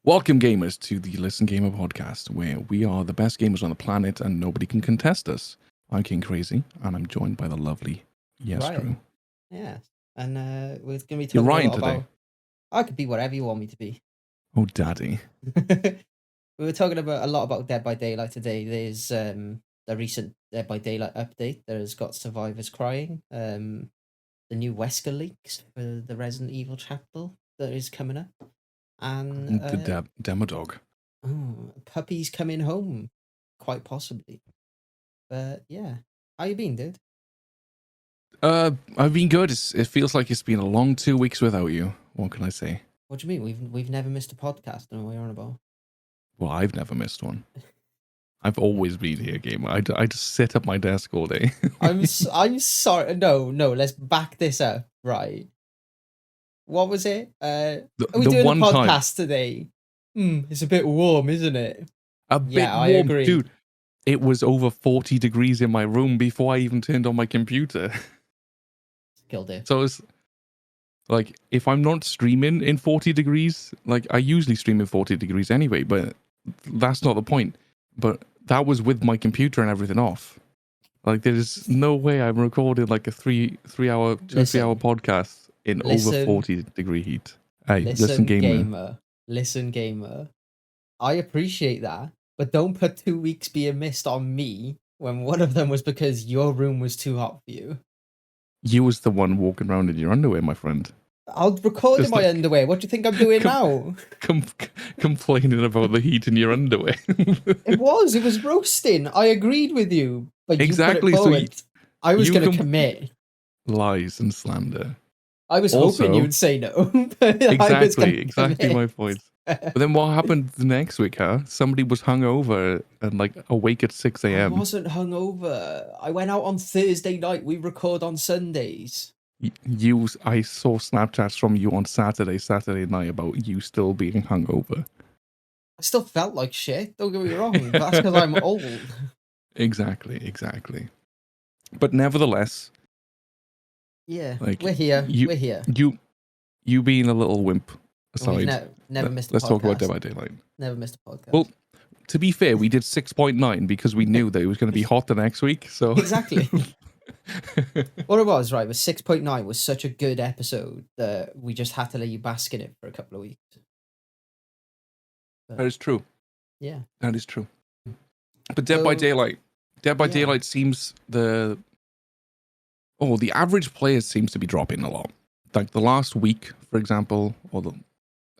Welcome, gamers, to the Listen Gamer podcast, where we are the best gamers on the planet and nobody can contest us. I'm KingKrazey, and I'm joined by the lovely Yes Crew. Yeah, and we're going to be You're talking Ryan a lot today. about... I could be whatever you want me to be. Oh, daddy. We were talking about a lot about Dead by Daylight today. There's the recent Dead by Daylight update that has got survivors crying. The new Wesker leaks for the Resident Evil chapter that is coming up. And the Demogorgon. Puppy's coming home, quite possibly. But yeah, how you been, dude? I've been good. It feels like it's been a long 2 weeks without you. What can I say? What do you mean? We've never missed a podcast. I don't know what you're on about. Well, I've never missed one. I've always been here, gamer. I just sit at my desk all day. I'm sorry. No, let's back this up. Right. What was it? Are we doing a podcast today? It's a bit warm, isn't it? A bit warm, I agree. Dude. It was over 40 degrees in my room before I even turned on my computer. Killed it. So it's like, if I'm not streaming in 40 degrees, like I usually stream in 40 degrees anyway, but that's not the point. But that was with my computer and everything off. Like, there's no way I'm recording like a three hour podcast in over 40 degree heat. Hey, listen gamer. Listen, gamer. I appreciate that, but don't put 2 weeks being missed on me when one of them was because your room was too hot for you. You was the one walking around in your underwear, my friend. I'll record in my underwear. What do you think I'm doing now? Complaining about the heat in your underwear. It was roasting. I agreed with you. But exactly. You put it forward. I was going to commit. Lies and slander. I was hoping you'd say no. Exactly my point. But then what happened the next week, huh? Somebody was hungover and like awake at 6 a.m. I wasn't hungover. I went out on Thursday night. We record on Sundays. I saw Snapchats from you on Saturday night about you still being hungover. I still felt like shit. Don't get me wrong. That's because I'm old. Exactly. But nevertheless, yeah, like, we're here. We're here. You being a little wimp aside. Never missed a podcast. Let's talk about Dead by Daylight. Never missed a podcast. Well, to be fair, we did 6.9 because we knew that it was going to be hot the next week. So exactly. What it was, right, was 6.9 was such a good episode that we just had to let you bask in it for a couple of weeks. But, that is true. Yeah. That is true. But Dead by Daylight seems the average player seems to be dropping a lot. Like the last week, for example,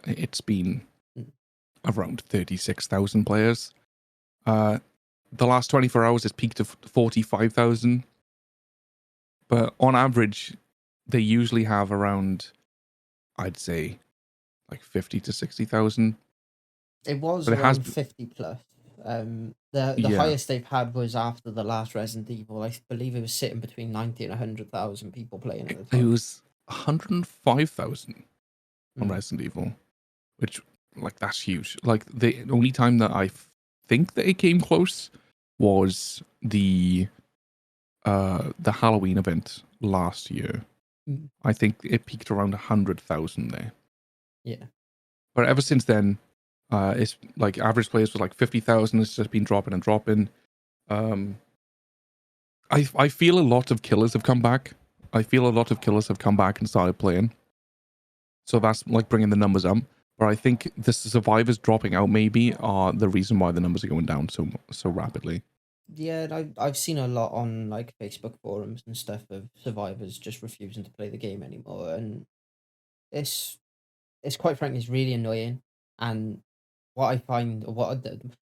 it's been around 36,000 players. The last 24 hours, it's peaked to 45,000. But on average, they usually have around, I'd say, like 50 to 60,000. It was around 50 plus. The highest they've had was after the last Resident Evil. I believe it was sitting between 90 and 100,000 people playing at the time. It was 105,000 on Resident Evil, which, like, that's huge. Like, the only time that I think that it came close was the Halloween event last year. I think it peaked around 100,000 there. Yeah. But ever since then, it's like average players was like 50,000. It's just been dropping and dropping. I feel a lot of killers have come back. And started playing. So that's like bringing the numbers up. But I think the survivors dropping out maybe are the reason why the numbers are going down so rapidly. Yeah, I've seen a lot on like Facebook forums and stuff of survivors just refusing to play the game anymore, and it's quite frankly, it's really annoying. And what I find,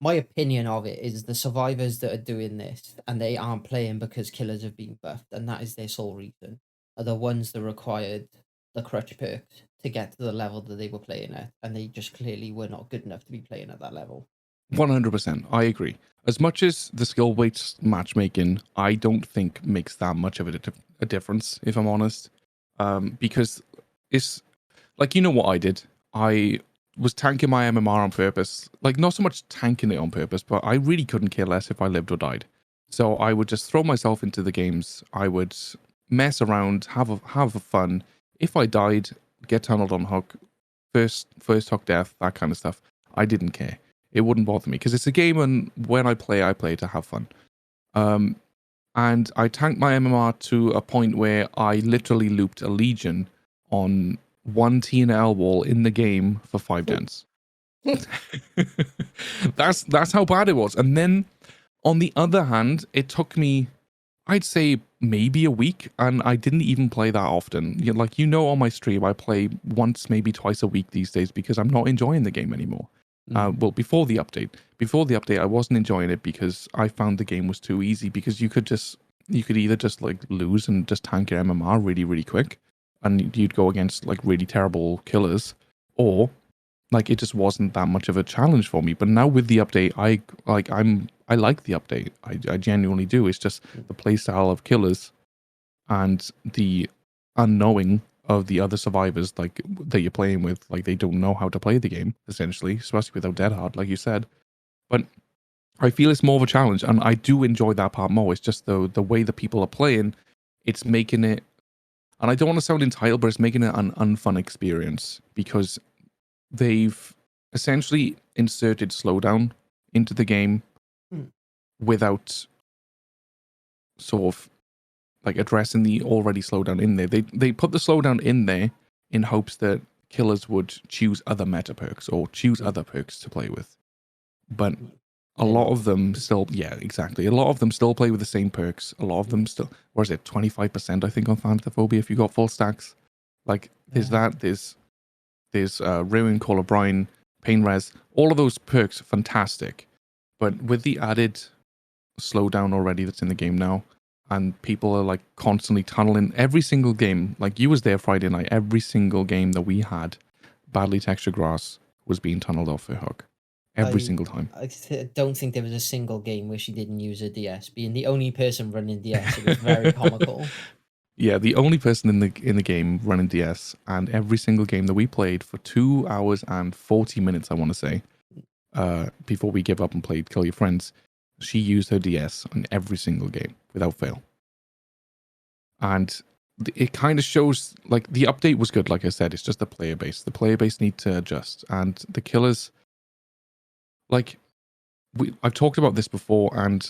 my opinion of it is the survivors that are doing this and they aren't playing because killers have been buffed, and that is their sole reason, are the ones that required the crutch perks to get to the level that they were playing at, and they just clearly were not good enough to be playing at that level. 100%, I agree. As much as the skill-based matchmaking, I don't think makes that much of a difference, if I'm honest. Because it's like, you know what I did? I was tanking my MMR on purpose. Like, not so much tanking it on purpose, but I really couldn't care less if I lived or died. So I would just throw myself into the games. I would mess around, have a fun. If I died, get tunneled on hook, first hook death, that kind of stuff. I didn't care. It wouldn't bother me because it's a game, and when I play to have fun. And I tanked my MMR to a point where I literally looped a Legion on one TNL wall in the game for 5 gens. That's how bad it was. And then on the other hand, it took me, I'd say maybe a week, and I didn't even play that often. Like, on my stream, I play once, maybe twice a week these days because I'm not enjoying the game anymore. Well, before the update, I wasn't enjoying it because I found the game was too easy, because you could either just like lose and just tank your MMR really, really quick, and you'd go against like really terrible killers, or like it just wasn't that much of a challenge for me. But now with the update, I like the update. I genuinely do. It's just the playstyle of killers and the unknowing of the other survivors, like that you're playing with. Like, they don't know how to play the game, essentially, especially without Dead Hard, like you said. But I feel it's more of a challenge, and I do enjoy that part more. It's just the way the people are playing, it's making it, and I don't want to sound entitled, but it's making it an unfun experience, because they've essentially inserted slowdown into the game without sort of like addressing the already slowdown in there. They put the slowdown in there in hopes that killers would choose other meta perks or choose other perks to play with. But a lot of them still, yeah, exactly. A lot of them still play with the same perks. A lot of them still, what is it, 25% I think on Phasmophobia if you got full stacks. Like, there's that, there's Ruin, Call of Brine, Pain Res, all of those perks are fantastic. But with the added slowdown already that's in the game now, and people are like constantly tunneling every single game, like you was there Friday night, every single game that we had, badly textured grass was being tunneled off her hook. Every single time. I don't think there was a single game where she didn't use a DS. Being the only person running DS, it was very comical. Yeah, the only person in the game running DS, and every single game that we played for 2 hours and 40 minutes, I want to say, before we give up and played Kill Your Friends, she used her DS on every single game without fail. And it kind of shows, like, the update was good, like I said. It's just the player base. The player base needs to adjust, and the killers, like, I've talked about this before, and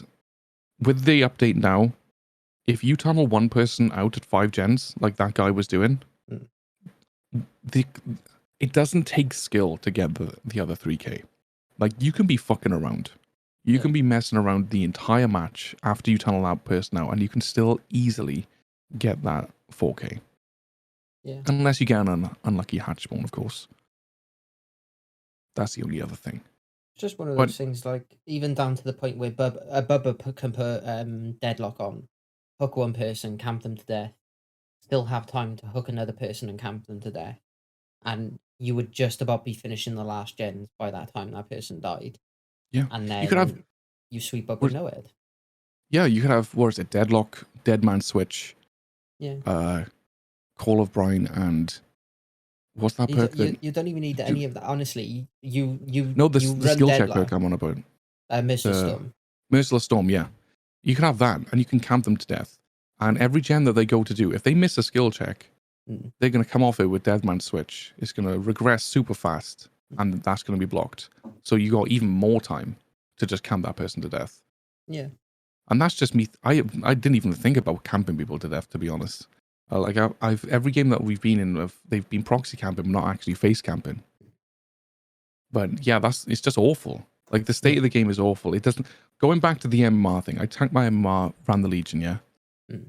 with the update now, if you tunnel one person out at 5 gens, like that guy was doing, it doesn't take skill to get the other 3k. Like, you can be fucking around. You can be messing around the entire match after you tunnel that person out, and you can still easily get that 4k. Yeah. Unless you get an unlucky hatch spawn, of course. That's the only other thing. It's just one of those things, like, even down to the point where Bubba can put deadlock on, hook one person, camp them to death, still have time to hook another person and camp them to death, and you would just about be finishing the last gens by that time that person died. Yeah. And then you could have, you sweep up with no head. Yeah, you could have, what is it, Deadlock, Deadman Switch, Call of Brine, and what's that perk? You don't even need any of that. Honestly, you No, the run skill check Deadlock. perk I'm on about. Merciless Storm. Merciless Storm, yeah. You can have that, and you can camp them to death. And every gen that they go to do, if they miss a skill check, they're going to come off it with Deadman Switch. It's going to regress super fast, and that's going to be blocked. So you got even more time to just camp that person to death. Yeah. And that's just me. I didn't even think about camping people to death, to be honest. Like, I've every game that we've been in, they've been proxy camping, not actually face camping. But yeah, it's just awful. Like, the state of the game is awful. It doesn't. Going back to the MMR thing, I tanked my MMR, ran the Legion, yeah,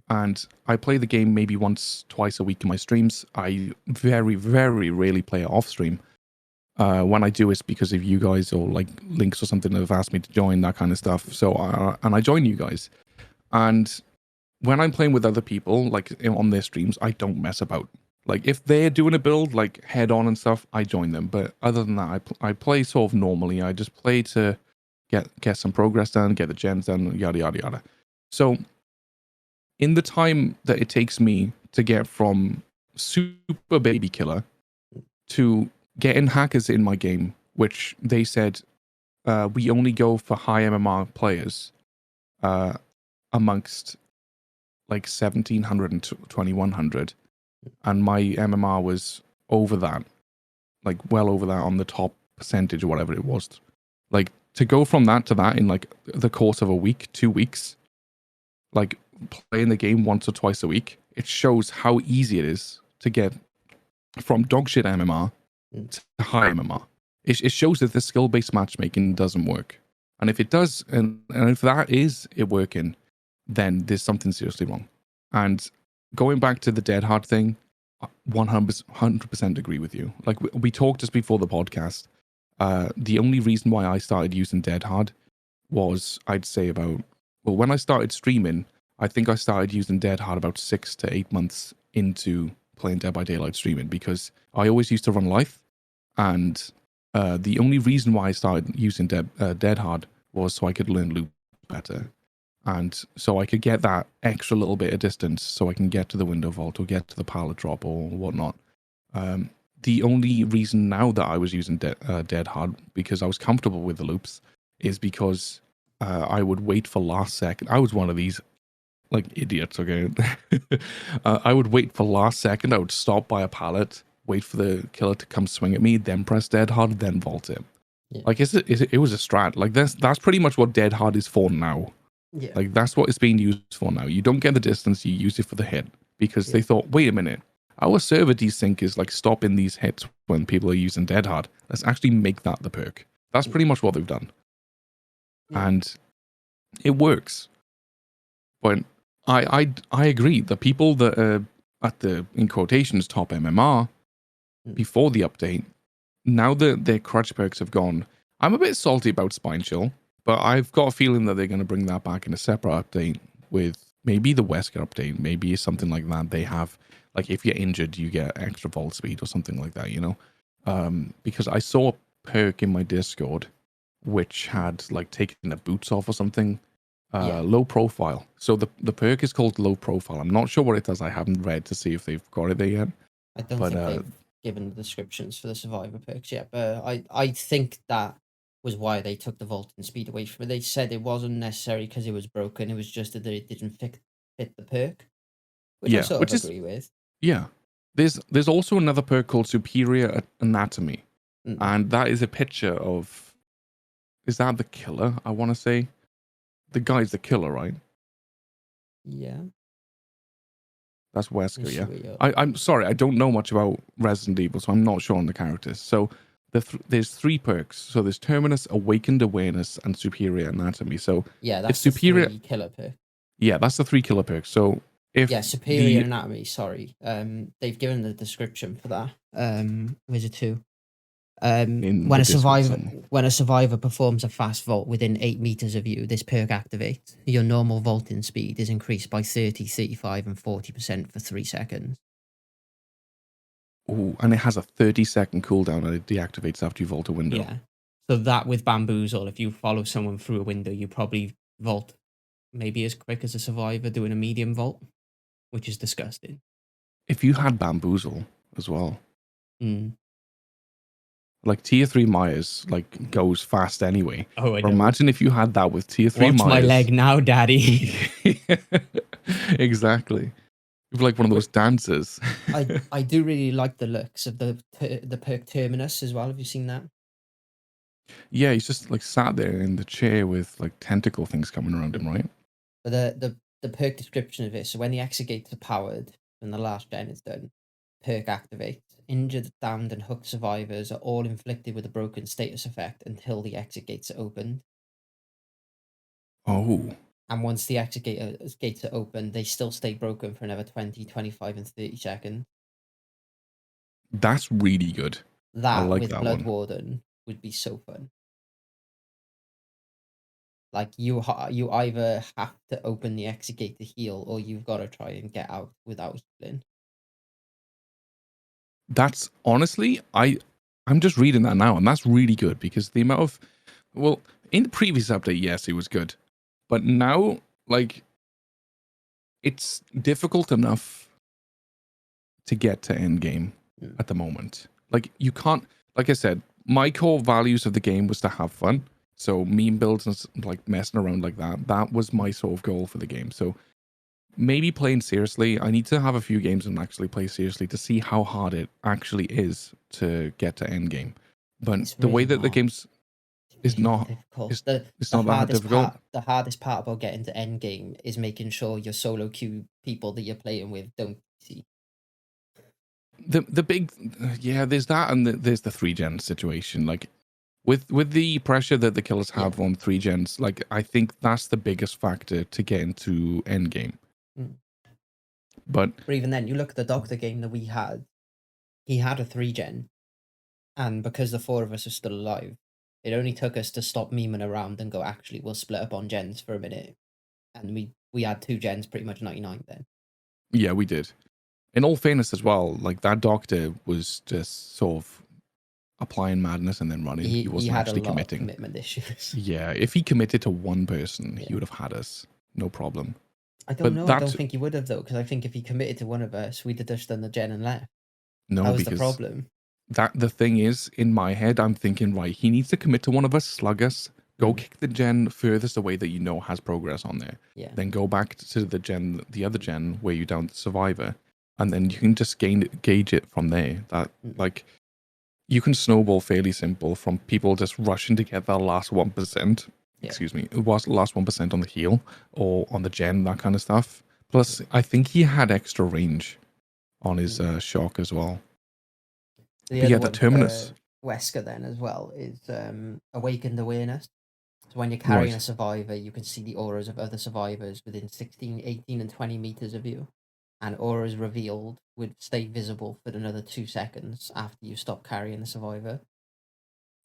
and I play the game maybe once, twice a week in my streams. I very, very rarely play it off stream. When I do, it's because of you guys or like links or something that have asked me to join, that kind of stuff. So I join you guys, and when I'm playing with other people, like on their streams, I don't mess about. Like, if they're doing a build like head on and stuff, I join them. But other than that, I play sort of normally. I just play to get some progress done, get the gens done, yada yada yada. So in the time that it takes me to get from super baby killer to getting hackers in my game, which they said we only go for high MMR players amongst like 1700 and 2100, and my MMR was over that, like well over that on the top percentage or whatever it was. Like to go from that to that in like the course of a week, 2 weeks, like playing the game once or twice a week, it shows how easy it is to get from dog shit MMR to high MMR. It shows that the skill-based matchmaking doesn't work. And if it does, and if that is it working, then there's something seriously wrong. And going back to the dead hard thing, 100% agree with you. Like we talked just before the podcast. The only reason why I started using dead hard was, I'd say when I started streaming, I think I started using dead hard about 6 to 8 months into playing Dead by Daylight streaming, because I always used to run life, and the only reason why I started using dead hard was so I could learn loop better, and so I could get that extra little bit of distance, so I can get to the window vault or get to the pallet drop or whatnot. The only reason now that I was using dead hard, because I was comfortable with the loops, is because I would wait for last second. I was one of these like idiots, okay? I would wait for last second. I would stop by a pallet, wait for the killer to come swing at me, then press dead hard, then vault him. Yeah. Like it was a strat. Like that's pretty much what dead hard is for now. Yeah. Like that's what it's being used for now. You don't get the distance, you use it for the hit, because they thought, wait a minute, our server desync is like stopping these hits when people are using dead hard. Let's actually make that the perk. That's pretty much what they've done. Yeah. And it works. But I agree. The people that are at the, in quotations, top MMR before the update, now that their crutch perks have gone, I'm a bit salty about Spine Chill, but I've got a feeling that they're going to bring that back in a separate update with maybe the Wesker update, maybe something like that. They have, like, if you're injured, you get extra vault speed or something like that, you know? Because I saw a perk in my Discord which had, like, taken the boots off or something. Low profile. So the perk is called low profile. I'm not sure what it does. I haven't read to see if they've got it there yet. I don't think they've given the descriptions for the survivor perks yet, but I think that was why they took the vault and speed away from it. They said it wasn't necessary because it was broken. It was just that it didn't fit the perk, which I sort of agree with. Yeah. There's also another perk called Superior Anatomy, and that is a picture of, is that the killer? I want to say. The guy's the killer, right? Yeah. That's Wesker, yeah. I'm sorry, I don't know much about Resident Evil, so I'm not sure on the characters. So there's 3 perks. So there's Terminus, Awakened Awareness, and Superior Anatomy. So yeah, that's the superior 3 killer perk. Yeah, that's the 3 killer perks. So if Superior Anatomy, sorry. They've given the description for that. Where's it 2? When a survivor performs a fast vault within 8 meters of you, this perk activates. Your normal vaulting speed is increased by 30, 35, and 40% for 3 seconds. Oh, and it has a 30-second cooldown, and it deactivates after you vault a window. Yeah. So that with bamboozle, if you follow someone through a window, you probably vault maybe as quick as a survivor doing a medium vault, which is disgusting. If you had bamboozle as well. Like tier 3 Myers like goes fast anyway. Oh, I know. Imagine if you had that with tier 3 Myers. Watch my leg now, daddy. Exactly. You're like one of those dancers. I do really like the looks of the perk Terminus as well. Have you seen that? Yeah, he's just like sat there in the chair with like tentacle things coming around him, right? But the perk description of it. So when the exit gates are powered and the last gen is done, perk activates. Injured, damned, and hooked survivors are all inflicted with a broken status effect until the exit gates are opened. Oh. And once the exit gates are open, they still stay broken for another 20, 25, and 30 seconds. That's really good. That, I like with that Blood one. Warden, would be so fun. Like, you either have to open the exit gate to heal, or you've got to try and get out without healing. That's honestly, I'm just reading that now, and that's really good, because the amount of, well, in the previous update, yes, it was good, but now, like, it's difficult enough to get to endgame at the moment. Like, you can't, like I said, my core values of the game was to have fun. So meme builds and like messing around like that was my sort of goal for the game. So maybe playing seriously, I need to have a few games and actually play seriously to see how hard it actually is to get to endgame. But It's the way really that the not. game's It's is really not not difficult. it's it's not that difficult. The hardest part about getting to Endgame is making sure your solo queue people that you're playing with don't see. The big yeah, there's that, and there's the 3 gen situation. Like with the pressure that the killers Yeah. have on 3 gens, like I think that's the biggest factor to get into Endgame. Mm. But even then, you look at the Doctor game that we had. He had a 3 gen, and because the 4 of us are still alive, it only took us to stop memeing around and go, actually, we'll split up on gens for a minute, and we had 2 gens pretty much 99 then. yeah, we did. In all fairness as well, like that doctor was just sort of applying madness and then running. He wasn't had actually a lot committing. of commitment issues. Yeah, if he committed to one person, Yeah. he would have had us, no problem. I don't know. I That's don't think he would have though, because I think if he committed to one of us, we'd have just done the gen and left. no, That was the because problem. that the thing is, in my head, I'm thinking, right, he needs to commit to one of us, slug us, go kick the gen furthest away that you know has progress on there. Yeah. Then go back to the other gen where you down the survivor, and then you can just gauge it from there. That like you can snowball fairly simple from people just rushing to get that last 1%. Yeah. Excuse me, it was the last 1% on the heal or on the gen, that kind of stuff. Plus, I think he had extra range on his shock as well. The But other yeah, the one Terminus. for Wesker then as well is awakened awareness. So when you're carrying a survivor, you can see the auras of other survivors within 16, 18, and 20 meters of you. And auras revealed would stay visible for another 2 seconds after you stop carrying the survivor.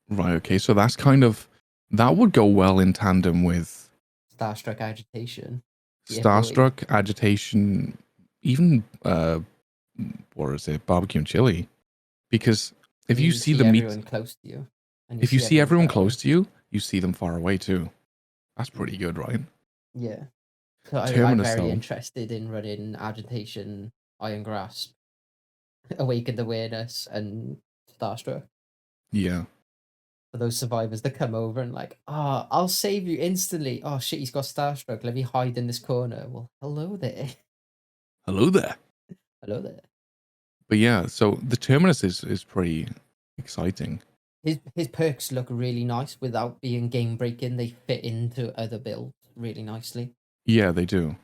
Right, okay, so that's kind of, that would go well in tandem with Starstruck agitation. Yeah, Starstruck, agitation, even, what is it, barbecue and chili. Because if you see the meat, everyone close to you, and if you see everyone close to to you, you see them far away too. That's pretty good, right? yeah. So I'm Terminus, very though. interested in running agitation, iron grasp, awakened awareness, and starstruck. Yeah. For those survivors that come over and like, I'll save you instantly. Oh shit, he's got starstruck. Let me hide in this corner. Well, hello there. Hello there. Hello there. But yeah, so the Terminus is pretty exciting. His perks look really nice without being game breaking. They fit into other builds really nicely. Yeah, they do.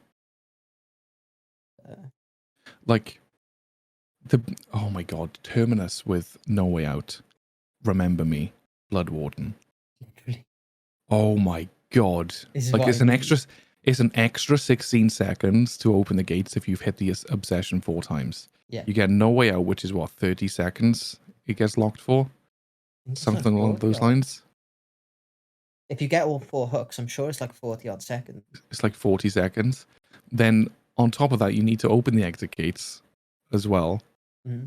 Like oh my god, Terminus with No Way Out. Remember Me, Blood Warden. Literally. Oh my god. Like it's an extra 16 seconds to open the gates if you've hit the obsession 4 times. Yeah. You get No Way Out, which is what, 30 seconds it gets locked for? Something like along those lines. If you get all 4 hooks, I'm sure it's like 40 odd seconds. It's like 40 seconds. Then on top of that, you need to open the exit gates as well. Mm-hmm.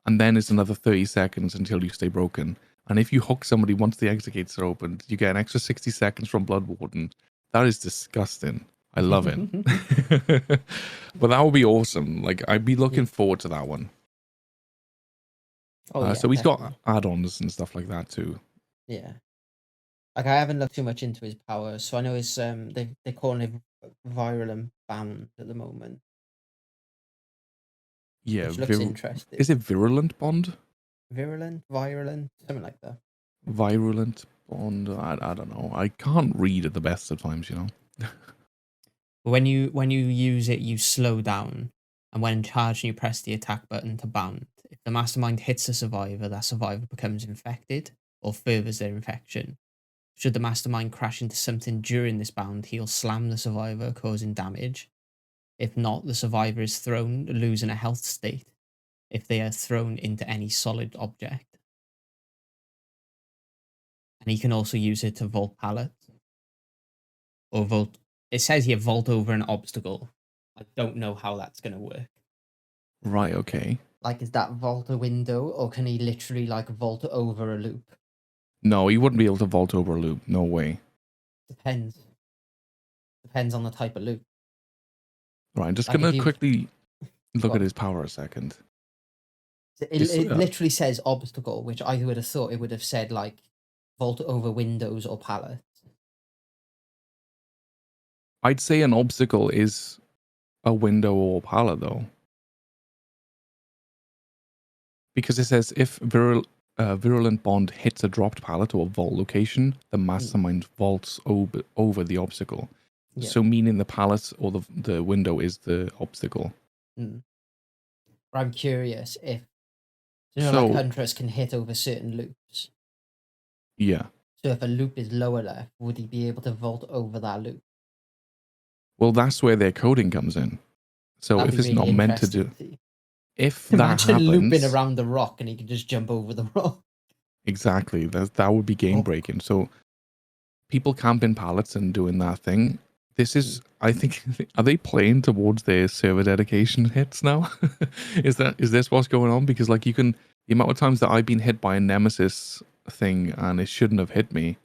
And then it's another 30 seconds until you stay broken. And if you hook somebody once the exit gates are opened, you get an extra 60 seconds from Blood Warden. That is disgusting. I love it. But that would be awesome. Like, I'd be looking forward to that one. Oh, yeah, so he's definitely got add-ons and stuff like that too. Yeah. Like, I haven't looked too much into his powers, so I know his they're calling him virulent bound at the moment. Yeah, which looks interesting. Is it virulent bond? Virulent, something like that. Virulent bond. I don't know. I can't read at the best of times, you know. When you use it, you slow down, and when charging, you press the attack button to bound. If the mastermind hits a survivor, that survivor becomes infected or furthers their infection. Should the mastermind crash into something during this bound, he'll slam the survivor, causing damage. If not, the survivor is thrown, losing a health state if they are thrown into any solid object. And he can also use it to vault pallets. Or vault. It says here vault over an obstacle. I don't know how that's going to work. Right, okay. Like, is that vault a window, or can he literally, like, vault over a loop? No, he wouldn't be able to vault over a loop. No way. Depends. Depends on the type of loop. Right, I'm just Like, going to quickly look at his power a second. It literally says obstacle, which I would have thought it would have said, like, vault over windows or pallets. I'd say an obstacle is a window or pallet, though. Because it says if a virulent bond hits a dropped pallet or vault location, the mastermind vaults over the obstacle. Yeah. So meaning the pallet or the window is the obstacle. But I'm curious if like So Huntress can hit over certain loops. yeah. So if a loop is lower left, would he be able to vault over that loop? Well, that's where their coding comes in. So That'd if be it's really not meant to interesting do, to see. if that Imagine looping happens, around the rock and he can just jump over the rock. exactly, that would be game breaking. So people camping pallets and doing that thing. This is, I think, are they playing towards their server dedication hits now? Is this what's going on? Because like the amount of times that I've been hit by a nemesis thing and it shouldn't have hit me.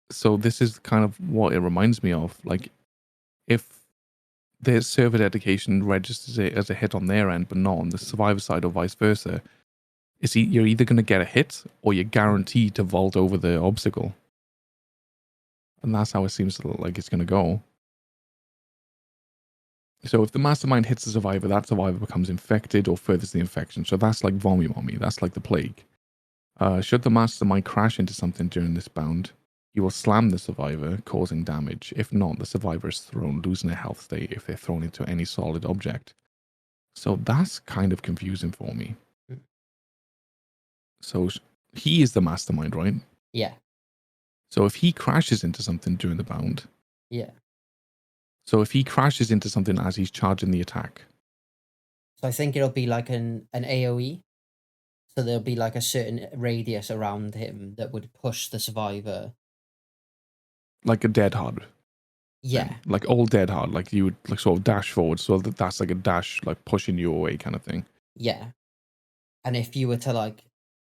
So this is kind of what it reminds me of. Like if their server dedication registers it as a hit on their end, but not on the survivor side or vice versa, you're either going to get a hit or you're guaranteed to vault over the obstacle. And that's how it seems like it's going to go. So if the mastermind hits the survivor, that survivor becomes infected or furthers the infection. So that's like Vommy. That's like the plague. Should the mastermind crash into something during this bound, he will slam the survivor, causing damage. If not, the survivor is thrown, losing their health state if they're thrown into any solid object. So that's kind of confusing for me. So he is the mastermind, right? Yeah. So if he crashes into something during the bound. Yeah. So if he crashes into something as he's charging the attack. So I think it'll be like an AoE. So there'll be like a certain radius around him that would push the survivor. Like a dead hard. Yeah. Then. Like all dead hard. Like you would like sort of dash forward. So that's like a dash, like pushing you away kind of thing. Yeah. And if you were to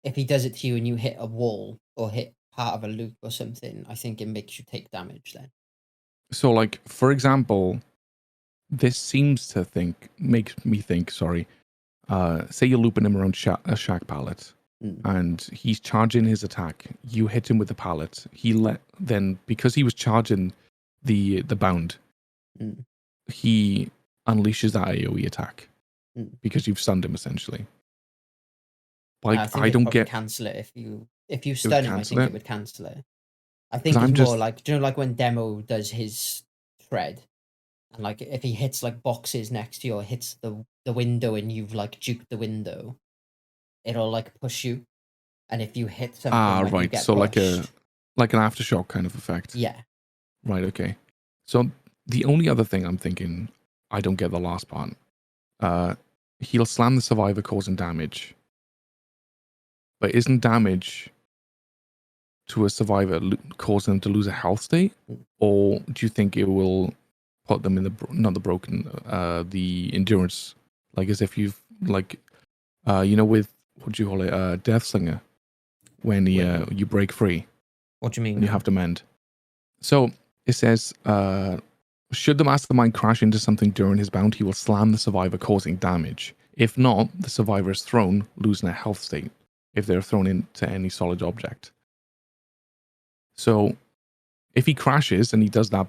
if he does it to you and you hit a wall or hit part of a loop or something, I think it makes you take damage then. So like, for example, this seems to makes me think, say you're looping him around a shack pallet and he's charging his attack. You hit him with the pallet. Then because he was charging the bound, he unleashes that AoE attack because you've stunned him essentially. Like I don't get cancel it if you stun him. I think it would cancel it. I think it's more like, do you know, like when Demo does his thread, and like if he hits like boxes next to you or hits the window and you've like juked the window, it'll like push you, and if you hit something when you get so pushed, like an aftershock kind of effect. Yeah. Right. Okay. So the only other thing I'm thinking, I don't get the last part. He'll slam the survivor, causing damage. But isn't damage to a survivor causing them to lose a health state? Or do you think it will put them in the endurance? Like as if you've with, what do you call it? Death Slinger. When you break free. What do you mean? And you have to mend. So it says, should the mastermind crash into something during his bound, he will slam the survivor, causing damage. If not, the survivor is thrown, losing a health state if they're thrown into any solid object. So if he crashes and he does that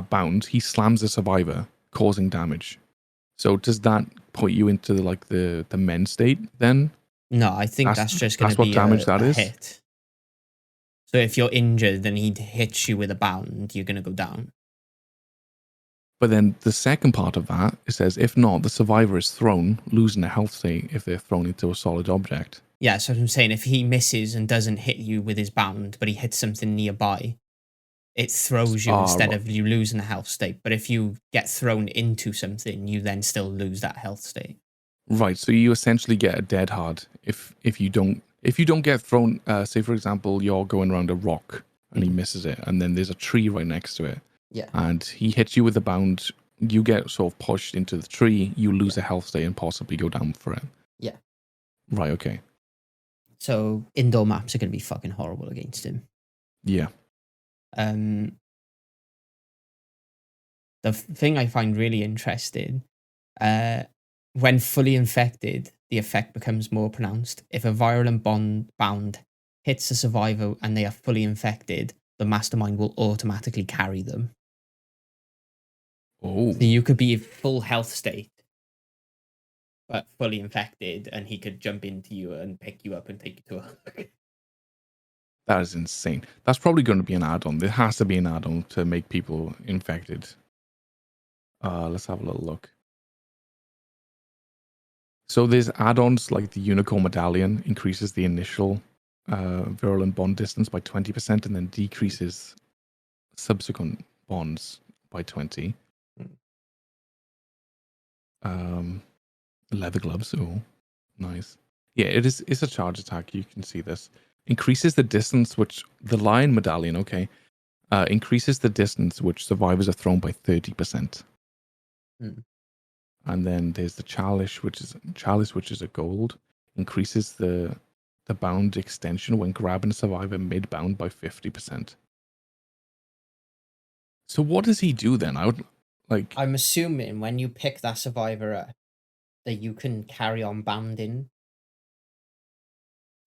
bound, he slams the survivor, causing damage. So does that put you into like the mend state then? No, I think that's just going to be a hit. So if you're injured, then he hits you with a bound, you're going to go down. But then the second part of that, it says, if not, the survivor is thrown, losing a health state if they're thrown into a solid object. Yeah, so I'm saying if he misses and doesn't hit you with his bound, but he hits something nearby, it throws you instead of you losing a health state. But if you get thrown into something, you then still lose that health state. Right, so you essentially get a dead hard if you don't get thrown. Say for example, you're going around a rock and he misses it, and then there's a tree right next to it. Yeah. And he hits you with a bound. You get sort of pushed into the tree. You lose a health state and possibly go down for it. Yeah. Right. Okay. So indoor maps are going to be fucking horrible against him. Yeah. The thing I find really interesting, when fully infected, the effect becomes more pronounced. If a virulent bound hits a survivor and they are fully infected, the mastermind will automatically carry them. Oh. So you could be in full health state, but fully infected, and he could jump into you and pick you up and take you to a hook. That is insane. That's probably going to be an add-on. There has to be an add-on to make people infected. Let's have a little look. So there's add-ons like the Unicorn Medallion increases the initial virulent bond distance by 20% and then decreases subsequent bonds by 20. Leather gloves. Oh, nice. Yeah, it's a charge attack. You can see this. Increases the distance which the Lion Medallion, okay, increases the distance which survivors are thrown by 30%. And then there's the Chalice, which is a gold, increases the bound extension when grabbing a survivor mid-bound by 50%. So what does he do then? I'm assuming when you pick that survivor up, that you can carry on bounding.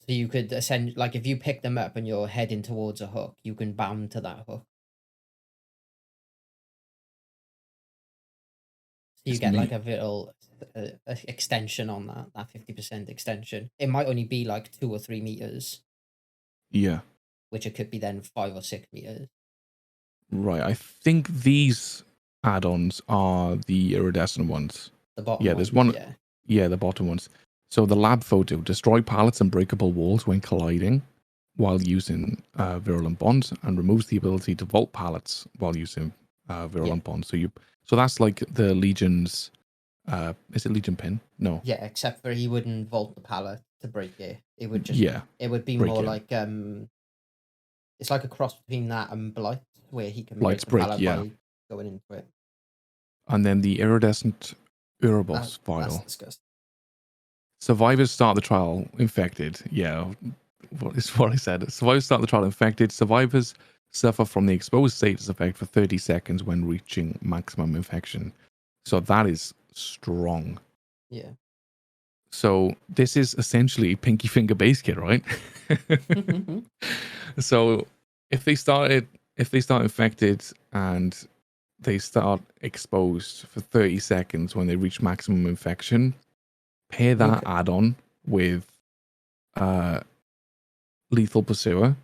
So you could essentially, like, if you pick them up and you're heading towards a hook, you can bound to that hook. So you get like a little extension on that 50% extension. It might only be like 2 or 3 meters. Yeah. Which it could be then 5 or 6 meters. Right. I think these add-ons are the iridescent ones. The bottom yeah, ones, there's one. Yeah. Yeah, the bottom ones. So the lab photo, destroy pallets and breakable walls when colliding while using virulent bonds, and removes the ability to vault pallets while using virulent bonds. So that's like the Legion's. Is it Legion pin? No. Yeah, except for he wouldn't vault the pallet to break it. It would just. Yeah. It would be more like it's like a cross between that and Blight, where he can break the pallet by going into it. And then the iridescent Urobos vial. That's disgusting. Survivors start the trial infected. Yeah, what I said. Survivors start the trial infected. Survivors suffer from the exposed status effect for 30 seconds when reaching maximum infection. So that is strong. Yeah. So this is essentially Pinky Finger base kit, right? So if they start infected and they start exposed for 30 seconds when they reach maximum infection, pair that add-on with Lethal Pursuer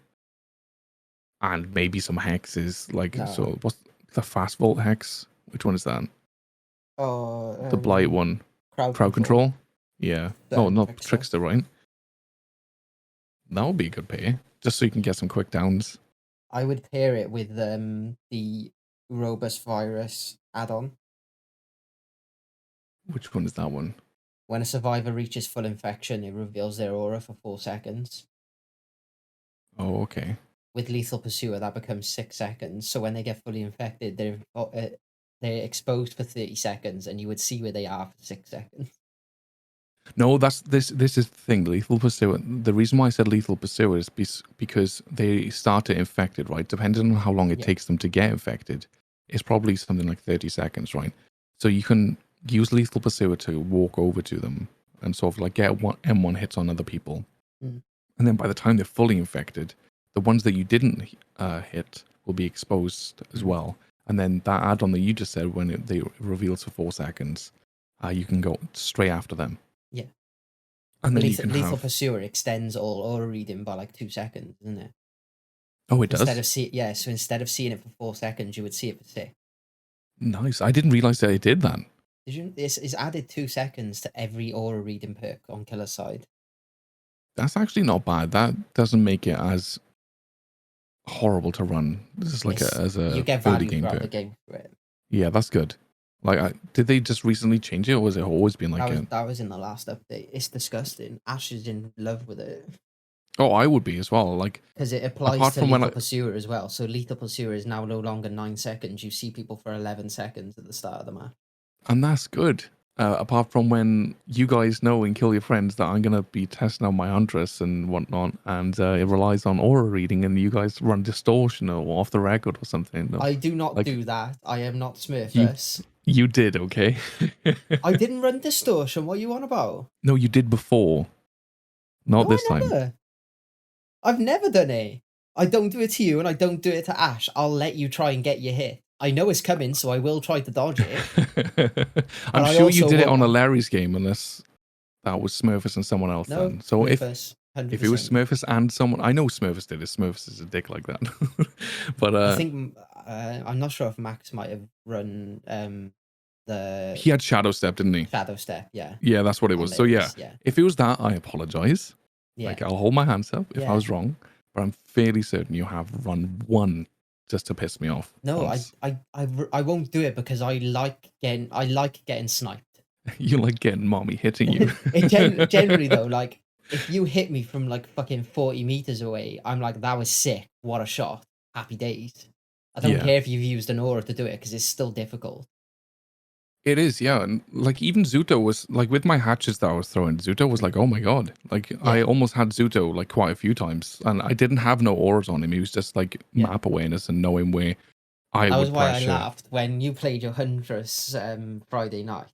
and maybe some hexes. So what's the Fast Vault hex? Which one is that? The Blight one. Crowd control. Yeah. No, not Trickster, right? That would be a good pair, just so you can get some quick downs. I would pair it with the Robust Virus add-on. Which one is that one? When a survivor reaches full infection, it reveals their aura for 4 seconds. Oh, okay. With Lethal Pursuer, that becomes 6 seconds. So when they get fully infected, they're exposed for 30 seconds, and you would see where they are for 6 seconds. No, this is the thing. Lethal Pursuer. The reason why I said Lethal Pursuer is because they started infected, right? Depending on how long it takes them to get infected, it's probably something like 30 seconds, right? So you can use Lethal Pursuer to walk over to them and sort of like get M1 hits on other people. And then by the time they're fully infected, the ones that you didn't hit will be exposed as well. And then that add-on that you just said, when they reveals for 4 seconds, you can go straight after them. Yeah. And then Lethal Pursuer extends all aura reading by like 2 seconds, isn't it? Oh, it does? So instead of seeing it for 4 seconds, you would see it for 6. Nice. I didn't realize that it did that. It's added 2 seconds to every aura reading perk on Killer's side. That's actually not bad. That doesn't make it as horrible to run. This is like you get value throughout the game for it. Yeah, that's good. Like, did they just recently change it, or was it always been like that was in the last update. It's disgusting. Ash is in love with it. Oh, I would be as well. Like, because it applies to Lethal Pursuer as well. So Lethal Pursuer is now no longer 9 seconds. You see people for 11 seconds at the start of the match. And that's good. Apart from when you guys know and kill your friends that I'm going to be testing out my Huntress and whatnot, and it relies on aura reading, and you guys run distortion or off the record or something. No. I do not do that. I am not Smurfus. You did, okay? I didn't run distortion. What are you on about? No, you did before. Not this time. I've never done it. I don't do it to you, and I don't do it to Ash. I'll let you try and get your hit. I know it's coming, so I will try to dodge it. I'm I sure you also did it on a won't- Larry's game, unless that was Smurfus and someone else. No, Then, so Smurfus, if it was 100%. Smurfus and someone, I know Smurfus did it. Smurfus is a dick like that. But I think I'm not sure if Max might have run the he had Shadow Step, didn't he? Shadow Step. Yeah, Yeah, that's what it was. So yeah, yeah, if it was that, I apologize. yeah. Like, I'll hold my hands up if I Yeah. was wrong, but I'm fairly certain you have run one just to piss me off. No, once. I won't do it because I like getting sniped. You like getting mommy hitting you. Generally though, like if you hit me from like fucking 40 meters away, I'm like, that was sick. What a shot. Happy days. I don't Yeah. care if you've used an aura to do it because it's still difficult. It is, yeah. And like even Zuto was like with my hatches that I was throwing, Zuto was like, oh my god. Like I almost had Zuto like quite a few times. And I didn't have no auras on him. He was just like map awareness and knowing where I That would was why pressure. I laughed when you played your Huntress Friday night.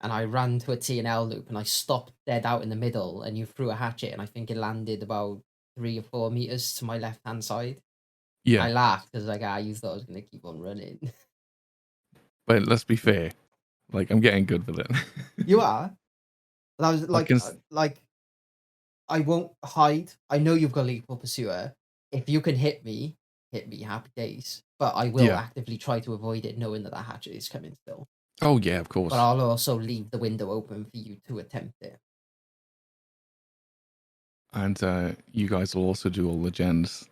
And I ran to a T&L loop and I stopped dead out in the middle and you threw a hatchet and I think it landed about 3 or 4 meters to my left hand side. Yeah. I laughed because like, you thought I was going to keep on running. But let's be fair. Like, I'm getting good with it. You are? And I was like, I won't hide. I know you've got Lethal Pursuer. If you can hit me, happy days. But I will actively try to avoid it knowing that hatchet is coming still. Oh, yeah, of course. But I'll also leave the window open for you to attempt it. And you guys will also do all the gens.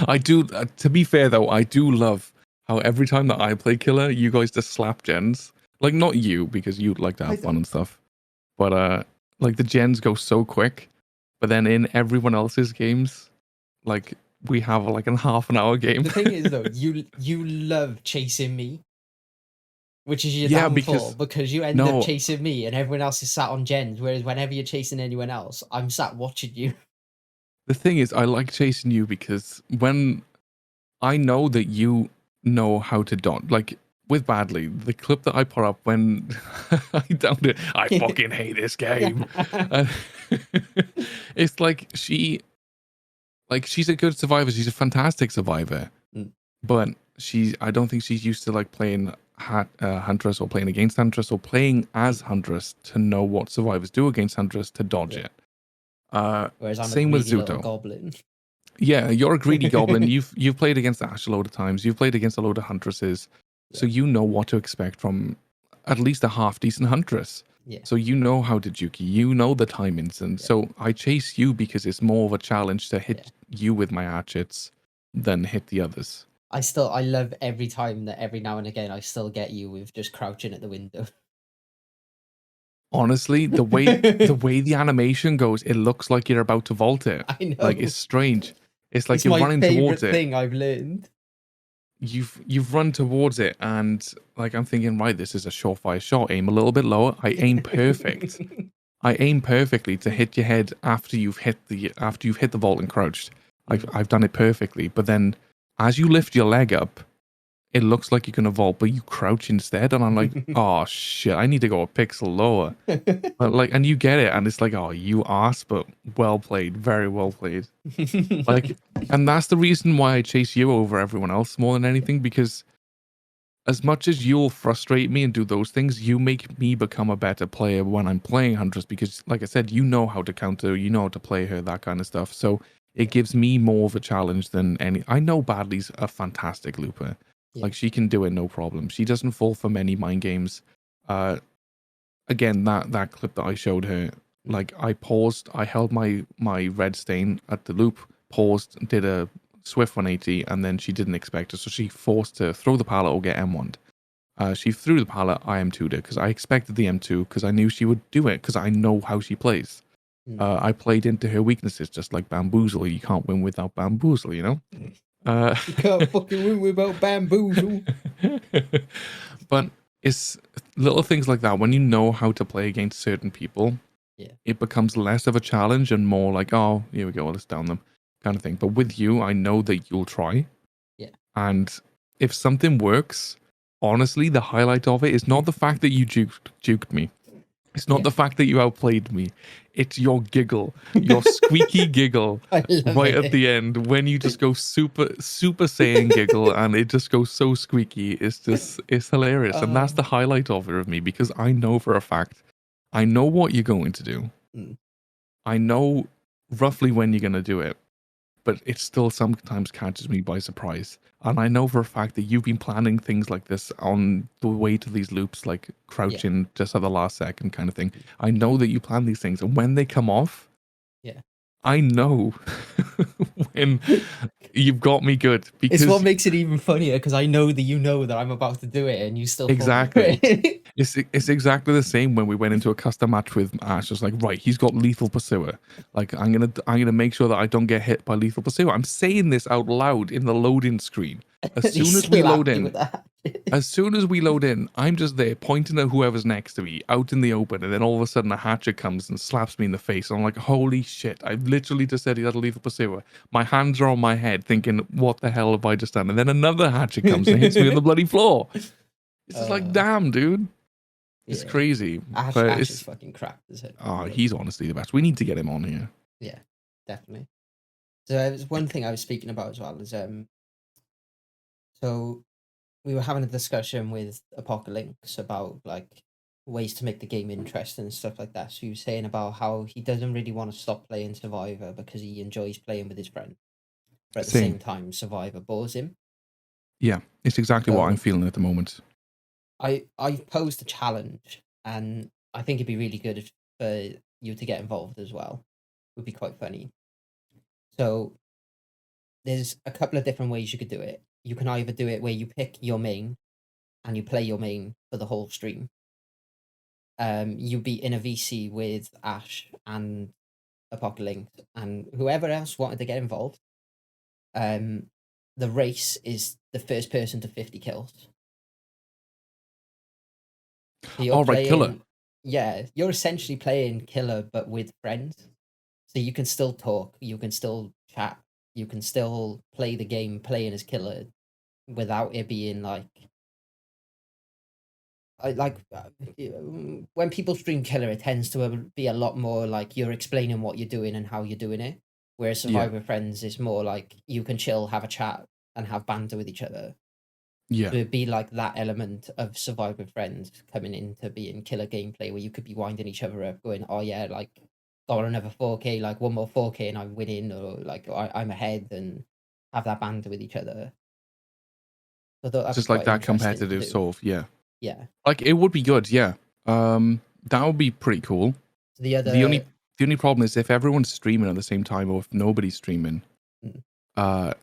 I do, to be fair though, I do love how every time that I play killer, you guys just slap gens. Like, not you, because you'd like to have fun and stuff. But like the gens go so quick. But then in everyone else's games, like we have like a half an hour game. The thing is though, you love chasing me. Which is your downfall, because you end up chasing me and everyone else is sat on gens, whereas whenever you're chasing anyone else, I'm sat watching you. The thing is, I like chasing you because when I know that you know how to dodge, like with Badly, the clip that I put up when I downed it, I fucking hate this game. It's like she's a good survivor. She's a fantastic survivor, but I don't think she's used to like playing Huntress or playing against Huntress or playing as Huntress to know what survivors do against Huntress to dodge it. Whereas I'm same a with greedy Zuto. little goblin. Yeah, you're a greedy goblin. You've played against Ash a load of times. You've played against a load of Huntresses, so you know what to expect from at least a half decent Huntress. Yeah. So you know how to juke. You know the timings, and so I chase you because it's more of a challenge to hit you with my hatchets than hit the others. I love every time that every now and again I still get you with just crouching at the window. Honestly, the way the animation goes, it looks like you're about to vault it. I know. Like it's strange. It's like you're running towards it. It's my favorite thing I've learned. You've run towards it, and like I'm thinking, right, this is a surefire shot. Aim a little bit lower. I aim perfect. I aim perfectly to hit your head after you've hit the vault and crouched. I've done it perfectly, but then as you lift your leg up, it looks like you're gonna vault, but you crouch instead, and I'm like, oh shit, I need to go a pixel lower. But like, and you get it, and it's like, oh, you ass, but well played, very well played. Like, and that's the reason why I chase you over everyone else more than anything, because as much as you'll frustrate me and do those things, you make me become a better player when I'm playing Huntress, because like I said, you know how to counter, you know how to play her, that kind of stuff. So it gives me more of a challenge than any. I know Badly's a fantastic looper. Yeah. Like she can do it no problem. She doesn't fall for many mind games. Again, that clip that I showed her, like I paused, I held my red stain at the loop, paused, did a swift 180, and then she didn't expect it, so she forced to throw the pallet or get M1'd. She threw the pallet, I M2'd it because I expected the M2 because I knew she would do it because I know how she plays. I played into her weaknesses, just like Bamboozle. You can't win without Bamboozle, you know? You can't fucking win without Bamboozle. But it's little things like that. When you know how to play against certain people, it becomes less of a challenge and more like, oh, here we go, let's down them kind of thing. But with you, I know that you'll try. Yeah. And if something works, honestly, the highlight of it is not the fact that you juked me. It's not Yeah. the fact that you outplayed me. It's your giggle, your squeaky giggle I love right it. at the end when you just go super Saiyan giggle and it just goes so squeaky. It's hilarious. And that's the highlight of it of me because I know for a fact, I know what you're going to do. Mm. I know roughly when you're going to do it, but it still sometimes catches me by surprise. And I know for a fact that you've been planning things like this on the way to these loops, like crouching just at the last second kind of thing. I know that you plan these things, and when they come off, Yeah. I know when you've got me good It's what because makes it even funnier because I know that you know that I'm about to do it and you still fall for exactly. it. It's exactly the same when we went into a custom match with Ash. It's like, right, he's got lethal pursuer. Like, I'm gonna make sure that I don't get hit by lethal pursuer. I'm saying this out loud in the loading screen. As He soon as we load slapped you in, with that. I'm just there pointing at whoever's next to me out in the open, and then all of a sudden a hatchet comes and slaps me in the face. And I'm like, holy shit! I literally just said he had a lethal pursuer. My hands are on my head, thinking, what the hell have I just done? And then another hatchet comes and hits me on the bloody floor. It's just like, damn, dude. It's Yeah. crazy, Ash but is it's fucking cracked as hell. he's honestly the best. We need to get him on here. Yeah, definitely. So there was one thing I was speaking about as well is so we were having a discussion with Apocalypse about like ways to make the game interesting and stuff like that. So he was saying about how he doesn't really want to stop playing Survivor because he enjoys playing with his friend, but at the Same. same time, Survivor bores him. Yeah, it's exactly what I'm So feeling at the moment. I posed a challenge, and I think it'd be really good for you to get involved as well. Would be quite funny. So there's a couple of different ways you could do it. You can either do it where you pick your main and you play your main for the whole stream. You'll be in a VC with Ash and Apocalypse and whoever else wanted to get involved. The race is the first person to 50 kills. So you're All right, killer. playing, yeah, you're essentially playing killer but with friends. So you can still talk, you can still chat, you can still play the game playing as killer without it being like when people stream killer, it tends to be a lot more like you're explaining what you're doing and how you're doing it. Whereas Yeah, Survivor Friends is more like you can chill, have a chat, and have banter with each other. yeah. So it'd be like that element of Survivor Friends coming into being killer gameplay where you could be winding each other up, going, "Oh yeah, like got another 4K, like one more 4K, and I'm winning," or like I'm ahead, and have that banter with each other. So I thought that'd be Just like quite that interesting to competitive do. sort of, yeah. Yeah. Like it would be good, yeah. That would be pretty cool. So the The other, only problem is if everyone's streaming at the same time or if nobody's streaming, mm, uh,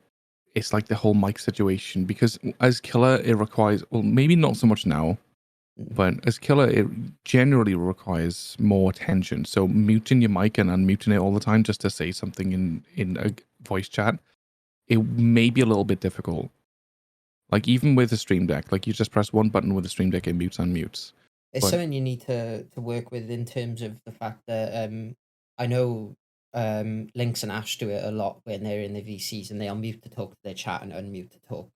it's like the whole mic situation because as killer it requires well maybe not so much now, mm, but as killer it generally requires more attention. So muting your mic and unmuting it all the time just to say something in a voice chat, it may be a little bit difficult. Like even with a stream deck, like you just press one button with the stream deck, it mutes unmutes. it's But something you need to work with in terms of the fact that I know Lynx and Ash do it a lot when they're in the VCs and they unmute to talk to their chat and unmute to talk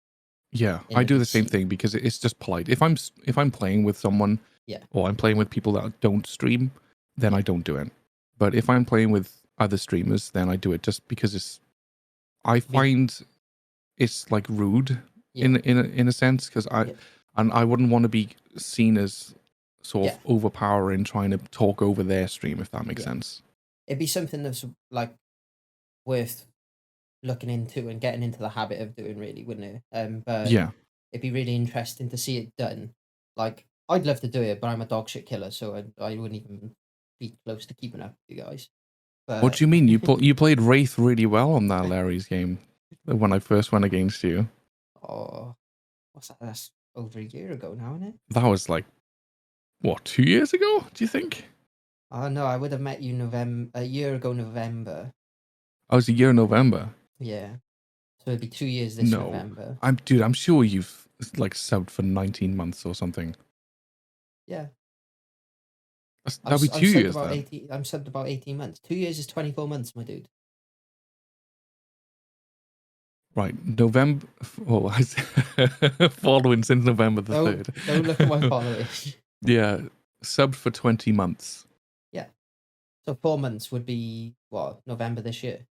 yeah, in I the do the same VC. thing because it's just polite. If I'm playing with someone Yeah, or I'm playing with people that don't stream, then yeah, I don't do it. But if I'm playing with other streamers, then I do it just because I be, find it's like rude yeah, in a sense because yeah, I wouldn't want to be seen as sort yeah, of overpowering trying to talk over their stream if that makes yeah. sense. It'd be something that's like worth looking into and getting into the habit of doing, really, wouldn't it? But Yeah. it'd be really interesting to see it done. Like, I'd love to do it, but I'm a dog shit killer, so I wouldn't even be close to keeping up with you guys. What But do you mean? You played Wraith really well on that Larry's game when I first went against you. oh, what's that? That's over a year ago now, isn't it? That was like what 2 years ago? Do you think? Oh no, I would have met you a year ago November. I was a year in November. Yeah, so it'd be 2 years this No, November. I'm sure you've like subbed for 19 months or something. Yeah, That'll be I've two subbed years about then. 80. I'm subbed about 18 months. 2 years is 24 months, my dude. Right, November. Oh, following since November the Don't 3rd. don't look at my followers. Yeah, subbed for 20 months. Yeah. So 4 months would be what, November this year?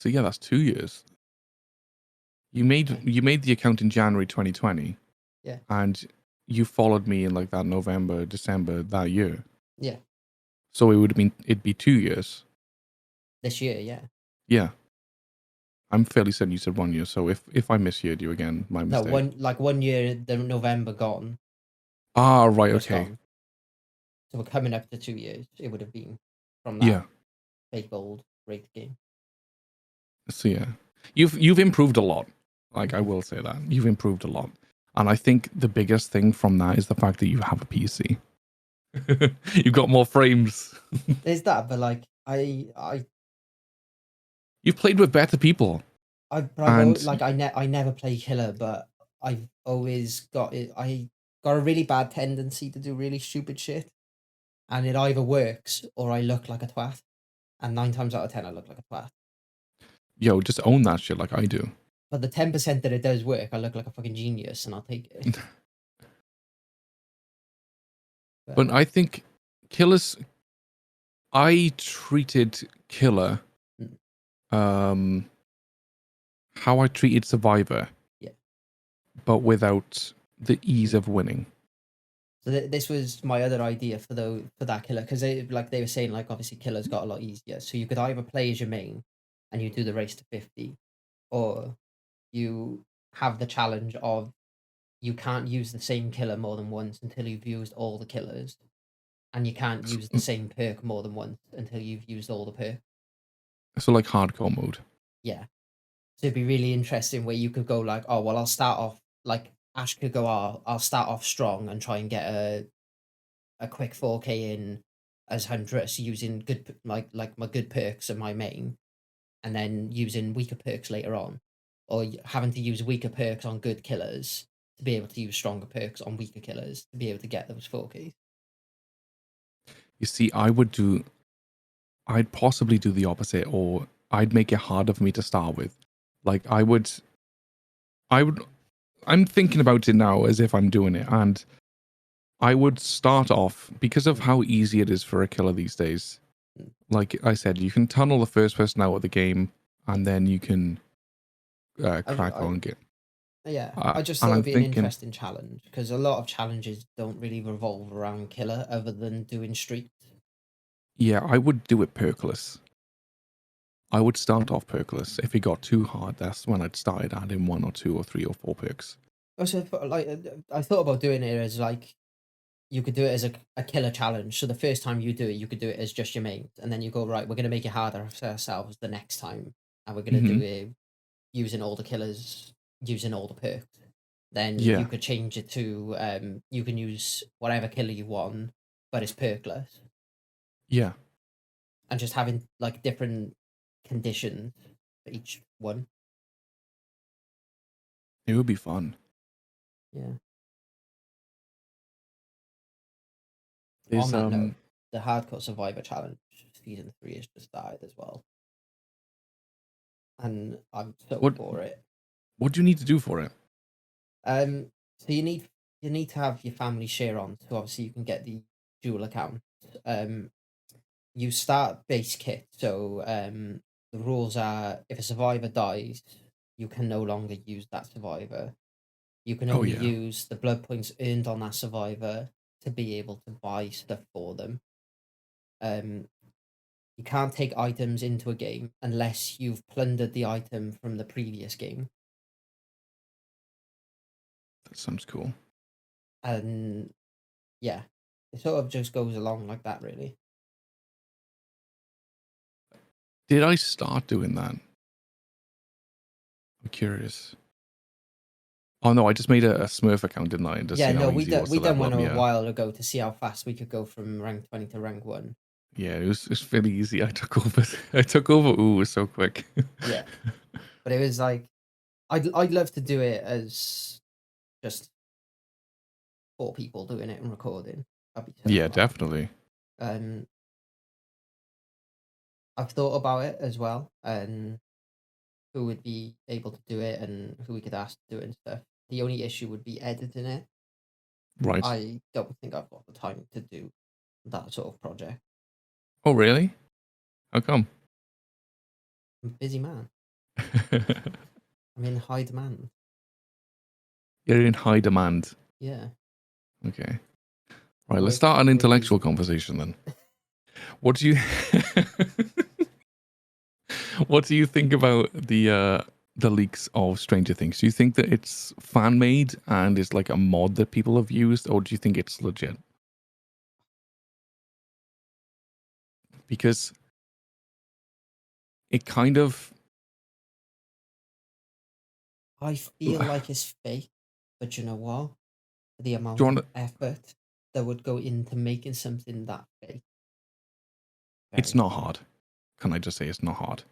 So yeah, that's 2 years. You made the account in January 2020. Yeah. And you followed me in like that November, December that year. Yeah. So it'd be 2 years. This year, yeah. Yeah. I'm fairly certain you said 1 year, so if I misheard you again, my No, mistake. 1 year, the November gone. Ah, right, Just okay. gone. So we're coming up to 2 years. It would have been from Yeah. that fake old rigged game. So yeah. You've improved a lot. Like I will say that. You've improved a lot. And I think the biggest thing from that is the fact that you have a PC. You've got more frames. There's that, but like I You've played with better people. I've And like I never play killer, but I've always got it. I got a really bad tendency to do really stupid shit, and it either works or I look like a twat. And 9 times out of 10, I look like a twat. yo, just own that shit like I do. But the 10% that it does work, I look like a fucking genius, and I'll take it. But I think killers. I treated killer Mm. how I treated survivor. Yeah. But without the ease of winning. So this was my other idea for that killer, because they were saying, like, obviously killer's got a lot easier. So you could either play as your main and you do the race to 50, or you have the challenge of you can't use the same killer more than once until you've used all the killers, and you can't use the same perk more than once until you've used all the perks. So like hardcore mode. Yeah. So it'd be really interesting where you could go like, oh well, I'll start off like Ash could go, oh, I'll start off strong and try and get a quick 4K in as Huntress using good like my good perks and my main, and then using weaker perks later on, or having to use weaker perks on good killers to be able to use stronger perks on weaker killers to be able to get those 4Ks. You see, I'd possibly do the opposite, or I'd make it harder for me to start with. Like I'm thinking about it now as if I'm doing it, and I would start off because of how easy it is for a killer these days. Like I said, you can tunnel the first person out of the game, and then you can crack on get. Yeah, I just And thought I'm it'd be an thinking, interesting challenge, because a lot of challenges don't really revolve around killer other than doing streaks. yeah, I would do it perkless. I would start off perkless. If it got too hard, that's when I'd started adding 1 or 2 or 3 or 4 perks. Also, like I thought about doing it as like you could do it as a killer challenge. So the first time you do it, you could do it as just your main, and then you go, right, we're gonna make it harder for ourselves the next time, and we're gonna do it using all the killers, using all the perks. Then Yeah. you could change it to you can use whatever killer you want, but it's perkless. Yeah. And just having like different conditions for each one. It would be fun. Yeah. There's On that note, the Hardcore Survivor Challenge season 3 has just started as well, and I'm so for it. What do you need to do for it? So you need to have your family share on, so obviously you can get the dual account. You start base kit, so the rules are if a survivor dies, you can no longer use that survivor. You can only use the blood points earned on that survivor to be able to buy stuff for them. You can't take items into a game unless you've plundered the item from the previous game. That sounds cool. And yeah, it sort of just goes along like that, really. Did I start doing that? I'm curious. Oh no, I just made a Smurf account, didn't I? And just Yeah, see no, how we easy it was to done level one up. a Yeah. while ago to see how fast we could go from rank 20 to rank 1. Yeah, it was fairly easy. I took over. Ooh, it was so quick. Yeah, but it was like I'd love to do it as just 4 people doing it and recording. That'd be so Yeah, fun. definitely. I've thought about it as well, and who would be able to do it and who we could ask to do it and stuff. The only issue would be editing it. Right. I don't think I've got the time to do that sort of project. Oh, really? How come? I'm a busy man. I'm in high demand. You're in high demand. Yeah. Okay. Right, let's Work start an intellectual crazy. conversation then. What do you what do you think about the leaks of Stranger Things? Do you think that it's fan made and it's like a mod that people have used, or do you think it's legit? Because it kind of I feel like it's fake, but you know what? The do amount you of want effort that would go into making something that fake. it's Very not high. hard. Can I just say it's not hard?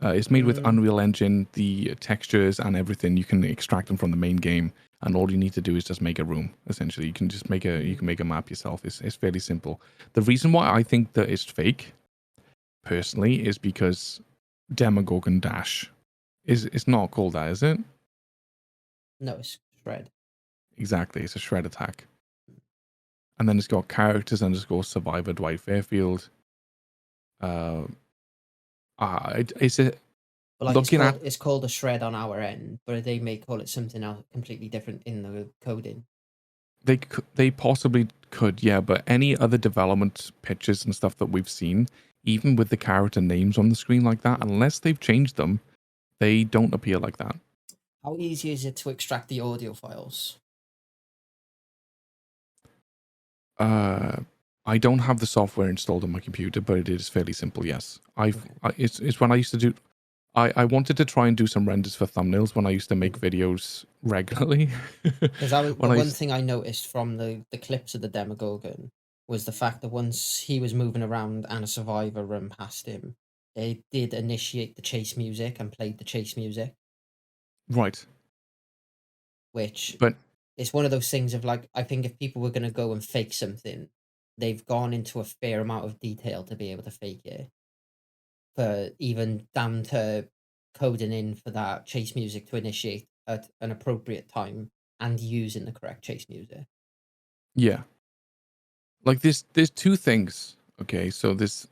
It's made with Mm, Unreal Engine, the textures and everything. You can extract them from the main game, and all you need to do is just make a room. Essentially, you can just make a map yourself. It's fairly simple. The reason why I think that it's fake, personally, is because Demogorgon Dash it's not called that, is it? no, it's shred. Exactly, it's a shred attack, and then it's got characters underscore survivor Dwight Fairfield. Uh, it's a But like looking at it's called a shred on our end, but they may call it something else completely different in the coding. they possibly could, yeah, but any other development pictures and stuff that we've seen, even with the character names on the screen like that, unless they've changed them, they don't appear like that. How easy is it to extract the audio files? Uh, I don't have the software installed on my computer, but it is fairly simple. Yes, Okay. it's when I used to do. I wanted to try and do some renders for thumbnails when I used to make Mm. videos regularly. Because that was when the I one used, thing I noticed from the clips of the Demogorgon was the fact that once he was moving around and a survivor ran past him, they did initiate the chase music and played the chase music, right, which but is one of those things of like, I think if people were going to go and fake something, they've gone into a fair amount of detail to be able to fake it, for even down to coding in for that chase music to initiate at an appropriate time and using the correct chase music. yeah, like there's two things. Okay, so there's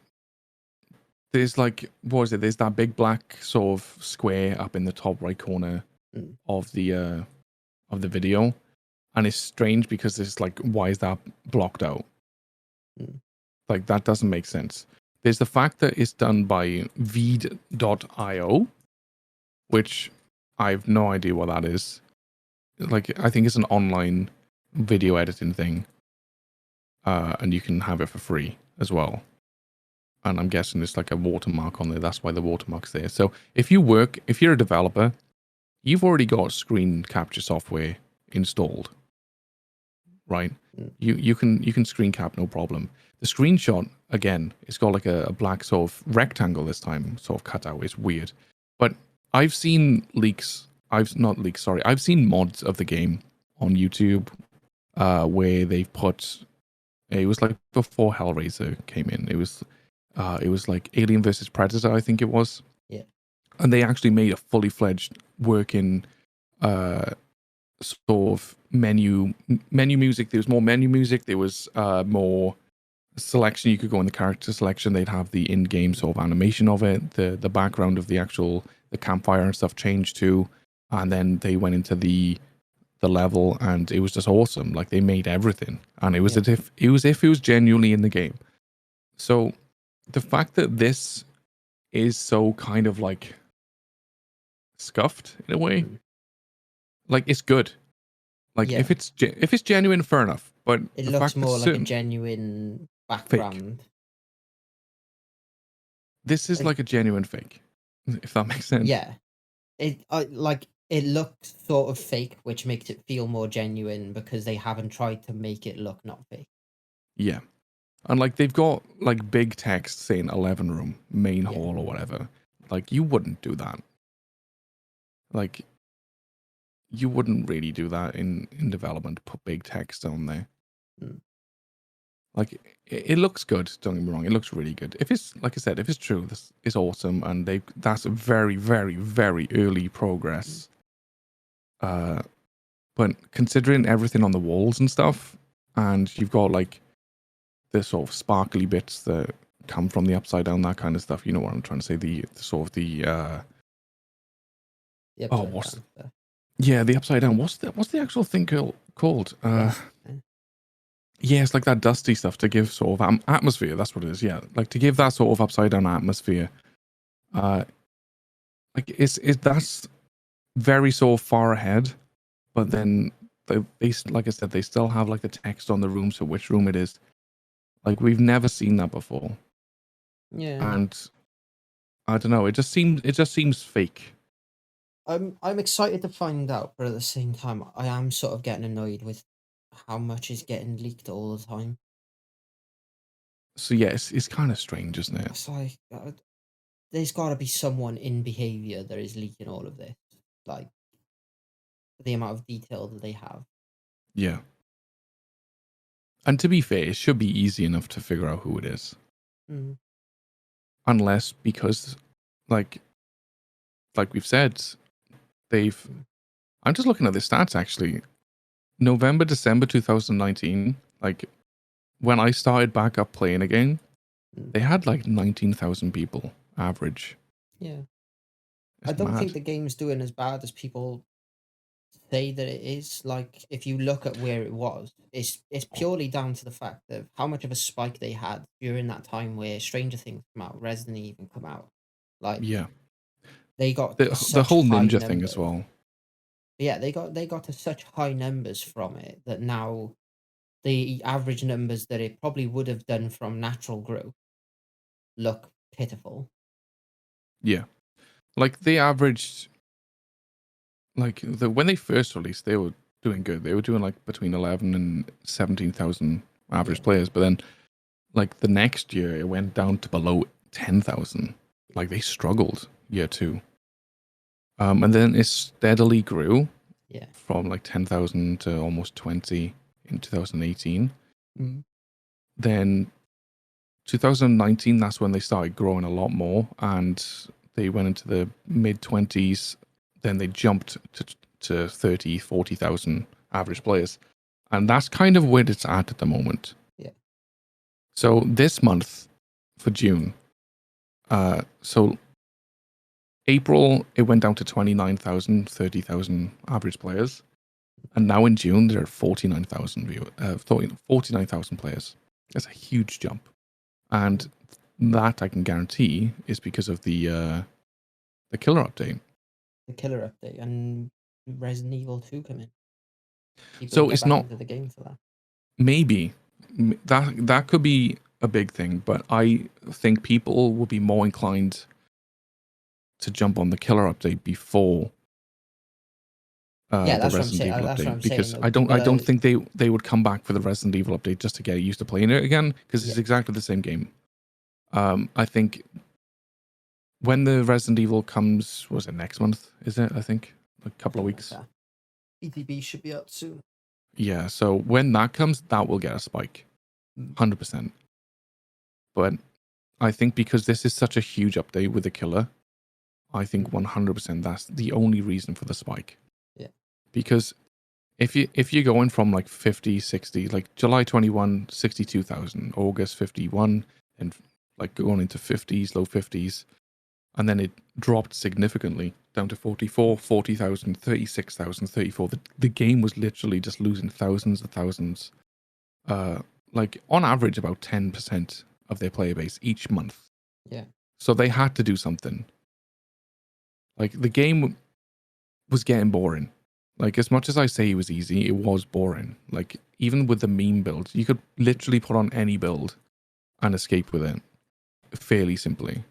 like what is it? There's that big black sort of square up in the top right corner Mm, of the video, and it's strange because it's like, why is that blocked out? mm, Like that doesn't make sense. There's the fact that it's done by Veed.io, which I have no idea what that is. Like I think it's an online video editing thing, and you can have it for free as well. And I'm guessing it's like a watermark on there. That's why the watermark's there. So if you're a developer, you've already got screen capture software installed, right? mm. You can screen cap no problem. The screenshot again, it's got like a black sort of rectangle this time, sort of cut out. It's weird, but I've seen leaks. I've not leaks. Sorry, I've seen mods of the game on YouTube where they've put. It was like before Hellraiser came in. It was like Alien versus Predator, I think it was. Yeah. And they actually made a fully fledged working uh, sort of menu music. There was more menu music. There was more selection. You could go in the character selection. They'd have the in-game sort of animation of it. The background of the campfire and stuff changed too. And then they went into the level, and it was just awesome. Like they made everything, and it was Yeah. as if it was genuinely in the game. So the fact that this is so kind of like scuffed in a way, Mm. like it's good. Like Yeah. if it's genuine, fair enough. But It the looks fact that more like a certain genuine fake, background. this is Like, like a genuine fake, if that makes sense. yeah. It looks sort of fake, which makes it feel more genuine because they haven't tried to make it look not fake. Yeah, and like they've got like big text saying 11 room, main Yeah. hall or whatever. Like you wouldn't do that. Like you wouldn't really do that in development. Put big text on there. Mm. Like it looks good. Don't get me wrong. It looks really good. If it's like I said, if it's true, this is awesome, and that's a very, very, very early progress. But considering everything on the walls and stuff, and you've got like the sort of sparkly bits that come from the upside down, that kind of stuff. You know what I'm trying to say? The sort of the upside what's down stuff. yeah, the upside down. What's the actual thing called? Yeah, it's like that dusty stuff to give sort of atmosphere. That's what it is. Yeah, like to give that sort of upside down atmosphere. Like it's that's very sort of far ahead, but then they like I said, they still have like the text on the room, so which room it is. Like we've never seen that before. Yeah. And I don't know. It just seems fake. I'm excited to find out, but at the same time, I am sort of getting annoyed with how much is getting leaked all the time. So yeah, it's kind of strange, isn't it? It's like there's got to be someone in behavior that is leaking all of this, like the amount of detail that they have. Yeah. And to be fair, it should be easy enough to figure out who it is. Mm. Unless because like we've said, I'm just looking at the stats actually. November, December 2019, like when I started back up playing again, they had like 19,000 people average. Yeah. It's I don't mad. think the game's doing as bad as people say that it is. Like, if you look at where it was, it's purely down to the fact of how much of a spike they had during that time where Stranger Things come out, Resident Evil come out. Like, Yeah. they got The such whole high ninja thing as numbers. well. Yeah, they got to such high numbers from it that now the average numbers that it probably would have done from natural growth look pitiful. Yeah. Like they averaged like when they first released, they were doing good. They were doing like between 11 and 17,000 average Yeah. players, but then like the next year it went down to below 10,000. Like they struggled year 2. And then it steadily grew Yeah. from like 10,000 to almost 20 in 2018. Mm. Then 2019, that's when they started growing a lot more, and they went into the mid 20s. Then they jumped to 30, 40,000 average players. And that's kind of where it's at the moment. Yeah. So this month for June, so April, it went down to 29,000, 30,000 average players. And now in June, there are 49,000 49,000 players. That's a huge jump. And that I can guarantee is because of the killer update. The killer update and Resident Evil 2 come in. People So get it's back not into the game for that. maybe that could be a big thing, but I think people will be more inclined to jump on the killer update before Yeah, the that's what I'm Resident saying. Evil That's what update, I'm saying. because Though. I People don't are, think they would come back for the Resident Evil update just to get used to playing it again, because it's yeah, exactly the same game. I think when the Resident Evil comes, was it next month? Is it? I think a couple of weeks. like ETB should be out soon. Yeah, so when that comes, that will get a spike, 100%. But I think because this is such a huge update with the killer, I think 100% that's the only reason for the spike. Yeah. Because if you're going from like 50, 60, like July 21, 62,000, August 51, and like going into 50s, low 50s, and then it dropped significantly down to 44, 40,000, 36,000, 34. The game was literally just losing thousands of thousands. Like on average about 10% of their player base each month. Yeah. So they had to do something. Like the game was getting boring. Like as much as I say it was easy, it was boring. Like even with the meme build, you could literally put on any build and escape with it fairly simply.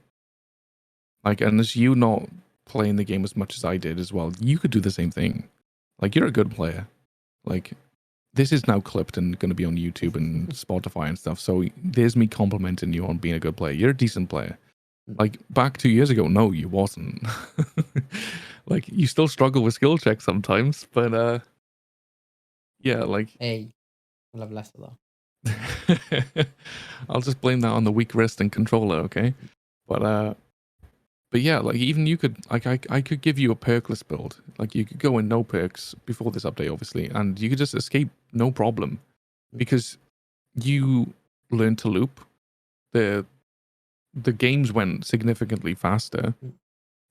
Like, and as you not playing the game as much as I did as well, you could do the same thing. Like you're a good player. Like this is now clipped and going to be on YouTube and Spotify and stuff. So there's me complimenting you on being a good player. You're a decent player. Like back 2 years ago, no, you wasn't. Like you still struggle with skill checks sometimes, but yeah, like Hey, we'll have less of that. I'll just blame that on the weak wrist and controller, okay? But But yeah, like even you could like I could give you a perkless build. Like you could go in no perks before this update, obviously, and you could just escape no problem because you learn to loop. The games went significantly faster. Mm.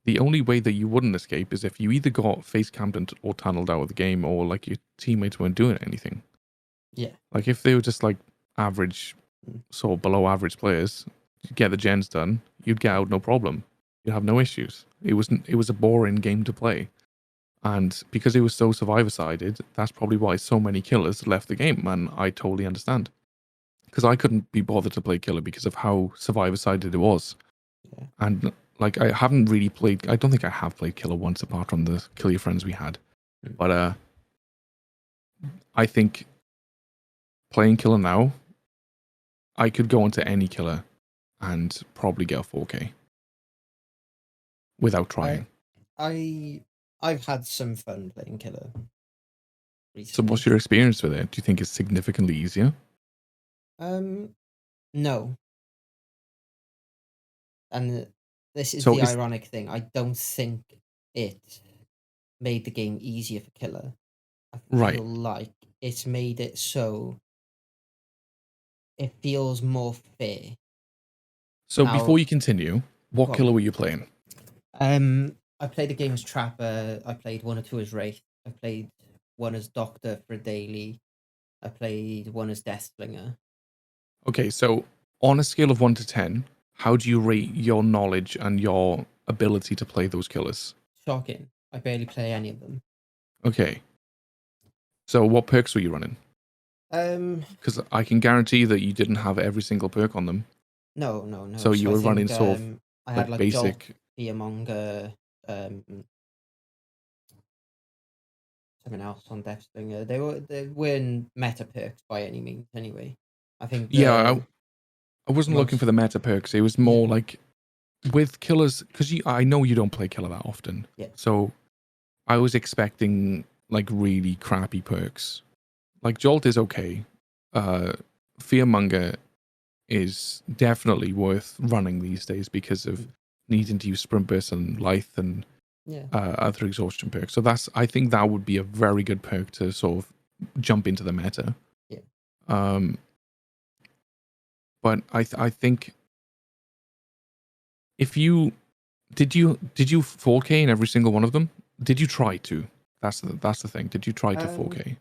The only way that you wouldn't escape is if you either got face camped or tunneled out of the game, or like your teammates weren't doing anything. Yeah. Like if they were just like average, sort of below average players, you get the gens done, you'd get out no problem. You'd have no issues. It was a boring game to play, and because it was so survivor sided, that's probably why so many killers left the game. And I totally understand, because I couldn't be bothered to play killer because of how survivor sided it was. Yeah. And like I haven't really played. I don't think I have played killer once apart from the Kill Your Friends we had. But I think playing killer now, I could go into any killer and probably get a 4K without trying. I've had some fun playing killer recently. So what's your experience with it? Do you think it's significantly easier? No. And this is the ironic thing. I don't think it made the game easier for killer. I feel like it's made it so it feels more fair. So before you continue, what killer were you playing? I played a game as Trapper. I played 1 or 2 as Wraith. I played 1 as Doctor for a daily. I played 1 as Deathslinger. Okay, so on a scale of 1 to 10, how do you rate your knowledge and your ability to play those killers? Shocking. I barely play any of them. Okay. So what perks were you running? Because I can guarantee that you didn't have every single perk on them. No. So you were running sort of I had like basic. Jolt, Fearmonger, something else on Deathslinger. They weren't meta perks by any means anyway. I think I wasn't looking for the meta perks. It was more like with killers, because I know you don't play killer that often. Yeah. So I was expecting like really crappy perks. Like Jolt is okay. Fearmonger is definitely worth running these days because of needing to use Sprint Burst and Lithe and other exhaustion perks. So I think that would be a very good perk to sort of jump into the meta. Yeah. But I think if you did you 4K in every single one of them? Did you try to? That's the thing. Did you try to 4K?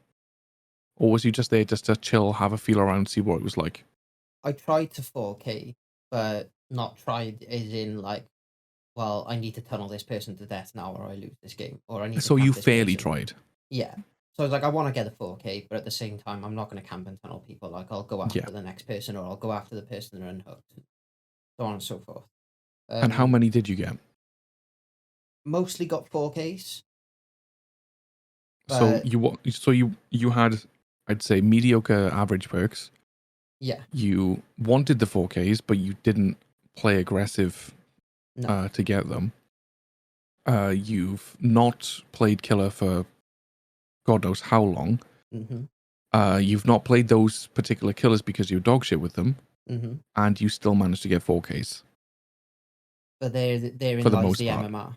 Or was you just there just to chill, have a feel around, see what it was like? I tried to 4K, but not tried as in like, well, I need to tunnel this person to death now or I lose this game. Or I need to So you this fairly person. tried? Yeah. So I was like, I want to get a 4K, but at the same time, I'm not going to camp and tunnel people. Like, I'll go after the next person, or I'll go after the person they're unhooked, so on and so forth. And how many did you get? Mostly got 4Ks. So you had, I'd say, mediocre average perks. Yeah. You wanted the 4Ks, but you didn't play aggressive No. to get them. You've not played killer for God knows how long. You've not played those particular killers because you're dog shit with them, and you still managed to get 4Ks. But therein lies the MMR.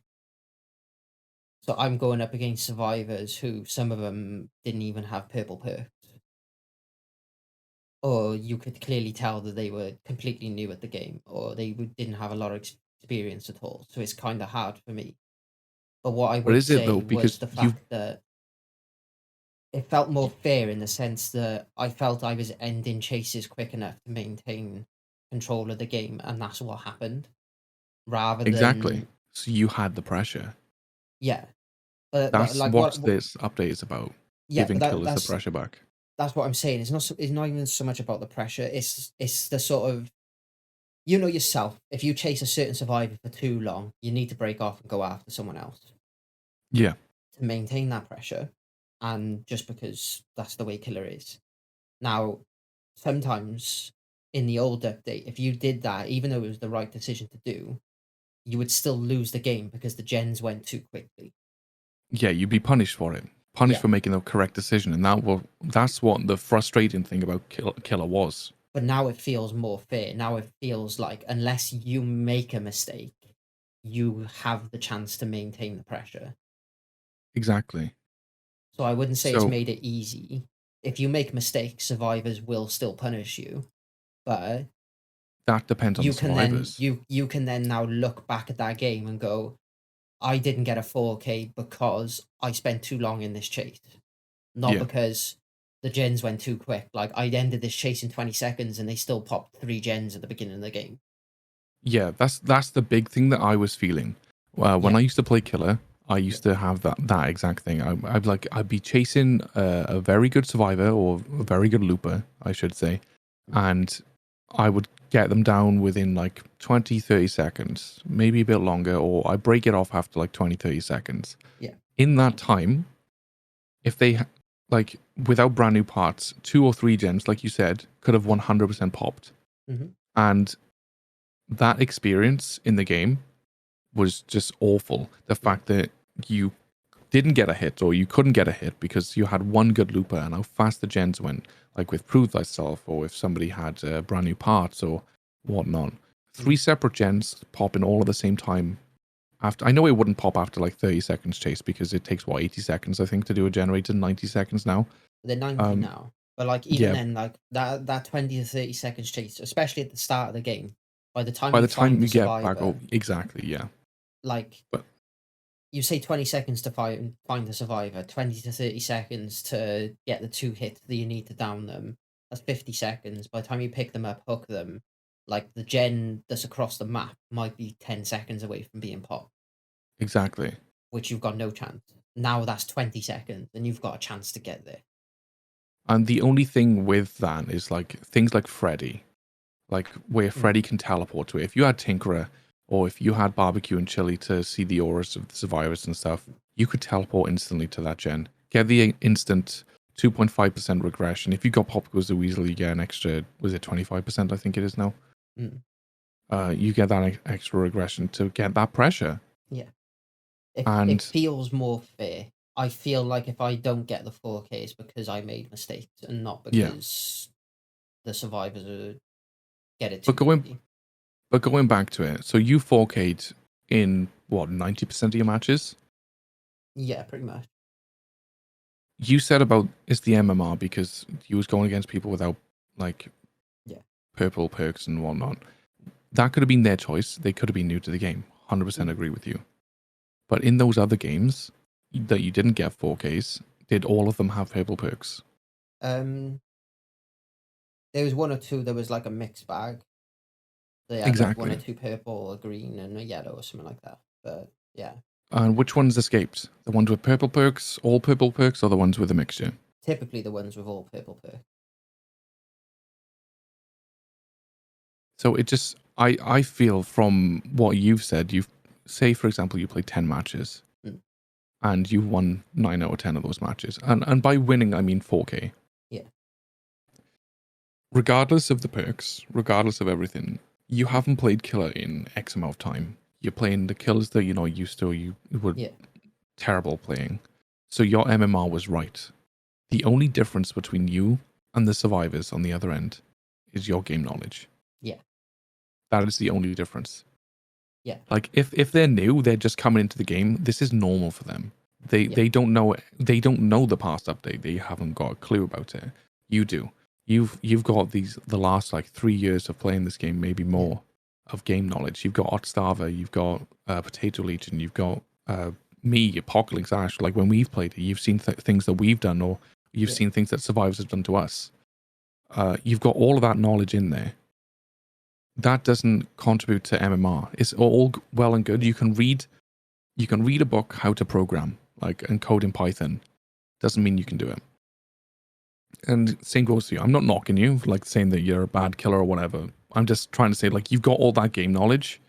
So I'm going up against survivors who some of them didn't even have purple perks. Or you could clearly tell that they were completely new at the game, or they didn't have a lot of experience at all. So it's kind of hard for me. But what I would say was the fact that it felt more fair in the sense that I felt I was ending chases quick enough to maintain control of the game, and that's what happened. Rather than so you had the pressure. Yeah, that's like what this update is about. Giving killers the pressure back. That's what I'm saying. It's not even so much about the pressure. It's the sort of, you know yourself. If you chase a certain survivor for too long, you need to break off and go after someone else. Yeah. To maintain that pressure, and just because that's the way killer is. Now, sometimes in the old update, if you did that, even though it was the right decision to do, you would still lose the game because the gens went too quickly. Yeah, you'd be punished for it. Punished for making the correct decision, and that's what the frustrating thing about killer was. But now it feels more fair. Now it feels like unless you make a mistake, you have the chance to maintain the pressure. Exactly. So I wouldn't say it's So made it easy. If you make mistakes, survivors will still punish you, but that depends on the you can then survivors. you can then now look back at that game and go, I didn't get a 4K because I spent too long in this chase, not Yeah. because the gens went too quick. Like I ended this chase in 20 seconds and they still popped 3 gens at the beginning of the game. Yeah, that's the big thing that I was feeling. When Yeah, I used to play killer, I used to have that exact thing. I'd be chasing a very good survivor or a very good looper, I should say, and I would get them down within like 20, 30 seconds, maybe a bit longer, or I break it off after like 20, 30 seconds. yeah, In that time, if they like without brand new parts, 2 or 3 gens, like you said, could have 100% popped, hmm and that experience in the game was just awful. The yeah, fact that you didn't get a hit or you couldn't get a hit because you had one good looper and how fast the gens went, like with Prove Thyself or if somebody had brand new parts or whatnot. 3 separate gens popping all at the same time. After I know it wouldn't pop after like 30 seconds chase because it takes 80 seconds I think to do a generator, 90 seconds now. they're 90 Um, now. But like even yeah, then, like that 20 to 30 seconds chase, especially at the start of the game, by the time by you the time find the you get back, oh, survivor, exactly, yeah. like But you say 20 seconds to find the survivor, 20 to 30 seconds to get the 2 hits that you need to down them. That's 50 seconds. By the time you pick them up, hook them, like the gen that's across the map might be 10 seconds away from being popped, exactly. which you've got no chance. Now that's 20 seconds and you've got a chance to get there. And the only thing with that is like things like Freddy, like where Mm. Freddy can teleport to it. If you had Tinkerer or if you had Barbecue and Chili to see the auras of the survivors and stuff, you could teleport instantly to that gen. Get the instant 2.5% regression. If you got Popgoes easily, you get an extra, was it 25%? I think it is now. Mm. You get that extra regression to get that pressure. Yeah. It And feels more fair. I feel like if I don't get the 4K, it's because I made mistakes and not yeah, because the survivors get it but too easy. going back to it, so you 4K'd in what 90% of your matches? Yeah, pretty much. You said about it's the MMR because you was going against people without like Yeah. purple perks and whatnot. That could have been their choice. They could have been new to the game. 100% Mm. agree with you. But in those other games that you didn't get 4Ks, did all of them have purple perks? Um, there was one or two that was like a mixed bag. They had like one or Exactly. two purple, a green, and a yellow or something like that. But yeah, And which ones escaped? The ones with purple perks, all purple perks, or the ones with a mixture? typically the ones with all purple perk. So it just, I feel from what you've said, you've, say for example, you played 10 matches Mm. and you won 9 out of 10 of those matches. And by winning, I mean 4K. Yeah. Regardless of the perks, regardless of everything, you haven't played killer in X amount of time. You're playing the killers that you know used to, you were Yeah. terrible playing. So your MMR was right. The only difference between you and the survivors on the other end is your game knowledge. Yeah. That is the only difference. Yeah. Like if they're new, they're just coming into the game. This is normal for them. They don't know the past update. They haven't got a clue about it. You do. You've got the last like 3 years of playing this game, maybe Yeah. more, of game knowledge. You've got Otstarver, you've got Potato Legion, you've got me, Apocalypse Ash. Like when we've played it, you've seen things that we've done, or you've Yeah. seen things that survivors have done to us. You've got all of that knowledge in there. That doesn't contribute to MMR. It's all well and good. You can read a book how to program, like, and code in Python. Doesn't mean you can do it. And same goes to you. I'm not knocking you, like saying that you're a bad killer or whatever. I'm just trying to say, like, you've got all that game knowledge,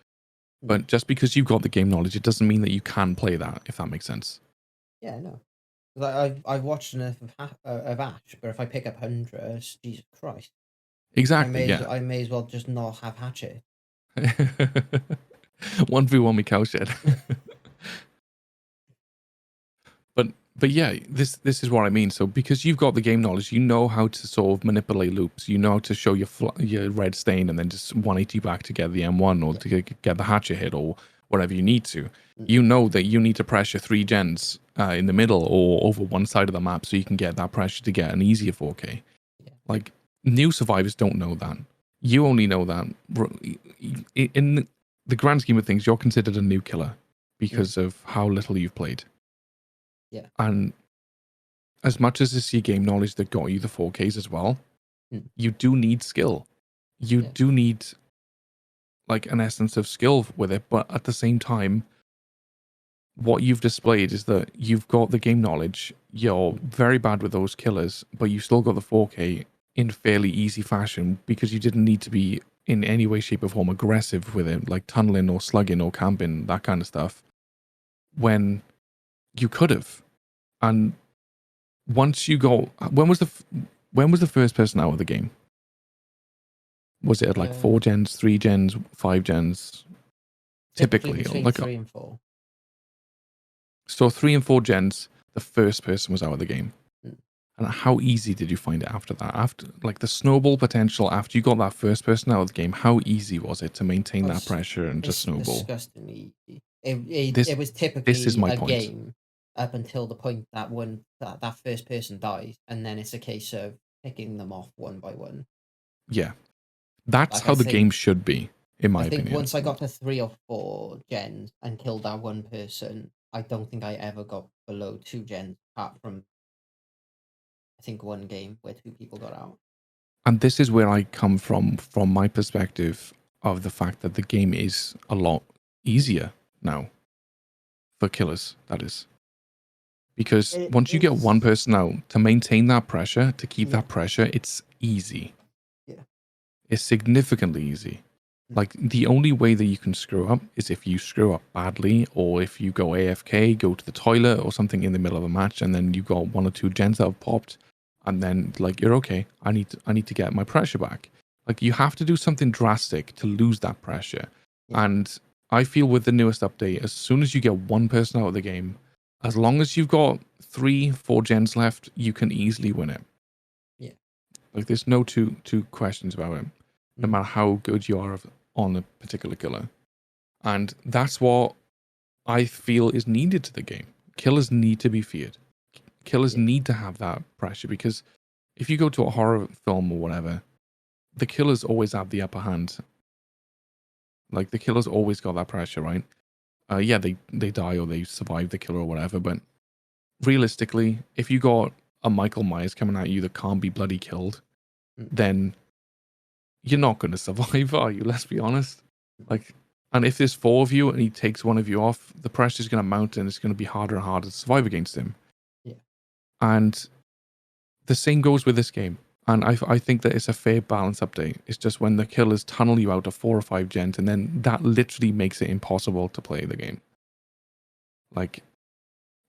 but just because you've got the game knowledge, it doesn't mean that you can play that, if that makes sense. Yeah. No. Like I've watched enough of Ash, but if I pick up Huntress, Jesus Christ, Exactly, yeah. I may as well just not have Hatchet. 1v1 me cowshed. But yeah, this is what I mean. So because you've got the game knowledge, you know how to sort of manipulate loops. You know how to show your red stain and then just 180 back to get the M1 or Yeah. to get the hatchet hit or whatever you need to. Mm. You know that you need to pressure 3 gens in the middle or over one side of the map so you can get that pressure to get an easier 4K. Yeah. Like, new survivors don't know that. You only know that in the grand scheme of things, you're considered a new killer because of how little you've played. Yeah. And as much as it's your game knowledge that got you the 4Ks as well, you do need skill. You do need like an essence of skill with it, but at the same time, what you've displayed is that you've got the game knowledge. You're very bad with those killers, but you still got the 4K in fairly easy fashion because you didn't need to be in any way, shape, or form aggressive with it, like tunneling or slugging or camping, that kind of stuff, when you could have. And once you go, when was the first person out of the game? Was it at like 4 gens, 3 gens, 5 gens? Typically between like 3 and 4. So 3 and 4 gens, the first person was out of the game. Mm. And how easy did you find it after that? After like the snowball potential, after you got that first person out of the game, how easy was it to maintain that pressure and just snowball? Disgustingly easy. It was typically is my a point. game up until the point that when that first person dies, and then it's a case of picking them off one by one. Yeah. That's Like, how the game should be, in my opinion. I think once I got to 3 or 4 gens and killed that one person, I don't think I ever got below 2 gens, apart from, I think, one game where 2 people got out. And this is where I come from my perspective of the fact that the game is a lot easier now. For killers, that is. Because once you get one person out, to maintain that pressure, to keep that pressure, it's easy. Yeah. It's significantly easy. Like, the only way that you can screw up is if you screw up badly, or if you go AFK, go to the toilet or something in the middle of a match, and then you got 1 or 2 gens that have popped, and then like you're okay. I need to get my pressure back. Like, you have to do something drastic to lose that pressure. Yeah. And I feel with the newest update, as soon as you get one person out of the game, as long as you've got 3, 4 gens left, you can easily win it. Yeah. Like, there's no two questions about it. No matter how good you are on a particular killer. And that's what I feel is needed to the game. Killers need to be feared. Killers need to have that pressure, because if you go to a horror film or whatever, the killers always have the upper hand. Like, the killer's always got that pressure, right? Yeah, they die or they survive the killer or whatever, but realistically, if you got a Michael Myers coming at you that can't be bloody killed, then you're not going to survive, are you? Let's be honest. Like, and if there's 4 of you and he takes 1 of you off, the pressure's going to mount and it's going to be harder and harder to survive against him. Yeah. And the same goes with this game. And I think that it's a fair balance update. It's just when the killers tunnel you out of 4 or 5 gens, and then that literally makes it impossible to play the game. Like,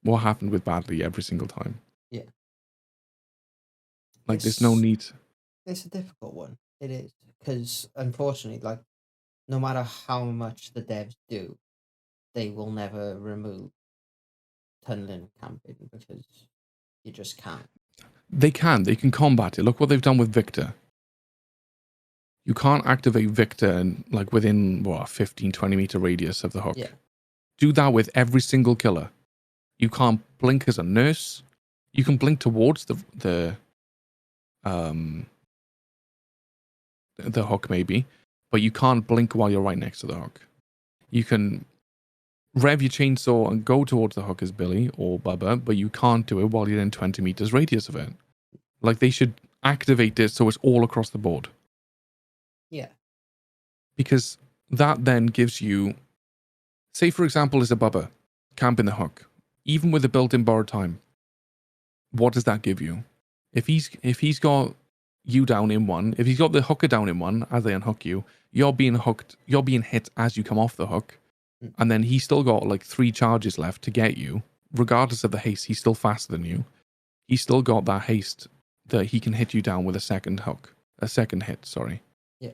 what happened with Badly every single time? Yeah. Like, there's no need. It's a difficult one. It is. Because, unfortunately, like, no matter how much the devs do, they will never remove tunneling camping, because you just can't. They can combat it. Look what they've done with Victor. You can't activate Victor in, like, within, a 15, 20 meter radius of the hook. Yeah. Do that with every single killer. You can't blink as a nurse. You can blink towards the hook maybe, but you can't blink while you're right next to the hook. You can rev your chainsaw and go towards the hook as Billy or Bubba, but you can't do it while you're in 20 meters radius of it. Like, they should activate it so it's all across the board. Yeah. Because that then gives you, say for example, is a Bubba camping the hook, even with a built-in borrowed time. What does that give you? If he's got you down in 1, if he's got the hooker down in 1 as they unhook you, you're being hit as you come off the hook, and then he's still got like 3 charges left to get you. Regardless of the haste, he's still faster than you. He's still got that haste that he can hit you down with a second hit. Sorry. Yeah.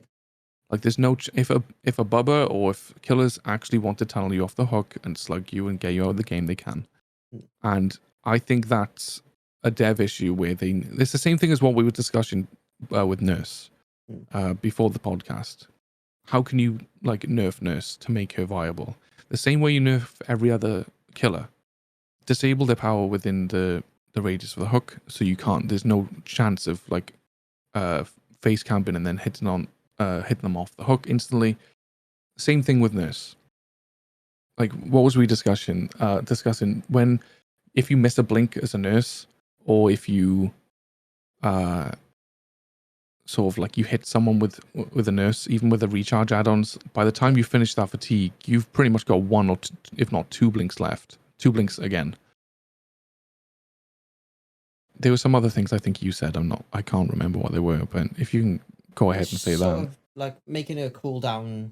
Like, there's no if a Bubba or if killers actually want to tunnel you off the hook and slug you and get you out of the game, they can. And I think that's a dev issue where it's the same thing as what we were discussing with Nurse before the podcast. How can you, like, nerf Nurse to make her viable? the same way you nerf every other killer, disable their power within the radius of the hook, so you can't. There's no chance of like face camping and then hitting them off the hook instantly. Same thing with nurse. Like, what was we discussing when if you miss a blink as a nurse, or if you sort of like you hit someone with a nurse, even with the recharge add-ons, by the time you finish that fatigue, you've pretty much got one or two, if not two blinks left. Two blinks again. There were some other things I think you said. I can't remember what they were, but if you can go ahead and say sort that. of like making a cooldown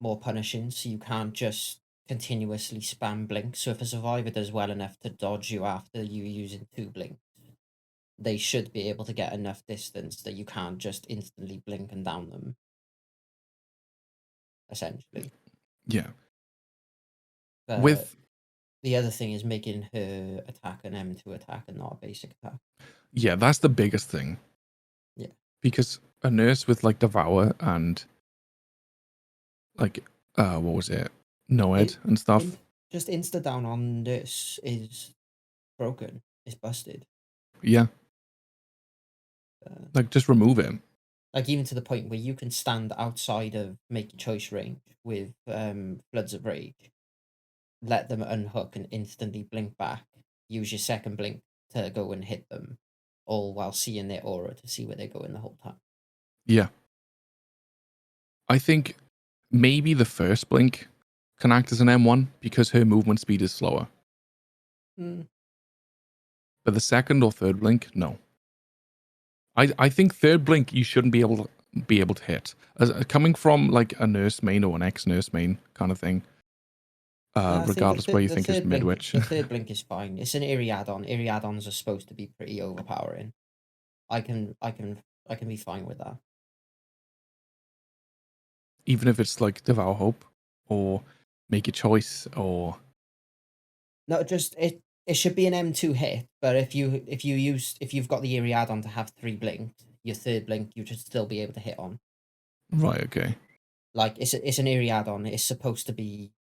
more punishing, so you can't just continuously spam blink. So if a survivor does well enough to dodge you after you using 2 blinks, they should be able to get enough distance that you can't just instantly blink and down them. Essentially. Yeah. With the other thing is making her attack an M2 attack and not a basic attack. Yeah, that's the biggest thing. Yeah. Because a nurse with like Devour and like what was it? Noed and stuff. Just insta down on nurse is broken. It's busted. Yeah. Like just remove him. Like even to the point where you can stand outside of make your choice range with Floods of Rage, let them unhook and instantly blink back, use your second blink to go and hit them, all while seeing their aura to see where they're going the whole time. Yeah. I think maybe the first blink can act as an M1 because her movement speed is slower. But the second or third blink, no. I think third blink you shouldn't be able to hit. As coming from like a nurse main or an ex-nurse main kind of thing. Regardless where you think is midwich. The third blink is fine. It's an eerie add-on. Eerie add-ons are supposed to be pretty overpowering. I can be fine with that. Even if it's like Devour Hope or Make a Choice or no, just it should be an M2 hit, but if you've got the eerie add-on to have 3 blinks, your third blink you should still be able to hit on. Right, okay. Like it's an eerie add-on. It's supposed to be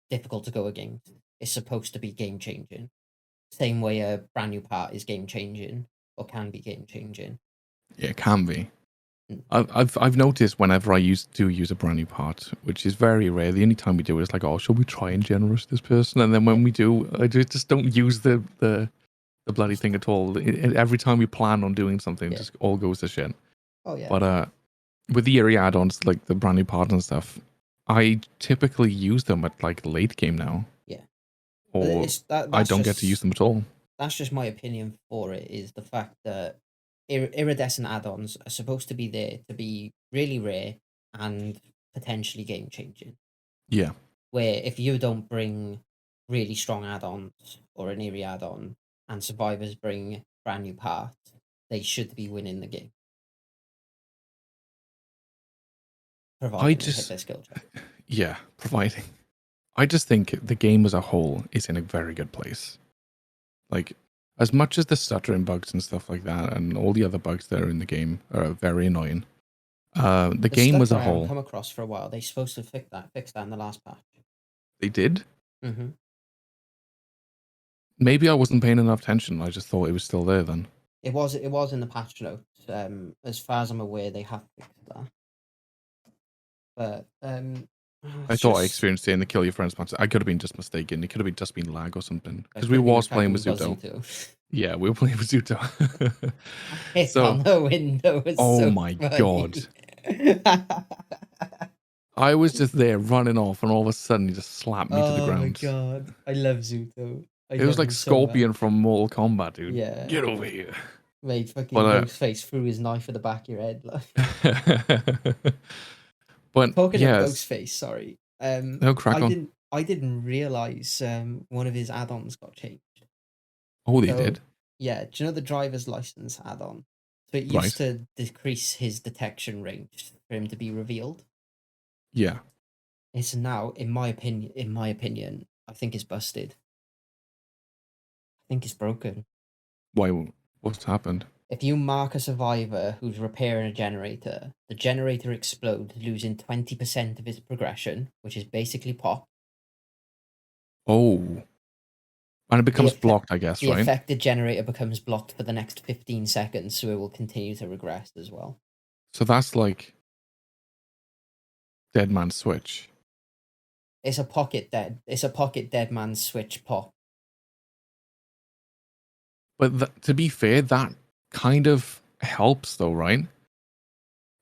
difficult to go against. It's supposed to be game changing. Same way a brand new part is game changing or can be game changing. Yeah, it can be. I've noticed whenever I use a brand new part, which is very rare. The only time we do it is like, oh, shall we try and generous this person? And then when we do, I just don't use the bloody thing at all. Every time we plan on doing something, it just all goes to shit. Oh yeah. But with the area add-ons, like the brand new parts and stuff, I typically use them at like late game now. Yeah. Or I don't get to use them at all. That's just my opinion for it, is the fact that iridescent add-ons are supposed to be there to be really rare and potentially game changing. Yeah. Where if you don't bring really strong add-ons or an eerie add-on and survivors bring brand new parts, they should be winning the game. Providing they hit their skill check. Yeah, providing. I just think the game as a whole is in a very good place. Like, as much as the stuttering bugs and stuff like that, and all the other bugs that are in the game are very annoying, the game as a whole. I haven't come across for a while. They're supposed to fix that in the last patch. They did? Mm-hmm. Maybe I wasn't paying enough attention. I just thought it was still there then. It was in the patch notes. As far as I'm aware, they have fixed that. But I thought I experienced it in the kill your friends match. I could have been just mistaken. It could have just been lag or something. Because we was playing with Zuto. Yeah, we were playing with Zuto. Hit on the window. Oh my god. I was just there running off, and all of a sudden he just slapped me to the ground. Oh my god. I love Zuto. It was like Scorpion from Mortal Kombat, dude. Yeah. Get over here. Mate, fucking Ghostface threw his knife at the back of your head. Like. But talking of Ghostface, sorry. No, crack on. I didn't realize one of his add-ons got changed. Oh, they did? Yeah, do you know the driver's license add-on? So it used to decrease his detection range for him to be revealed. Yeah. It's now, in my opinion, I think it's busted. I think it's broken. Why? What's happened? If you mark a survivor who's repairing a generator, the generator explodes, losing 20% of its progression, which is basically pop. Oh, and it The becomes effect blocked, I guess, the right? affected generator becomes blocked for the next 15 seconds, so it will continue to regress as well. So that's like Dead Man's Switch. It's a pocket dead man switch pop. But to be fair, that kind of helps, though, right?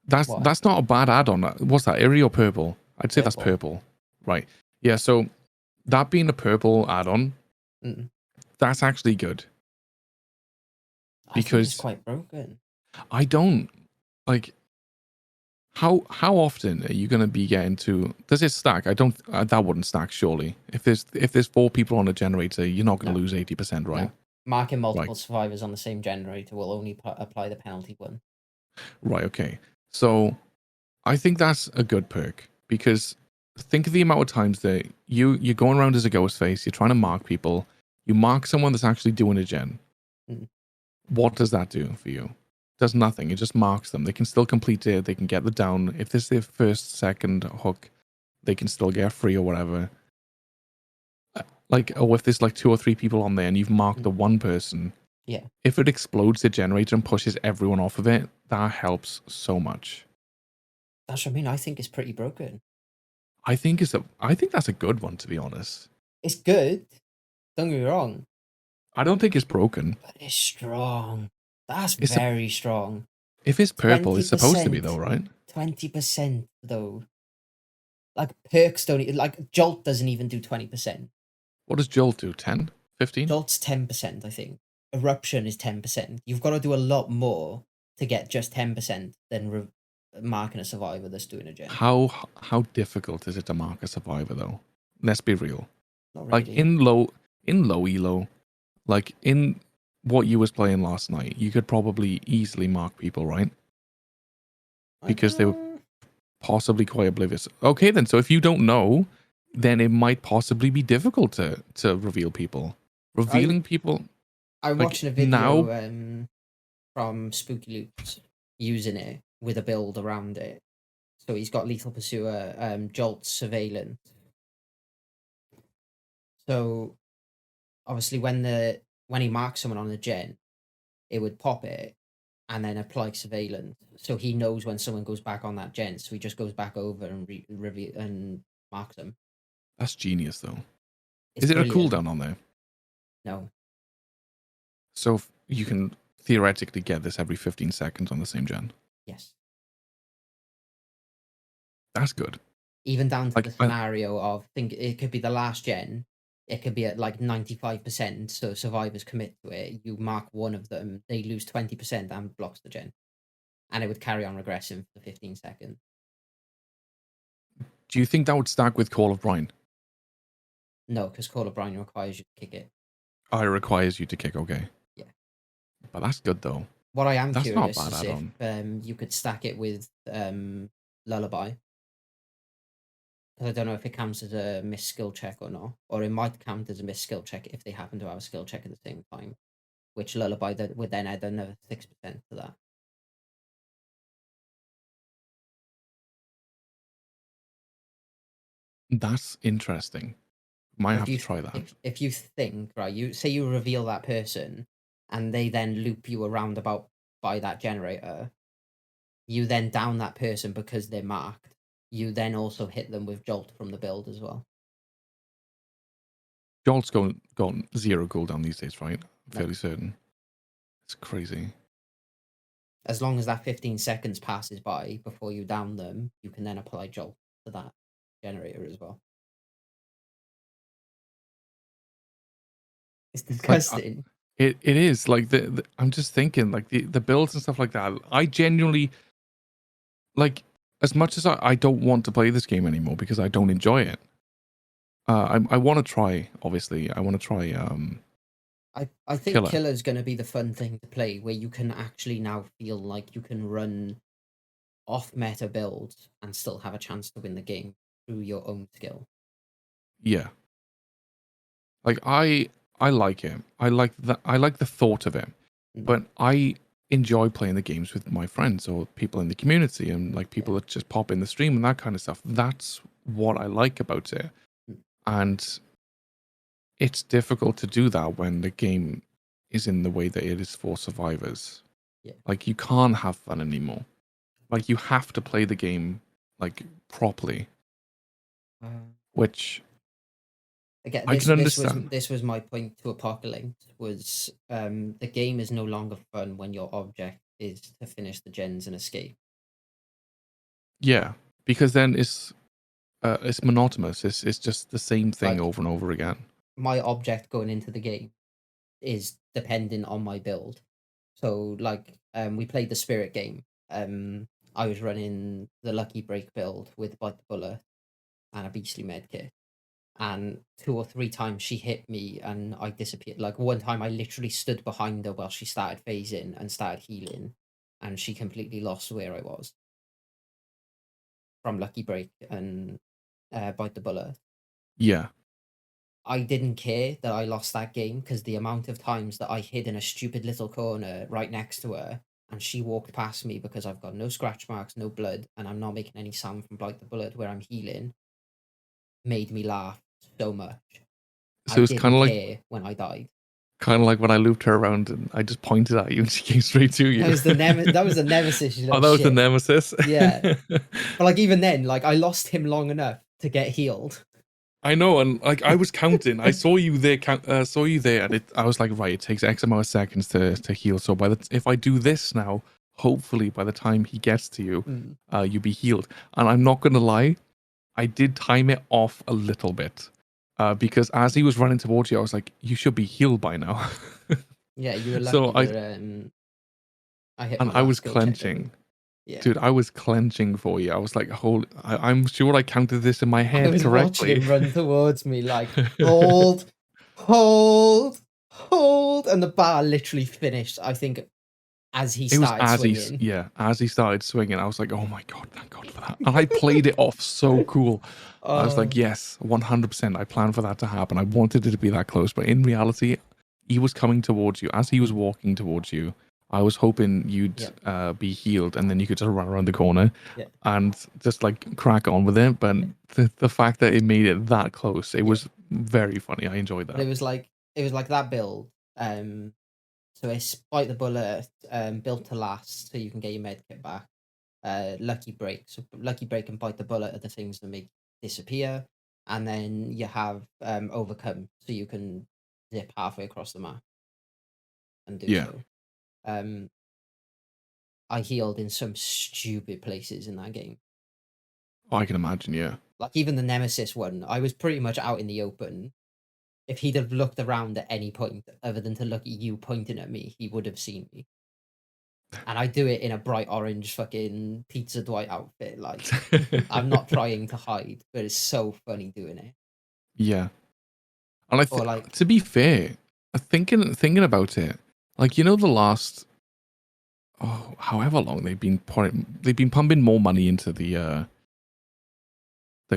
What? That's not a bad add-on. What's that? Airy or purple? I'd say that's Purple. purple, right? Yeah. So that being a purple add-on, Mm. that's actually good I think it's because quite broken. I don't like how often are you going to be getting to? Does it stack? I don't. That wouldn't stack surely. If there's 4 people on a generator, you're not going to No, lose 80%, right? no. Marking Right. multiple survivors on the same generator will only apply the penalty one. Right. Okay. So I think that's a good perk because think of the amount of times that you're going around as a ghost face, you're trying to mark people, you mark someone that's actually doing a gen. Mm. What does that do for you? Does nothing. It just marks them. They can still complete it. They can get the down. If this is their first, second hook, they can still get free or whatever. Like, oh, if there's like 2 or 3 people on there and you've marked the one person, Yeah. if it explodes the generator and pushes everyone off of it, that helps so much. That's what I mean. I think it's pretty broken. I think that's a good one, to be honest. It's good. Don't get me wrong. I don't think it's broken. But it's strong. That's It's a, very strong. if it's purple, it's supposed to be 20%. though, right? 20% though. Like perks don't like Jolt doesn't even do 20%. What does Jolt do? 10? 15? Jolt's 10%, I think. Eruption is 10%. You've got to do a lot more to get just 10% than marking a survivor that's doing a gen. How difficult is it to mark a survivor though? Let's be real. Not Like really. in low elo, like in what you was playing last night, you could probably easily mark people, right? Because they were possibly quite oblivious. Okay, then. So if you don't know, then it might possibly be difficult to reveal people. Revealing people I'm like watching a now. video from Spooky Loops using it with a build around it. So he's got Lethal Pursuer, Jolt Surveillance. So obviously when he marks someone on a gen, it would pop it and then apply surveillance. So he knows when someone goes back on that gen. So he just goes back over and review and marks them. That's genius, though. It's Is it brilliant. a cooldown on there? No. So you can theoretically get this every 15 seconds on the same gen. Yes. That's good. Even down to Like, the scenario of think it could be the last gen. It could be at like 95%. So survivors commit to it. You mark one of them, they lose 20% and blocks the gen. And it would carry on regressing for 15 seconds. Do you think that would stack with Call of Brine? No, because Call of Brine requires you to kick it. Oh, it requires you to kick, okay. Yeah. But that's good, though. What I am That's not curious bad is add-on. if you could stack it with Lullaby. Because I don't know if it counts as a missed skill check or not. Or it might count as a missed skill check if they happen to have a skill check at the same time. Which Lullaby would then add another 6% to that. That's interesting. Might If have to you try that. if you think, right, you say you reveal that person and they then loop you around about by that generator, you then down that person because they're marked. You then also hit them with Jolt from the build as well. Jolt's got 0 cooldown these days, right? I'm No. fairly certain. It's crazy. As long as that 15 seconds passes by before you down them, you can then apply Jolt to that generator as well. It's Like, disgusting. it is. Like, I'm just thinking, like, the builds and stuff like that. I genuinely, like, as much as I don't want to play this game anymore because I don't enjoy it. I want to try, obviously. I want to try I think Killer. Killer's going to be the fun thing to play, where you can actually now feel like you can run off meta builds and still have a chance to win the game through your own skill. Yeah. Like, I like it. I like the thought of it. But I enjoy playing the games with my friends or people in the community and like people that just pop in the stream and that kind of stuff. That's what I like about it. And it's difficult to do that when the game is in the way that it is for survivors. Yeah. Like, you can't have fun anymore. Like, you have to play the game like properly, which Again, I can understand. this was my point to Apocalypse was the game is no longer fun when your object is to finish the gens and escape. Yeah, because then it's monotonous. It's just the same thing Like, over and over again. my object going into the game is dependent on my build. So like we played the spirit game. I was running the lucky break build with bite the bullet and a beastly medkit. And 2 or 3 times she hit me and I disappeared. Like one time I literally stood behind her while she started phasing and started healing, and she completely lost where I was from lucky break and bite the bullet. Yeah. I didn't care that I lost that game because the amount of times that I hid in a stupid little corner right next to her and she walked past me because I've got no scratch marks, no blood, and I'm not making any sound from Bite the Bullet where I'm healing, made me laugh so much. I So it's didn't care when I died. kind of like when I looped her around and I just pointed at you and she came straight to you. That was the nemesis. You Oh, little that was the shit. nemesis. Yeah. But like even then, like I lost him long enough to get healed. I know, and like I was counting. I saw you there, and I was like, right, it takes X amount of seconds to heal. So if I do this now, hopefully by the time he gets to you, you'll be healed. And I'm not gonna lie, I did time it off a little bit, because as he was running towards you, I was like, you should be healed by now. Yeah, you were lucky So that I hit my I was last skill check, I think. clenching. Yeah. Dude, I was clenching for you. I was like, I'm sure I counted this in my I head was correctly. watching him run towards me like, hold, hold, hold, and the bar literally finished, I think, as he It was started swinging. as he started swinging. I was like, oh my God, thank God for that. And I played it off so cool. I was like, yes, 100%. I planned for that to happen. I wanted it to be that close. But in reality, he was coming towards you. As he was walking towards you, I was hoping you'd be healed and then you could just run around the corner and just like crack on with it. But the fact that it made it that close, it was very funny. I enjoyed that. But it was like that build. So it's Bite the Bullet, built to last, so you can get your med kit back. Lucky Break. So Lucky Break and Bite the Bullet are the things that make disappear. And then you have Overcome, so you can zip halfway across the map and do so. I healed in some stupid places in that game. I can imagine, yeah. Like even the Nemesis one, I was pretty much out in the open. If he'd have looked around at any point other than to look at you pointing at me, he would have seen me. And I do it in a bright orange fucking Pizza Dwight outfit. Like I'm not trying to hide, but it's so funny doing it. Yeah. And like, to be fair, thinking about it, like, you know, the last however long they've been pumping more money into the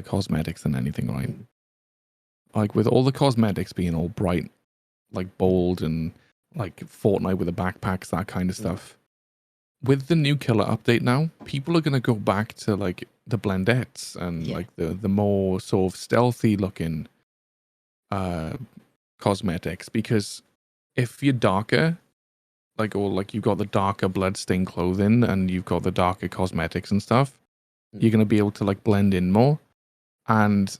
cosmetics than anything, right? Like with all the cosmetics being all bright, like bold and like Fortnite with the backpacks, that kind of stuff. With the new killer update now, people are gonna go back to like the blendettes and like the more sort of stealthy looking cosmetics, because if you're darker, like, or like you've got the darker bloodstained clothing and you've got the darker cosmetics and stuff, you're gonna be able to like blend in more. And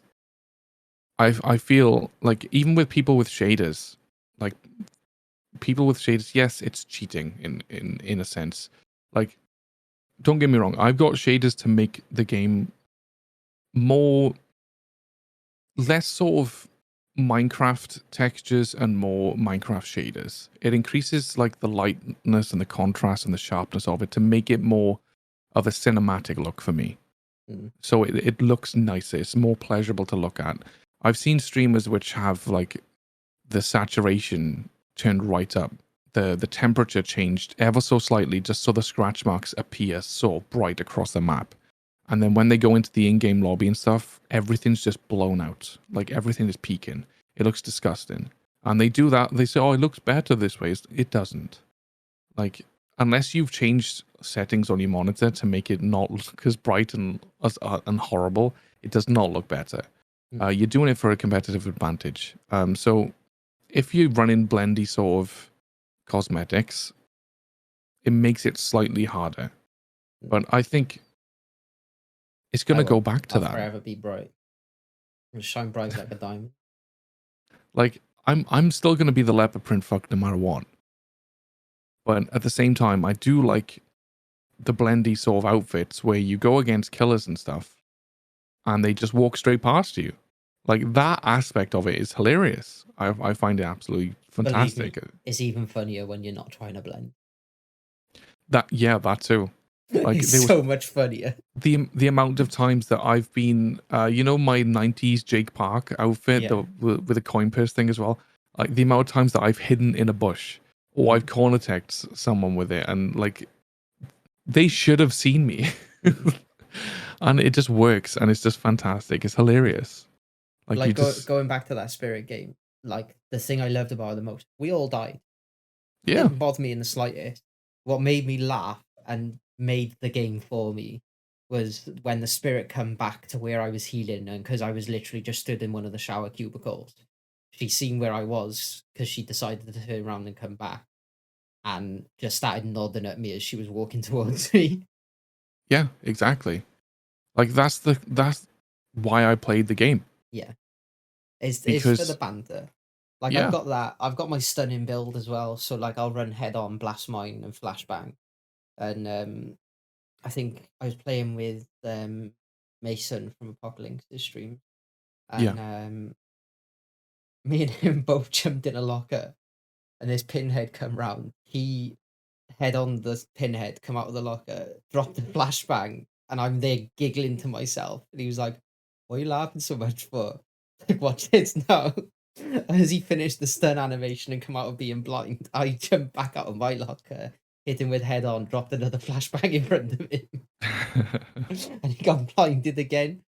I feel like even with people with shaders, like people with shaders, yes, it's cheating in a sense. Like, don't get me wrong, I've got shaders to make the game less sort of Minecraft textures and more Minecraft shaders. It increases like the lightness and the contrast and the sharpness of it to make it more of a cinematic look for me. So it looks nicer. It's more pleasurable to look at. I've seen streamers which have like the saturation turned right up, the temperature changed ever so slightly just so the scratch marks appear so bright across the map. And then when they go into the in-game lobby and stuff, everything's just blown out. Like everything is peaking. It looks disgusting. And they do that. They say, oh, it looks better this way. It doesn't. Like, unless you've changed settings on your monitor to make it not look as bright and horrible, it does not look better. You're doing it for a competitive advantage. So if you run in blendy sort of cosmetics, it makes it slightly harder. But I think it's going to go back to I'll that. forever be bright. I'll shine bright like a diamond. Like, I'm still going to be the leopard print fuck no matter what. But at the same time, I do like the blendy sort of outfits where you go against killers and stuff and they just walk straight past you. Like, that aspect of it is hilarious. I find it absolutely fantastic. Believe me, it's even funnier when you're not trying to blend. That too. Like, it's so much funnier. The amount of times that I've been, my 90s Jake Park outfit with a coin purse thing as well. Like, the amount of times that I've hidden in a bush or I've corner teched someone with it, and like, they should have seen me. And it just works, and it's just fantastic. It's hilarious. Like going back to that Spirit game, like, the thing I loved about it the most, we all died. It didn't bother me in the slightest. What made me laugh and made the game for me was when the Spirit come back to where I was healing, and because I was literally just stood in one of the shower cubicles, she seen where I was because she decided to turn around and come back, and just started nodding at me as she was walking towards me. Yeah, exactly. Like, that's why I played the game. Yeah, it's for the banter. Like, I've got my stunning build as well, so like I'll run head on, blast mine, and flashbang. And I think I was playing with Mason from Apocalypse's stream, and me and him both jumped in a locker, and this pinhead come round. He head on the pinhead, come out of the locker, dropped the flashbang, and I'm there giggling to myself. And he was like, "What are you laughing so much for?" Like, watch this now. As he finished the stun animation and come out of being blind, I jumped back out of my locker, hit him with head on, dropped another flashbang in front of him, and he got blinded again.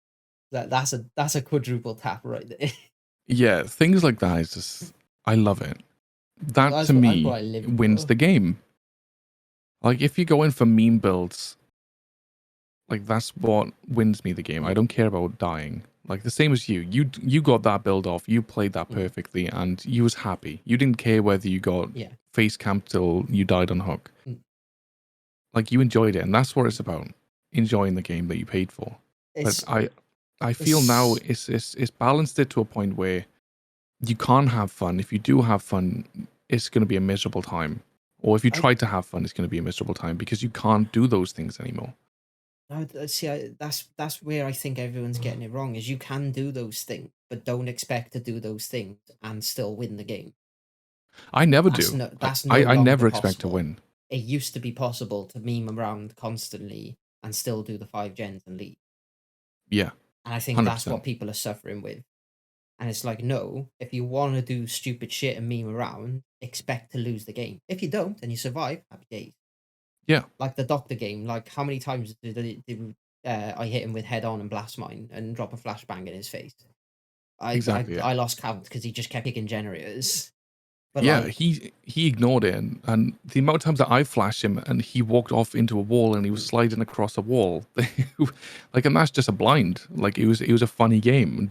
That's a quadruple tap right there. Yeah, things like that is just, I love it. That to me wins the game. Like, if you go in for meme builds, like, that's what wins me the game. I don't care about dying. Like, the same as you. You got that build off, you played that perfectly, and you was happy. You didn't care whether you got face camped till you died on hook. Like, you enjoyed it, and that's what it's about. Enjoying the game that you paid for. But I feel now it's balanced it to a point where you can't have fun. If you do have fun, it's going to be a miserable time. Or if you try to have fun, it's going to be a miserable time because you can't do those things anymore. That's where I think everyone's getting it wrong. Is you can do those things, but don't expect to do those things and still win the game. I never do. I never expect to win. It used to be possible to meme around constantly and still do the 5 gens and leave. Yeah. And I think 100%. That's what people are suffering with. And it's like, no, if you want to do stupid shit and meme around, expect to lose the game. If you don't and you survive, happy days. Yeah. Like the Doctor game, like how many times did I hit him with head on and blast mine and drop a flashbang in his face? I lost count because he just kept picking generators. But yeah, he ignored it, and the amount of times that I flashed him and he walked off into a wall and he was sliding across a wall, like, and that's just a blind. Like, it was a funny game.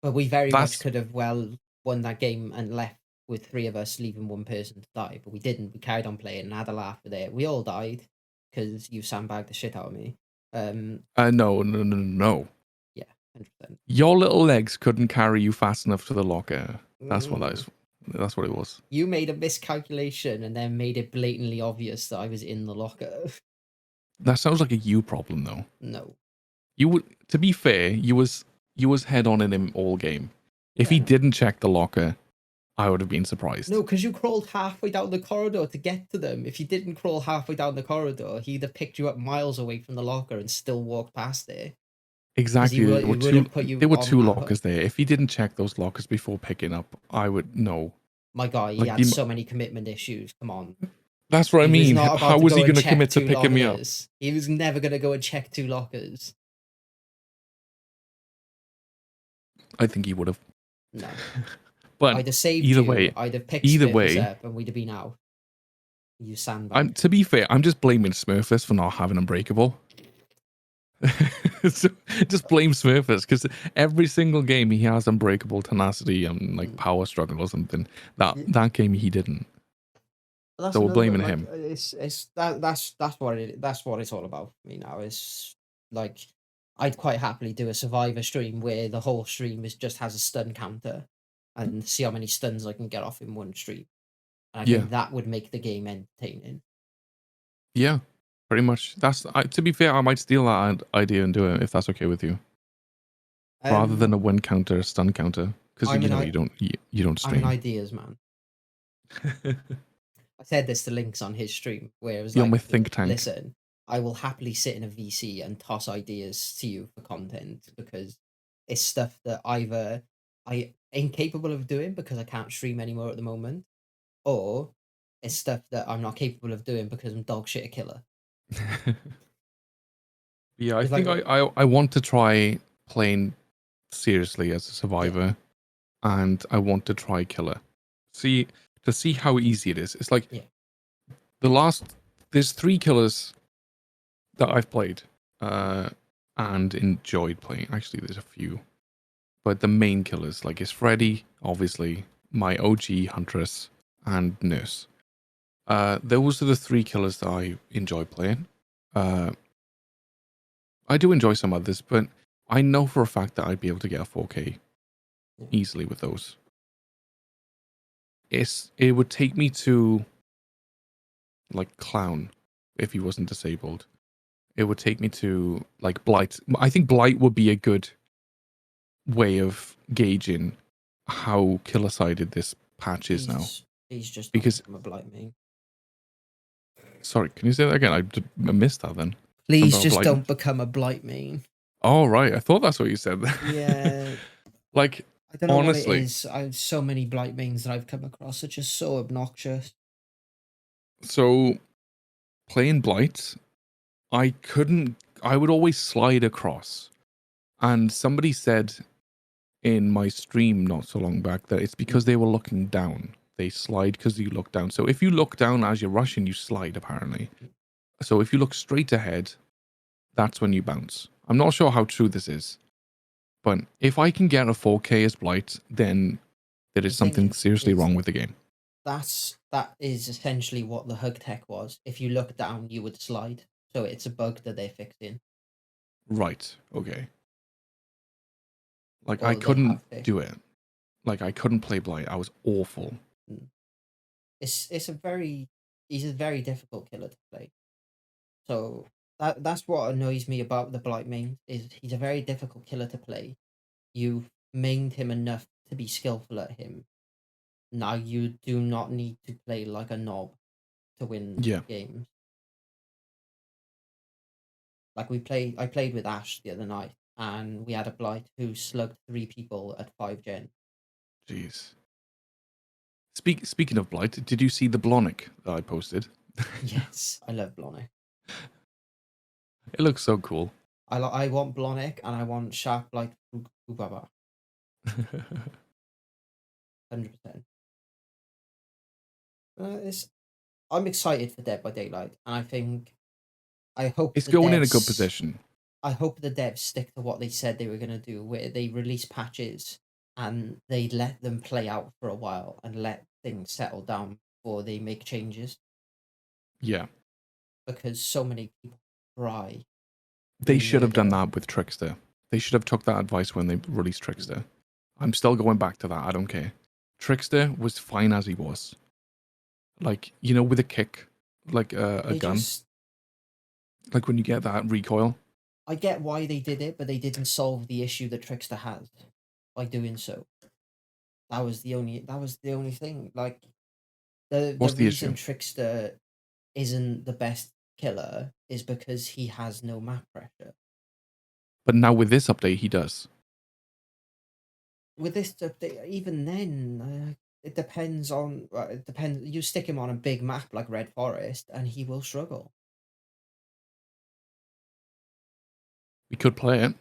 But we very much could have won that game and left with 3 of us, leaving 1 person to die. But we didn't. We carried on playing and had a laugh with it. We all died because you sandbagged the shit out of me. No. Yeah, 100%. Your little legs couldn't carry you fast enough to the locker. That's what that is. That's what it was. You made a miscalculation and then made it blatantly obvious that I was in the locker. That sounds like a you problem, though. No. You would. To be fair, you was head on in him all game. If he didn't check the locker, I would have been surprised. No, because you crawled halfway down the corridor to get to them. If you didn't crawl halfway down the corridor, he'd have picked you up miles away from the locker and still walked past there. Exactly. There were 2 lockers there. If he didn't check those lockers before picking up, I would know. My guy, he had so many commitment issues. Come on. That's what I mean. How was he going to commit to picking me up? He was never going to go and check 2 lockers. I think he would have. No. But I'd have saved either you. way, I'd have picked Smurfs up and we'd have been out. You sandbag. To be fair, I'm just blaming Smurfs for not having Unbreakable. So, just blame Smurfers because every single game he has unbreakable tenacity and like Mm. power struggle or something. That Yeah. that game he didn't. But that's So we're another blaming like him. that's what it's all about for me now. It's like I'd quite happily do a Survivor stream where the whole stream just has a stun counter and see how many stuns I can get off in one stream. And I Yeah, think that would make the game entertaining. yeah, pretty much. To be fair, I might steal that idea and do it if that's okay with you, rather than a Um, win counter, stun counter, because I'm you an know I you don't I'm an stream. ideas man. I said this to Links on his stream where it was You're my like, think tank. listen, I will happily sit in a VC and toss ideas to you for content because it's stuff that either I ain't capable of doing because I can't stream anymore at the moment, or it's stuff that I'm not capable of doing because I'm dog shit a killer. Yeah, I It's like, think I want to try playing seriously as a yeah, survivor, and I want to try killer. See to see how easy it is. It's like yeah, the last there's 3 killers that I've played uh and enjoyed playing. Actually, there's a few, but the main killers like is Freddy, obviously, my OG Huntress, and Nurse. Those are the 3 killers that I enjoy playing. Uh, I do enjoy some others, but I know for a fact that I'd be able to get a 4K yeah. easily with those. It would take me to like Clown if he wasn't disabled. It would take me to like Blight. I think Blight would be a good way of gauging how killer sided this patch is now. He's just not Because become a blight main. sorry, can you say that again? I missed that then. Please Something about just Blight. don't become a blight main. Oh right, I thought that's what you said. Yeah, Like I don't know what it honestly, is. I so many blight mains that I've come across are just so obnoxious. so playing Blight, I couldn't. I would always slide across, and somebody said in my stream not so long back that it's because they were looking down. They slide because you look down. So if you look down as you're rushing, you slide apparently. So if you look straight ahead, that's when you bounce. I'm not sure how true this is, but if I can get a 4K as Blight, then there The is thing something seriously is wrong with the game. that is essentially what the hug tech was. If you look down, you would slide. So it's a bug that they're fixing, Right. Okay. Like I or they couldn't have fixed. do it. Like I couldn't play Blight. I was awful. Mm. It's a very he's a very difficult killer to play. So that's what annoys me about the blight main is he's a very difficult killer to play. You've mained him enough to be skillful at him. Now you do not need to play like a knob to win Yeah. games. Like I played with Ash the other night, and we had a blight who slugged 3 people at 5 gen. Jeez. Speaking of Blight, did you see the Blonic that I posted? Yes, I love Blonic. It looks so cool. I want Blonic and I want Shark Blight Ubaba, 100%. It's I'm excited for Dead by Daylight, and I hope It's the going in a good devs position. I hope the devs stick to what they said they were going to do, where they release patches and they let them play out for a while and let things settle down before they make changes. Yeah. Because so many people cry They in should have done murder. that with Trickster. They should have took that advice when they released Trickster. I'm still going back to that. I don't care. Trickster was fine as he was. Like, you know, with a kick, like a They gun. just Like when you get that recoil. I get why they did it, but they didn't solve the issue that Trickster has by doing so. That was the only thing. Like the What's the reason issue? Trickster isn't the best killer is because he has no map pressure. But now with this update, he does. With this update, even then, it depends on. It depends. You stick him on a big map like Red Forest, and he will struggle. We could play it.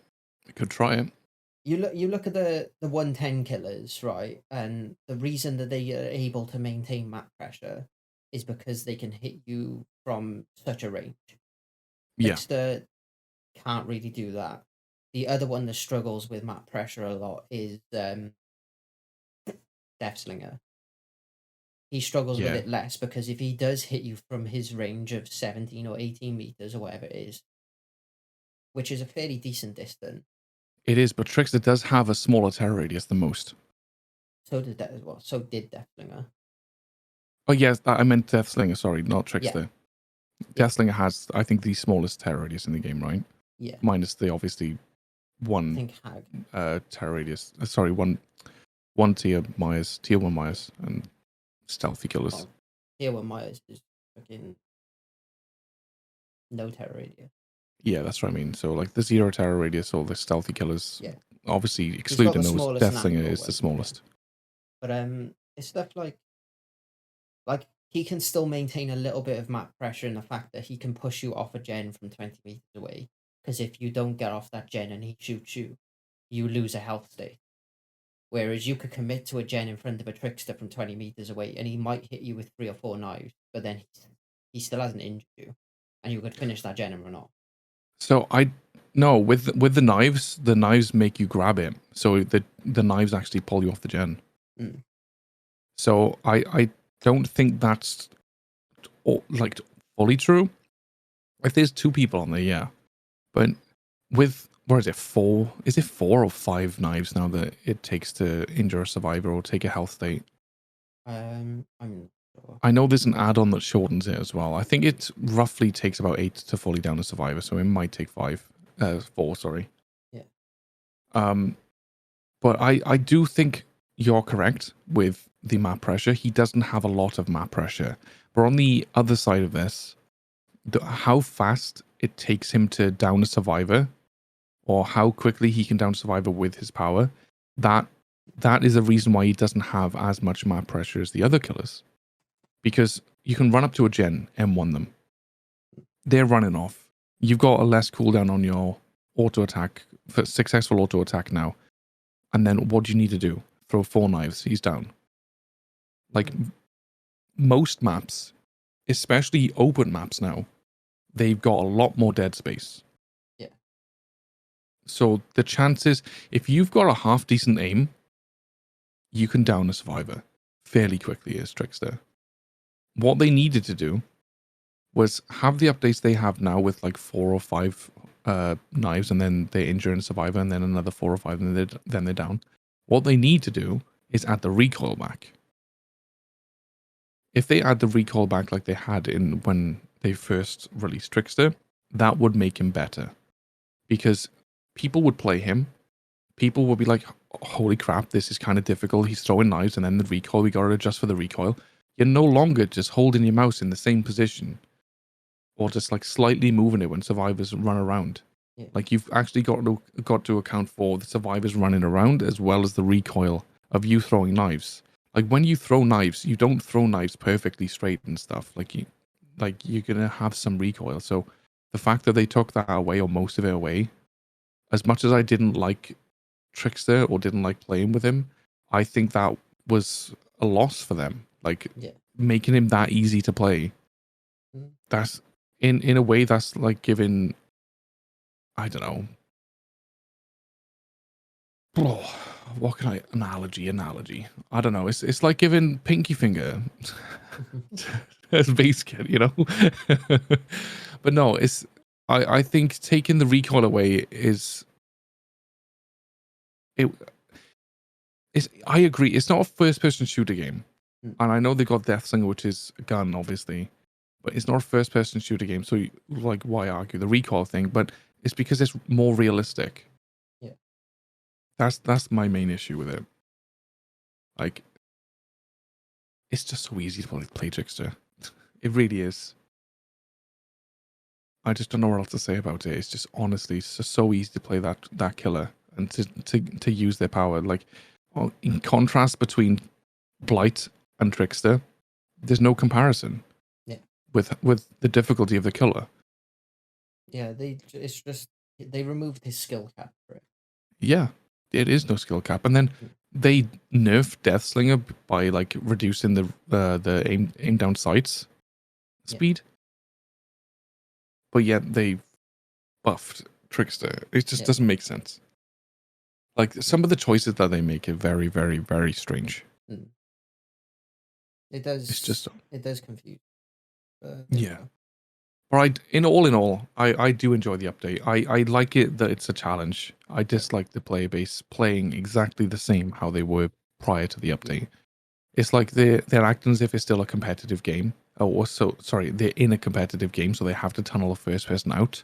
We could try it. You look at the 110 killers, right? And the reason that they are able to maintain map pressure is because they can hit you from such a range. Yeah. Trickster can't really do that. The other one that struggles with map pressure a lot is Deathslinger. He struggles with Yeah, it less because if he does hit you from his range of 17 or 18 meters or whatever it is, which is a fairly decent distance. it is, but Trickster does have a smaller terror radius than most. So did that as well. So did Deathslinger. Oh yes, I meant Deathslinger. Sorry, not Yeah. Trickster. Yeah. Deathslinger has, I think, the smallest terror radius in the game, right? Yeah. Minus the obviously I one think Hag. terror radius. Sorry, one tier one Myers, and stealthy killers. Well, Tier 1 Myers is fucking no terror radius. Yeah, that's what I mean. So like the 0 terror radius or the stealthy killers. Yeah. Obviously, excluding those, smallest Deathslinger natural is the one, smallest. But it's stuff like he can still maintain a little bit of map pressure in the fact that he can push you off a gen from 20 meters away. Because if you don't get off that gen and he shoots you, you lose a health state. Whereas you could commit to a gen in front of a trickster from 20 meters away and he might hit you with 3 or 4 knives, but then he still hasn't injured you. And you could finish that gen and run off. So no, with the knives make you grab it. So the knives actually pull you off the gen. Mm. So I don't think that's like fully true. If there's 2 people on there, yeah. But with, what is it, 4? Is it 4 or 5 knives now that it takes to injure a survivor or take a health state? I'm not sure. I know there's an add-on that shortens it as well. I think it roughly takes about 8 to fully down a survivor, so it might take 4, sorry. Yeah. But I do think you're correct with the map pressure. He doesn't have a lot of map pressure. But on the other side of this, how fast it takes him to down a survivor, or how quickly he can down a survivor with his power, that is a reason why he doesn't have as much map pressure as the other killers. Because you can run up to a gen, M1 them. They're running off. You've got a less cooldown on your auto attack, for successful auto attack now. And then what do you need to do? Throw 4 knives, he's down. Like, most maps, especially open maps now, they've got a lot more dead space. Yeah. So the chances, if you've got a half decent aim, you can down a survivor fairly quickly as Trickster. What they needed to do was have the updates they have now with like 4 or 5 knives, and then they injure a survivor, and then another 4 or 5, and then they're down. What they need to do is add the recoil back. If they add the recoil back like they had in when they first released Trickster, that would make him better. Because people would play him, people would be like, holy crap, this is kind of difficult. He's throwing knives, and then the recoil, we got to adjust for the recoil. You're no longer just holding your mouse in the same position, or just like slightly moving it when survivors run around. Yeah. Like, you've actually got to account for the survivors running around as well as the recoil of you throwing knives. Like, when you throw knives, you don't throw knives perfectly straight and stuff. Like you're gonna have some recoil. So the fact that they took that away, or most of it away, as much as I didn't like Trickster or didn't like playing with him, I think that was a loss for them. Like, making him that easy to play. That's in a way that's like giving, I don't know. Oh, what can I analogy? I don't know. It's like giving pinky finger as base kit, you know. But no, I think taking the recoil away is it. I agree. It's not a first-person shooter game, and I know they got Deathslinger, which is a gun, obviously, but it's not a first-person shooter game. So, like, why argue the recoil thing? But it's because it's more realistic. Yeah, that's my main issue with it. Like, it's just so easy to play Trickster. It really is. I just don't know what else to say about it. It's just, honestly, it's just so easy to play that killer and to use their power. Like, well, in contrast between Blight and Trickster, there's no comparison. Yeah. With the difficulty of the killer. Yeah, they removed his skill cap for it. Yeah, it is no skill cap, and then they nerfed Deathslinger by like reducing the aim down sights speed. But yet they buffed trickster. It just Yeah. doesn't make sense. Like some of the choices that they make are very, very, very strange. Mm. It's just It does confuse. There you yeah. go. But in all, I do enjoy the update. I like it that it's a challenge. I dislike the player base playing exactly the same how they were prior to the update. It's like they're acting as if it's still a competitive game. Oh, so sorry, they're in a competitive game, so they have to tunnel a first person out,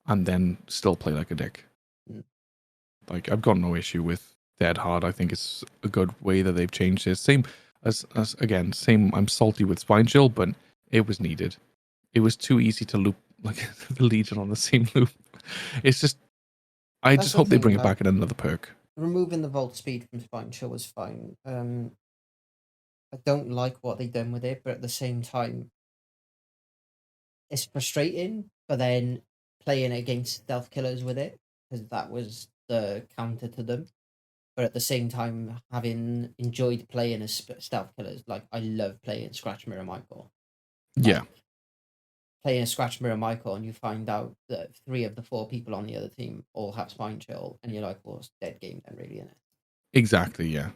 and then still play like a dick. Mm. Like I've got no issue with Dead Hard. I think it's a good way that they've changed it. Same as again, same. I'm salty with Spine Chill, but it was needed. It was too easy to loop like the Legion on the same loop. It's just I That's just the hope they thing, bring it like, back in another perk. removing the vault speed from Spine Chill was fine. I don't like what they've done with it, but at the same time, it's frustrating. But then playing against stealth killers with it, because that was the counter to them. But at the same time, having enjoyed playing as stealth killers, like I love playing Scratch Mirror Michael. Yeah, Like, playing a Scratch Mirror Michael, and you find out that 3 of the 4 people on the other team all have Spine Chill, and you're like, well, it's a dead game then, really, isn't it? exactly. Yeah,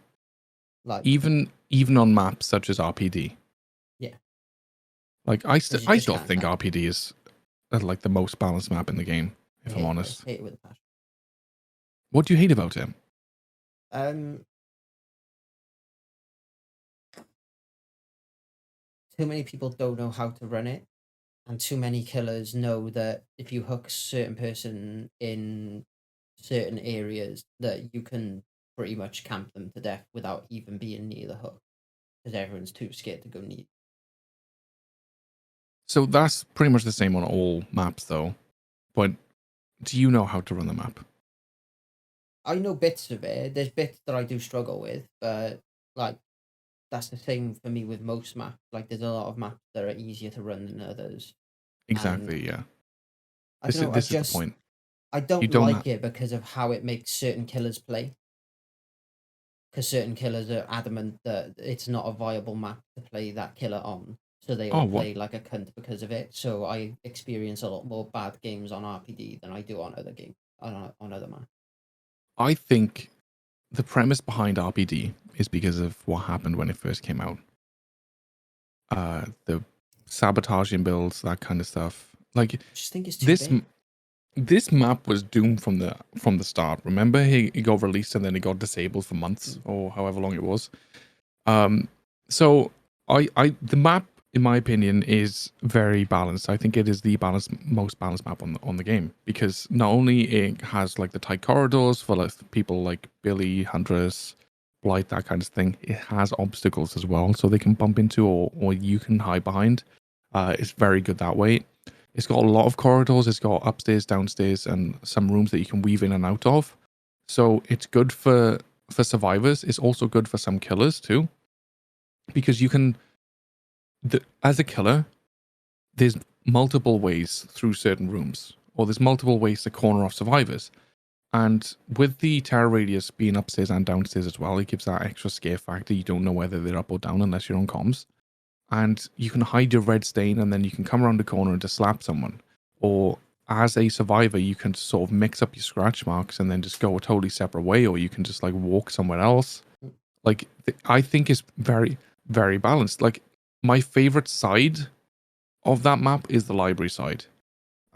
Like, even on maps such as RPD. yeah, Like you I just still can't think have it. RPD is like the most balanced map in the game. I If I'm hate it, honest, hate it with a passion. what do you hate about it? Um, Too many people don't know how to run it, and too many killers know that if you hook a certain person in certain areas, that you can pretty much camp them to death without even being near the hook, because everyone's too scared to go near. So that's pretty much the same on all maps, though. But do you know how to run the map? I know bits of it. There's bits that I do struggle with, but like that's the same for me with most maps. Like there's a lot of maps that are easier to run than others, and Exactly. Yeah. I don't know. This is the point. I You don't don't. like it because of how it makes certain killers play. Because certain killers are adamant that it's not a viable map to play that killer on, so they Oh, all what? play like a cunt because of it. So I experience a lot more bad games on RPD than I do on other games on other maps. I think the premise behind RPD is because of what happened when it first came out. The sabotaging builds, that kind of stuff. Like I just think it's too this big. this map was doomed from the start. Remember, he got released and then it got disabled for months or however long it was. So the map, in my opinion, is very balanced. I think it is the most balanced map on the game, because not only it has like the tight corridors for like people like Billy, Huntress, Blight, that kind of thing. It has obstacles as well, so they can bump into or you can hide behind. It's very good that way. It's got a lot of corridors. It's got upstairs, downstairs, and some rooms that you can weave in and out of. So it's good for survivors. It's also good for some killers too, because you can, as a killer, there's multiple ways through certain rooms, or there's multiple ways to corner off survivors. And with the terror radius being upstairs and downstairs as well, it gives that extra scare factor. You don't know whether they're up or down unless you're on comms. And you can hide your red stain, and then you can come around the corner and just slap someone. Or as a survivor, you can sort of mix up your scratch marks and then just go a totally separate way, or you can just like walk somewhere else. Like I think it's very, very balanced. Like my favorite side of that map is the library side.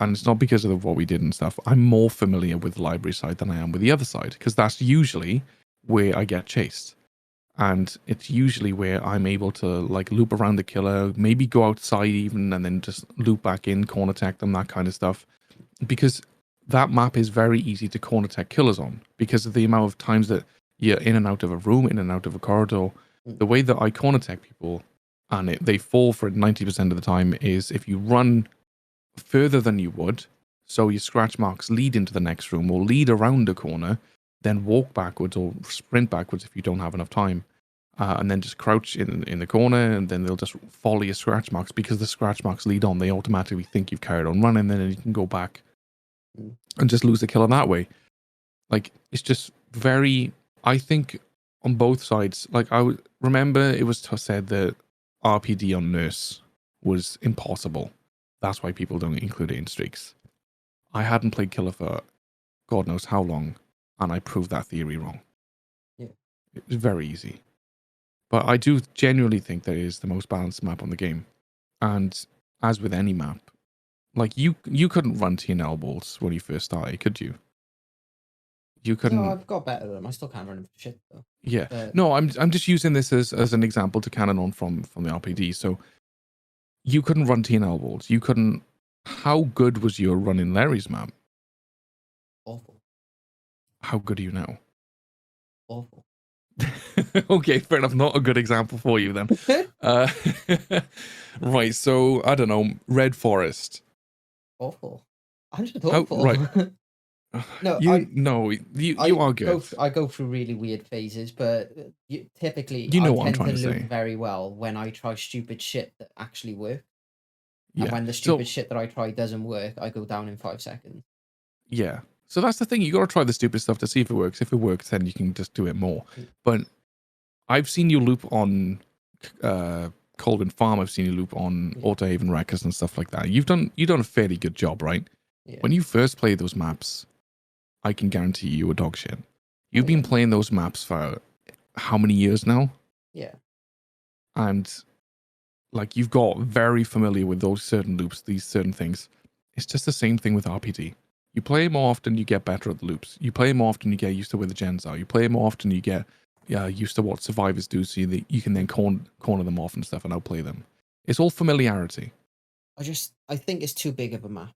And it's not because of what we did and stuff. I'm more familiar with the library side than I am with the other side, because that's usually where I get chased. And it's usually where I'm able to like loop around the killer, maybe go outside even, and then just loop back in, corner tech them, that kind of stuff. Because that map is very easy to corner tech killers on, because of the amount of times that you're in and out of a room, in and out of a corridor. The way that I corner tech people, and they fall for it 90% of the time, is if you run further than you would, so your scratch marks lead into the next room or lead around a corner, then walk backwards or sprint backwards if you don't have enough time, and then just crouch in the corner, and then they'll just follow your scratch marks. Because the scratch marks lead on, they automatically think you've carried on running, then you can go back and just lose the killer that way. Like, it's just very, I think on both sides, like remember it was said that RPD on Nurse was impossible. That's why people don't include it in streaks. I hadn't played Killer for God knows how long, and I proved that theory wrong. Yeah. It's very easy. But I do genuinely think that it is the most balanced map on the game. And as with any map, like you couldn't run TNL balls when you first started, could you? You No, couldn't. I've got better at them. I still can't run them for shit though. Yeah. But No, I'm just using this as an example to canon on from the RPD. So you couldn't run TNL balls. You couldn't. How good was your running Larry's map? awful. How good are you now? Awful. Okay, fair enough. Not a good example for you then. Uh, right. So I don't know. Red Forest. awful. I'm just How awful. right? No, You are good. I go through really weird phases, but typically You I know what I'm tend to trying to loop say. very well when I try stupid shit that actually work. And Yeah. when the So stupid shit that I try doesn't work, I go down in 5 seconds. yeah. So that's the thing. You got to try the stupid stuff to see if it works. If it works, then you can just do it more. Mm. But I've seen you loop on Colvin Farm. I've seen you loop on Yeah. Auto Haven Wreckers and stuff like that. You've done a fairly good job, right? Yeah. When you first played those maps, I can guarantee you were dog shit. You've been yeah. playing those maps for how many years now? Yeah. And like you've got very familiar with those certain loops, these certain things. It's just the same thing with RPD. You play more often, you get better at the loops. You play more often, you get used to where the gens are. You play more often, you get used to what survivors do, so that you can then corner them off and stuff and outplay them. It's all familiarity. I think it's too big of a map.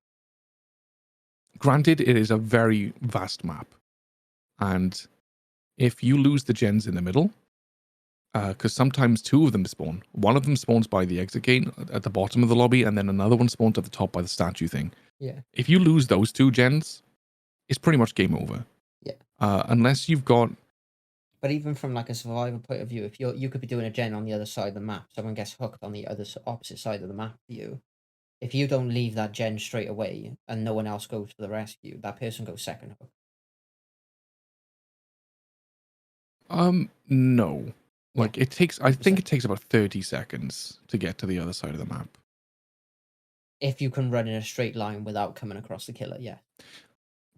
Granted, it is a very vast map, and if you lose the gens in the middle, because sometimes two of them spawn. One of them spawns by the exit gate at the bottom of the lobby, and then another one spawns at the top by the statue thing. Yeah. If you lose those two gens, it's pretty much game over. Yeah. Unless you've got. But even from like a survivor point of view, if you could be doing a gen on the other side of the map, someone gets hooked on the opposite side of the map for you. If you don't leave that gen straight away and no one else goes to the rescue, that person goes second hook. No. Like Yeah, it takes, I think 100%. it takes about 30 seconds to get to the other side of the map. If you can run in a straight line without coming across the killer, yeah.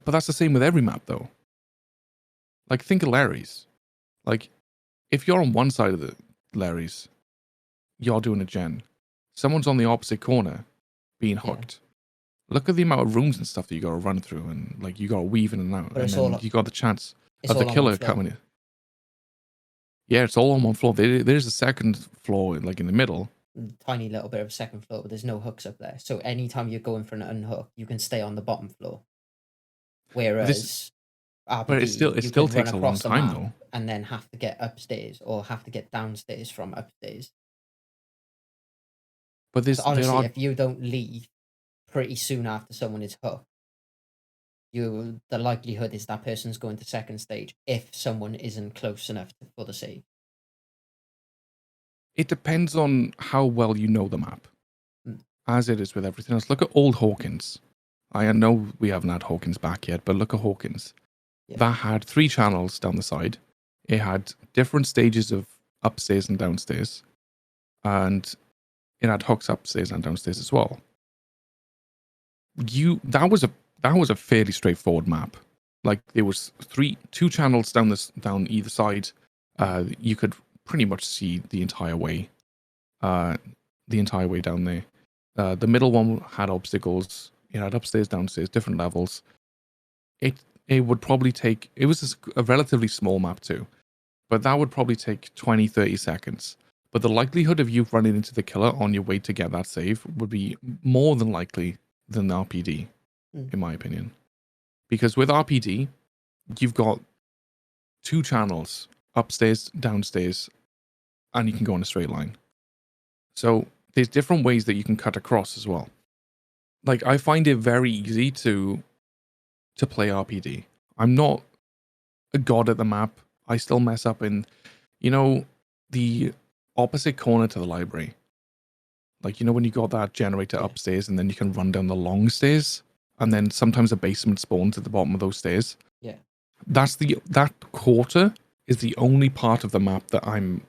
But that's the same with every map though. Like think of Larry's. Like if you're on one side of the Larry's, you're doing a gen. Someone's on the opposite corner being hooked. Look at the amount of rooms and stuff that you got to run through, and like you got to weave in and out, But and then you got the chance of the killer coming in. Yeah, it's all on one floor. There's a second floor, like in the middle. Tiny little bit of a second floor, but there's no hooks up there. So anytime you're going for an unhook, you can stay on the bottom floor. Whereas but it still takes a long time though, and then have to get upstairs or have to get downstairs from upstairs. But honestly, if you don't leave pretty soon after someone is hooked, the likelihood is that person's going to second stage if someone isn't close enough for the save. It depends on how well you know the map, as it is with everything else. Look at old Hawkins. I know we haven't had Hawkins back yet, but look at Hawkins. Yeah. That had 3 channels down the side. It had different stages of upstairs and downstairs, and it had hooks upstairs and downstairs as well. That was a fairly straightforward map. Like there was 2 channels down either side. You could pretty much see the entire way down there. The middle one had obstacles. It had upstairs, downstairs, different levels. It would probably take. It was a relatively small map too, but that would probably take 20-30 seconds. But the likelihood of you running into the killer on your way to get that save would be more than likely than the RPD, in my opinion. Because with RPD, you've got 2 channels, upstairs, downstairs, and you can go in a straight line. So there's different ways that you can cut across as well. Like I find it very easy to play RPD. I'm not a god at the map. I still mess up in, the opposite corner to the library. Like, when you got that generator upstairs and then you can run down the long stairs, and then sometimes a basement spawns at the bottom of those stairs. Yeah. That quarter is the only part of the map that I'm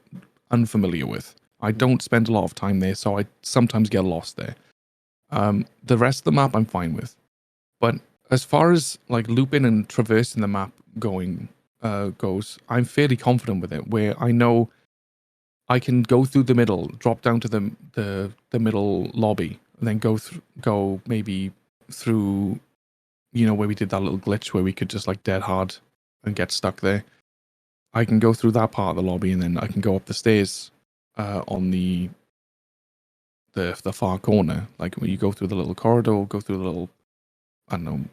unfamiliar with. I don't spend a lot of time there, so I sometimes get lost there. The rest of the map I'm fine with. But as far as like looping and traversing the map goes, I'm fairly confident with it. Where I know I can go through the middle, drop down to the middle lobby, and then go maybe through, where we did that little glitch where we could just like dead hard and get stuck there. I can go through that part of the lobby, and then I can go up the stairs on the far corner. Like when you go through the little corridor, go through the little, I don't know,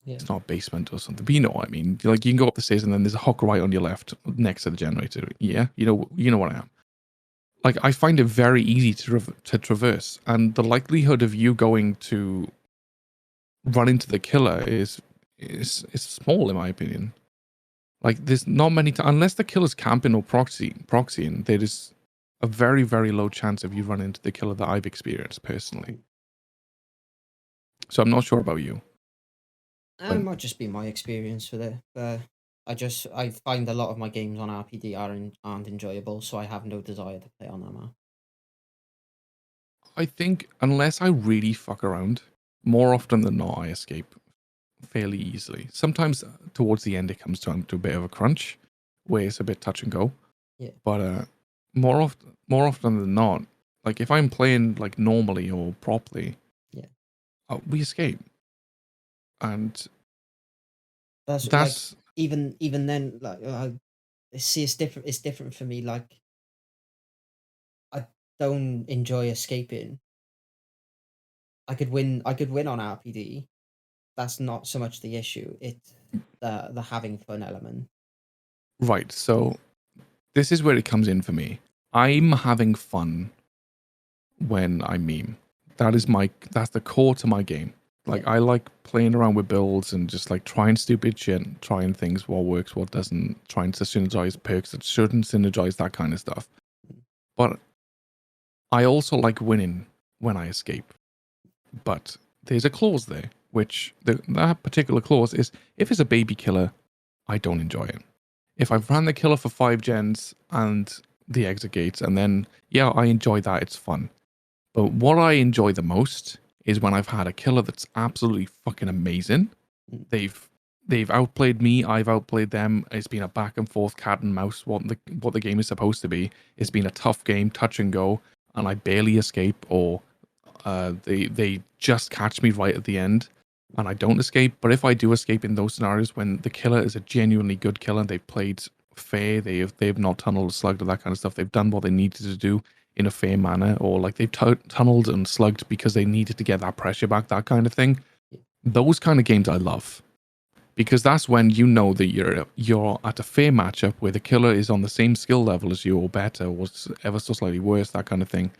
Yeah. it's not a basement or something, but you know what I mean. Like you can go up the stairs, and then there's a hook right on your left next to the generator. Yeah, you know what I am. Like I find it very easy to traverse, and the likelihood of you going to run into the killer is small in my opinion. Like there's not many unless the killer's camping or proxying, there is a very, very low chance of you running into the killer that I've experienced personally. So I'm not sure about you. It might just be my experience with it. I find a lot of my games on RPD aren't enjoyable, so I have no desire to play on that map. I think unless I really fuck around, more often than not, I escape fairly easily. Sometimes towards the end, it comes down to a bit of a crunch, where it's a bit touch and go. Yeah. But more often than not, like if I'm playing like normally or properly, yeah, we escape, and that's like even then, like see, it's different. It's different for me. Like I don't enjoy escaping. I could win on RPD. That's not so much the issue. It's the having fun element. right. So this is where it comes in for me. I'm having fun when I meme. That's the core to my game. Like I like playing around with builds and just like trying stupid shit, trying things, what works, what doesn't, trying to synergize perks that shouldn't synergize, that kind of stuff. But I also like winning when I escape. But there's a clause there, which that particular clause is if it's a baby killer, I don't enjoy it. If I've ran the killer for 5 gens and the exit gates, and then yeah, I enjoy that, it's fun. But what I enjoy the most is when I've had a killer that's absolutely fucking amazing. They've outplayed me, I've outplayed them. It's been a back and forth cat and mouse, what the game is supposed to be. It's been a tough game, touch and go, and I barely escape, or they just catch me right at the end and I don't escape. But if I do escape in those scenarios when the killer is a genuinely good killer, they've played fair, they've not tunneled, slugged, or that kind of stuff. They've done what they needed to do in a fair manner, or like they've tunneled and slugged because they needed to get that pressure back, that kind of thing. Those kind of games I love, because that's when you know that you're at a fair matchup where the killer is on the same skill level as you or better, or ever so slightly worse, that kind of thing,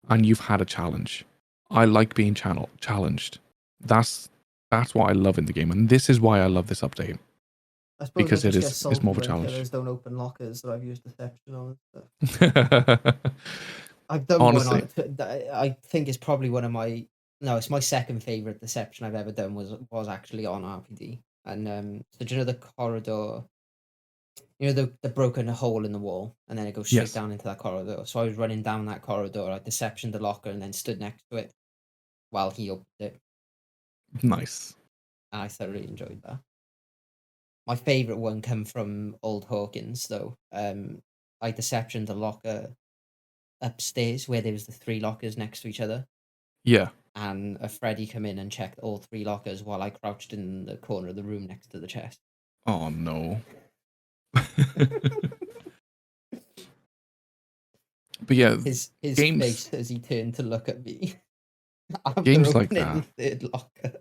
and you've had a challenge. I like being challenged. That's what I love in the game, and this is why I love this update. Because it's more of a challenge. Killers don't open lockers that I've used deception on and stuff. I've done honestly, one. I think it's probably one of my. No, it's my second favorite deception I've ever done was actually on RPD. And so do you know the corridor? You know the broken hole in the wall, and then it goes straight down into that corridor. So I was running down that corridor, I deceptioned the locker, and then stood next to it while he opened it. Nice. And I thoroughly enjoyed that. My favorite one came from Old Hawkins, though. I deceptioned the locker upstairs where there was the 3 lockers next to each other. Yeah. And a Freddy come in and checked all 3 lockers while I crouched in the corner of the room next to the chest. Oh no. But yeah, his face as he turned to look at me after games opening like that, the 3rd locker.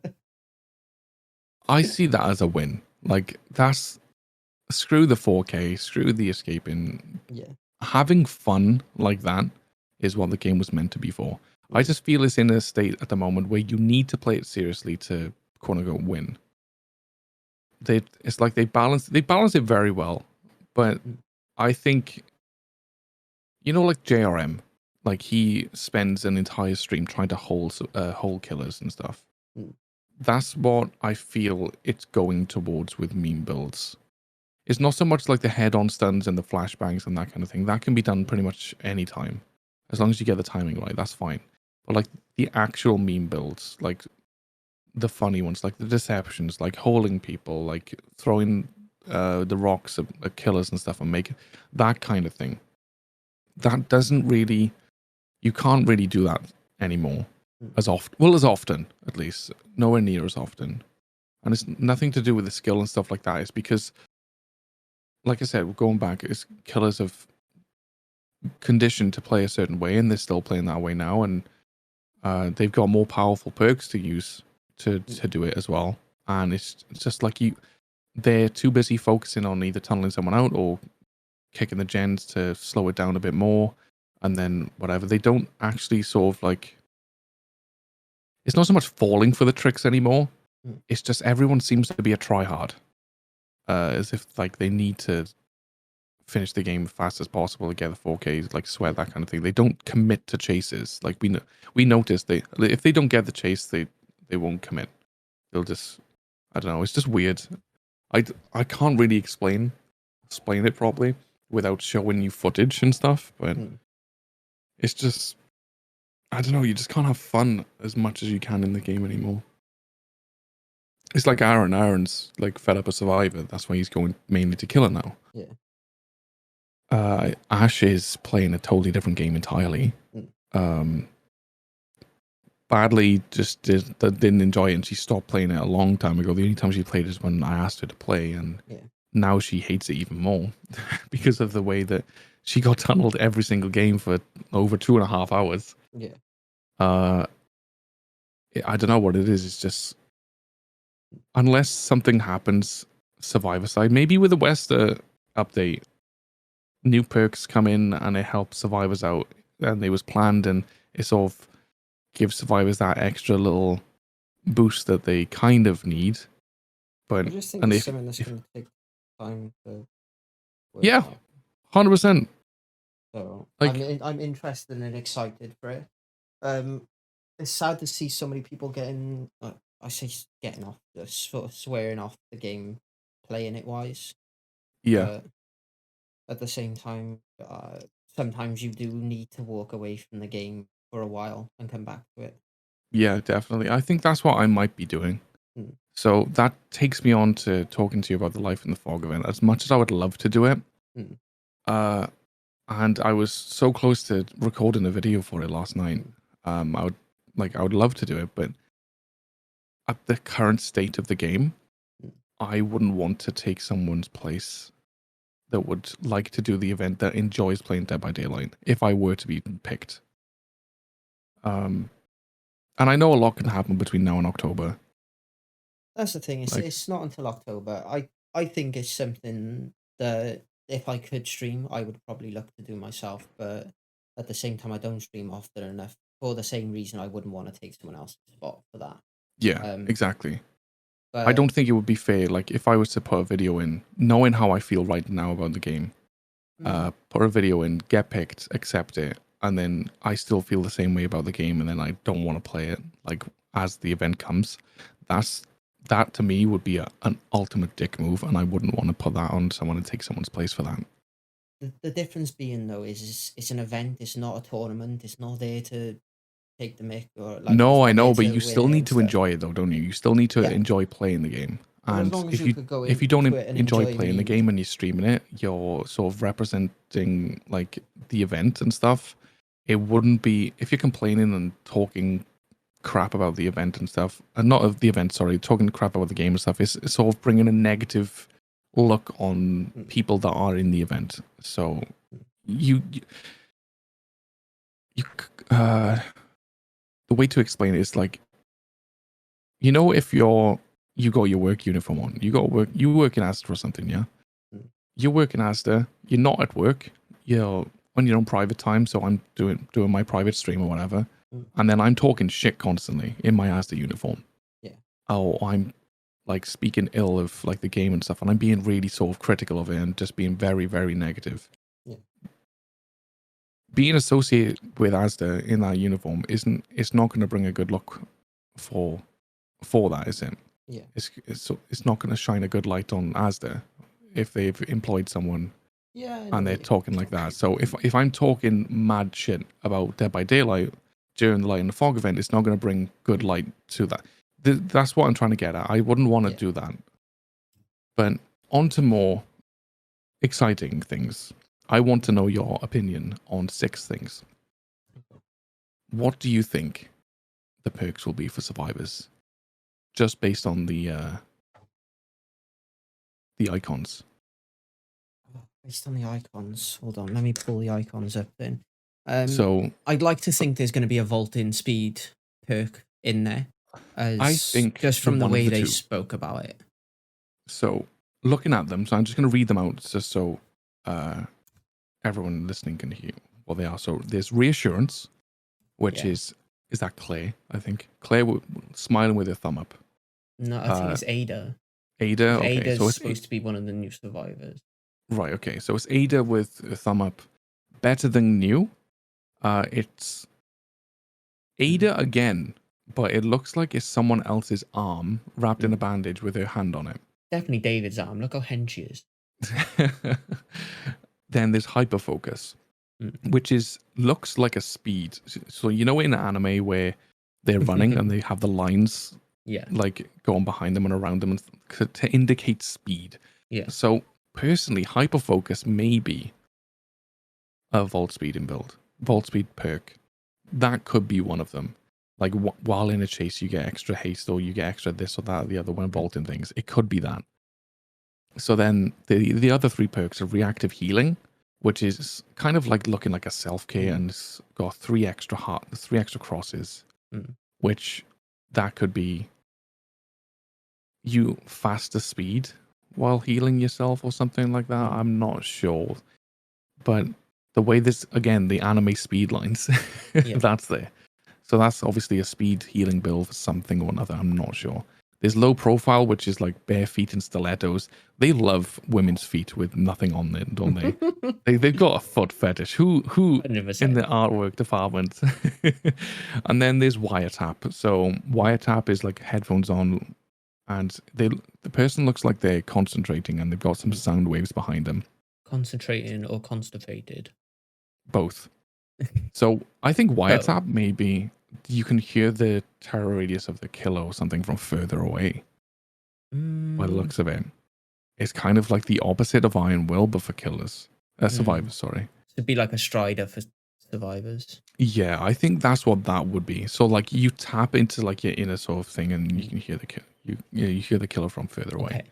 I see that as a win. Like that's screw the 4K, screw the escaping. Yeah. Having fun like that is what the game was meant to be for. I just feel it's in a state at the moment where you need to play it seriously to quote unquote win. It's like they balance it very well, but I think, like JRM, like he spends an entire stream trying to hold killers and stuff. That's what I feel it's going towards with meme builds. It's not so much like the head-on stuns and the flashbangs and that kind of thing. That can be done pretty much any time, as long as you get the timing right. That's fine. But like the actual meme builds, like the funny ones, like the deceptions, like holding people, like throwing the rocks at killers and stuff, and making that kind of thing. That doesn't really, you can't really do that anymore as often. Well, as often, at least, nowhere near as often. And it's nothing to do with the skill and stuff like that. It's because, like I said, going back, it's killers have conditioned to play a certain way, and they're still playing that way now. And they've got more powerful perks to use to do it as well. And it's just like they're too busy focusing on either tunneling someone out or kicking the gens to slow it down a bit more, and then whatever. They don't actually sort of like, it's not so much falling for the tricks anymore. It's just everyone seems to be a tryhard, as if like they need to finish the game as fast as possible to get the 4Ks, like sweat, that kind of thing. They don't commit to chases. Like we noticed if they don't get the chase, they won't commit. They'll just, I don't know. It's just weird. I can't really explain it properly without showing you footage and stuff, but it's just, I don't know. You just can't have fun as much as you can in the game anymore. It's like Aaron. Aaron's like fed up a survivor. That's why he's going mainly to killer now. Yeah. Ash is playing a totally different game entirely. Badly just didn't enjoy it, and she stopped playing it a long time ago. The only time she played is when I asked her to play, and now she hates it even more because of the way that she got tunneled every single game for over 2.5 hours. Yeah. I don't know what it is. It's just, unless something happens survivor side, maybe with the Wester update, new perks come in and it helps survivors out, and it was planned, and it sort of gives survivors that extra little boost that they kind of need. But I just think it's something that's going to take time to work out. 100%. So I'm interested and excited for it. It's sad to see so many people getting, I say getting off, sort of swearing off the game, playing it wise. Yeah. At the same time, sometimes you do need to walk away from the game for a while and come back to it. Yeah, definitely. I think that's what I might be doing. So that takes me on to talking to you about the Life in the Fog event. As much as I would love to do it, and I was so close to recording a video for it last night. I would love to do it, but at the current state of the game, I wouldn't want to take someone's place that would like to do the event, that enjoys playing Dead by Daylight, if I were to be picked. And I know a lot can happen between now and October. That's the thing. It's not until October. I think it's something that if I could stream, I would probably look to do myself. But at the same time, I don't stream often enough for the same reason. I wouldn't want to take someone else's spot for that. Yeah, exactly. But I don't think it would be fair. Like, if I was to put a video in, knowing how I feel right now about the game, put a video in, get picked, accept it, and then I still feel the same way about the game, and then I don't want to play it, like, as the event comes. That to me would be an ultimate dick move, and I wouldn't want to put that on someone and take someone's place for that. The difference being, though, is it's an event. It's not a tournament. It's not there to take the mick or like. No, I know, but you still need to enjoy it, though, don't you? You still need to Yeah. enjoy playing the game. Well, And as long as you could go if you don't into it and enjoy enjoy playing the being- game and you're streaming it, you're sort of representing like the event and stuff. It wouldn't be, if you're complaining and talking crap about the event and stuff, and not of the event, sorry, talking crap about the game and stuff, it's sort of bringing a negative look on people that are in the event. So the way to explain it is like, you know, if you got your work uniform on, you work in Asda or something, yeah? You're working Asda, you're not at work, you're on your own private time, so I'm doing my private stream or whatever, and then I'm talking shit constantly in my Asda uniform. Yeah. Oh, I'm like speaking ill of like the game and stuff, and I'm being really sort of critical of it and just being very, very negative. Yeah. Being associated with Asda in that uniform it's not going to bring a good look for that, is it? Yeah. It's not going to shine a good light on Asda if they've employed someone and they're talking like that. So if I'm talking mad shit about Dead by Daylight during the Light in the Fog event, it's not going to bring good light to that. That's what I'm trying to get at. I wouldn't want to do that. But on to more exciting things. I want to know your opinion on 6 things. What do you think the perks will be for survivors? Just based on the icons. Based on the icons. Hold on, let me pull the icons up then. So I'd like to think there's going to be a vaulting speed perk in there. I think just from the one of way the they two. spoke about it. So looking at them, so I'm just going to read them out just so everyone listening can hear what they are. So there's reassurance, which is that Claire? I think Claire smiling with her thumb up. No, I think it's Ada. Ada. Okay, Ada's so it's supposed to be one of the new survivors. Right. Okay, so it's Ada with a thumb up. Better than new. It's Ada again, but it looks like it's someone else's arm wrapped in a bandage with her hand on it. Definitely David's arm. Look how hench she is. Then there's hyperfocus, which looks like a speed. So you know in an anime where they're running and they have the lines like going behind them and around them to indicate speed. Yeah. So personally, hyperfocus may be a vault speed inbuilt. Vault speed perk. That could be one of them. Like while in a chase, you get extra haste or you get extra this or that or the other when vaulting things. It could be that. So then the other 3 perks are reactive healing, which is kind of like looking like a self-care and it's got 3 extra crosses, which that could be you faster speed while healing yourself or something like that. I'm not sure. But the way this, again, the anime speed lines, that's there. So that's obviously a speed healing build for something or another. I'm not sure. There's low profile, which is like bare feet and stilettos. They love women's feet with nothing on them, don't they? They've got a foot fetish. Who 100%. in the artwork department? And then there's wiretap. So wiretap is like headphones on, and the person looks like they're concentrating, and they've got some sound waves behind them. Concentrating or constipated? Both. So I think wiretap maybe you can hear the terror radius of the killer or something from further away. By the looks of it, it's kind of like the opposite of Iron Will, but for killers, survivors. Sorry, it'd be like a Strider for survivors. Yeah, I think that's what that would be. So like you tap into like your inner sort of thing, and you can hear the you hear the killer from further away.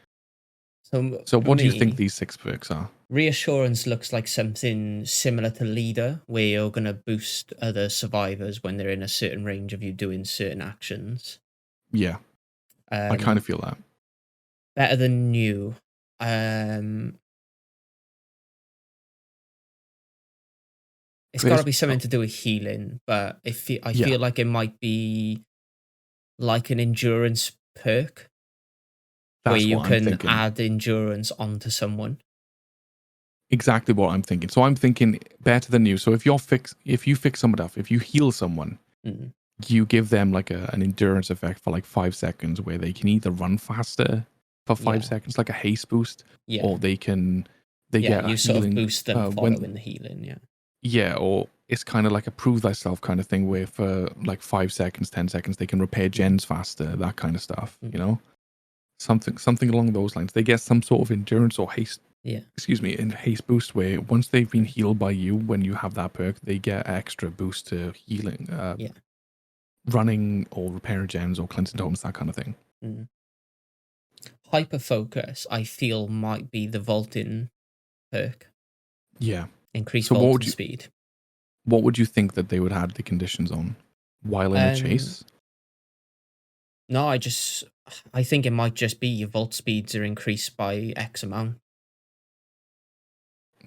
So what do you think these 6 perks are? Reassurance looks like something similar to Leader, where you're going to boost other survivors when they're in a certain range of you doing certain actions. Yeah, I kind of feel that. Better than new. It's got to be something to do with healing, but I feel like it might be like an endurance perk. Where you can add endurance onto someone. Exactly what I'm thinking. So I'm thinking better than you. So if you fix someone up, if you heal someone, you give them like an endurance effect for like 5 seconds, where they can either run faster for 5 seconds, like a haste boost, or they get you sort of boost them following the healing. Yeah, or it's kind of like a prove thyself kind of thing, where for like 5 seconds, 10 seconds, they can repair gens faster, that kind of stuff. You know. Something along those lines. They get some sort of endurance or haste. In haste boost, where once they've been healed by you, when you have that perk, they get extra boost to healing, running or repairing gens or cleansing totems, that kind of thing. Hyper focus, I feel, might be the vaulting perk. Yeah, increase vaulting speed. What would you think that they would add the conditions on while in a chase? No, I think it might just be your vault speeds are increased by X amount.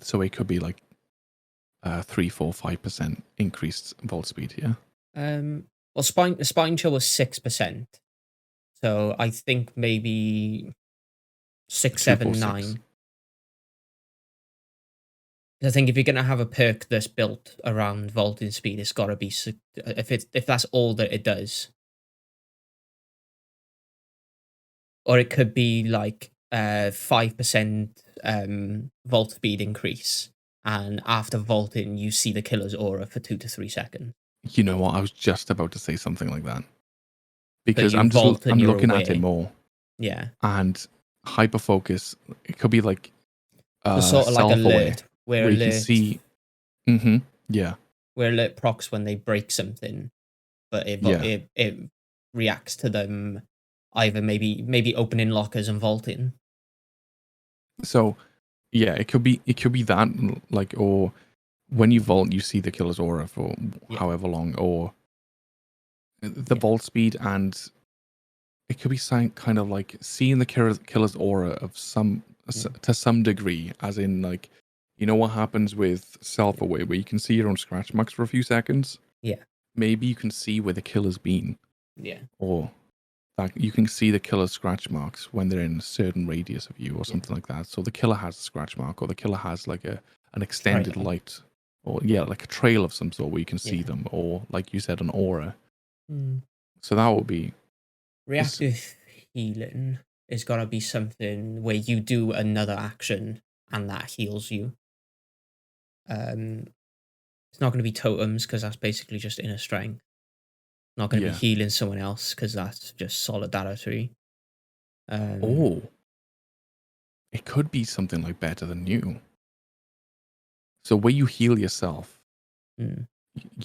So it could be like 3, 4, 5% increased vault speed, yeah? Well, Spine Chill was 6%. So I think maybe 6, 7, 9. I think if you're going to have a perk that's built around vaulting speed, it's got to be, if that's all that it does. Or it could be like 5% vault speed increase, and after vaulting, you see the killer's aura for 2 to 3 seconds. You know what? I was just about to say something like that. because you vault and I'm you're looking at it aware. more, Yeah. and hyper focus. It could be like So sort of like self aware, alert. Where where you can alert see. Mm-hmm. Yeah. where alert procs when they break something, but Yeah. it reacts to them either maybe opening lockers and vaulting. So yeah, it could be that, like, or when you vault, you see the killer's aura for Yeah. however long, or the Yeah. vault speed, and it could be kind of like seeing the killer's aura of to some degree, as in, like, you know what happens with self aware, where you can see your own scratch marks for a few seconds. Yeah. Maybe you can see where the killer's been, Yeah. or that you can see the killer's scratch marks when they're in a certain radius of you, or something like that. So the killer has a scratch mark, or the killer has like an extended Trail. light, or like a trail of some sort where you can see Yeah. them, or like you said, an aura. Mm. So that would be Reactive healing is gotta be something where you do another action and that heals you. It's not gonna be totems because that's basically just inner strength. Not gonna be yeah. healing someone else because that's just solidarity. Oh, it could be something like better than you. So where you heal yourself, mm.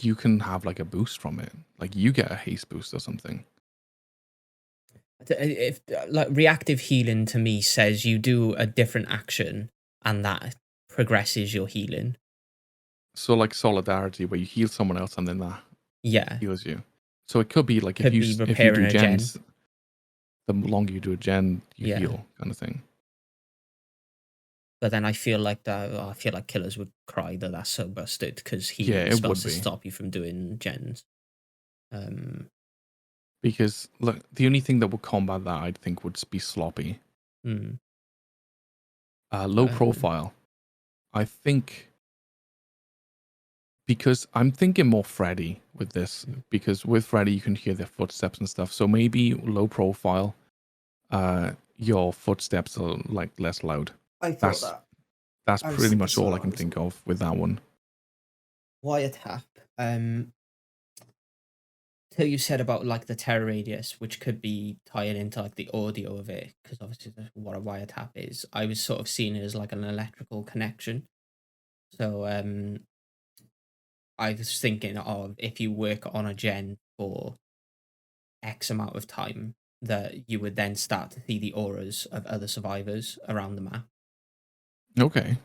you can have like a boost from it. Like you get a haste boost or something. If like reactive healing to me says you do a different action and that progresses your healing. So like solidarity, where you heal someone else and then that Yeah, heals you. So it could be like could be if you repairing do a gen. gens, the longer you do a gen, you Yeah, heal, kind of thing. but then I feel like I feel like killers would cry that that's so busted because Yeah, healing is it would supposed to be, stop you from doing gens. because look, the only thing that would combat that, I think, would be sloppy. Hmm. Low profile. I think, because I'm thinking more Freddy with this, because with Freddy you can hear their footsteps and stuff. So maybe low profile, your footsteps are like less loud. I thought that. That's I was pretty thinking much all I sort can of think of with that one. wiretap. Till you said about like the terror radius, which could be tying into like the audio of it, because obviously that's what a wiretap is. I was sort of seeing it as like an electrical connection. So I was thinking of if you work on a gen for X amount of time, that you would then start to see the auras of other survivors around the map. Okay,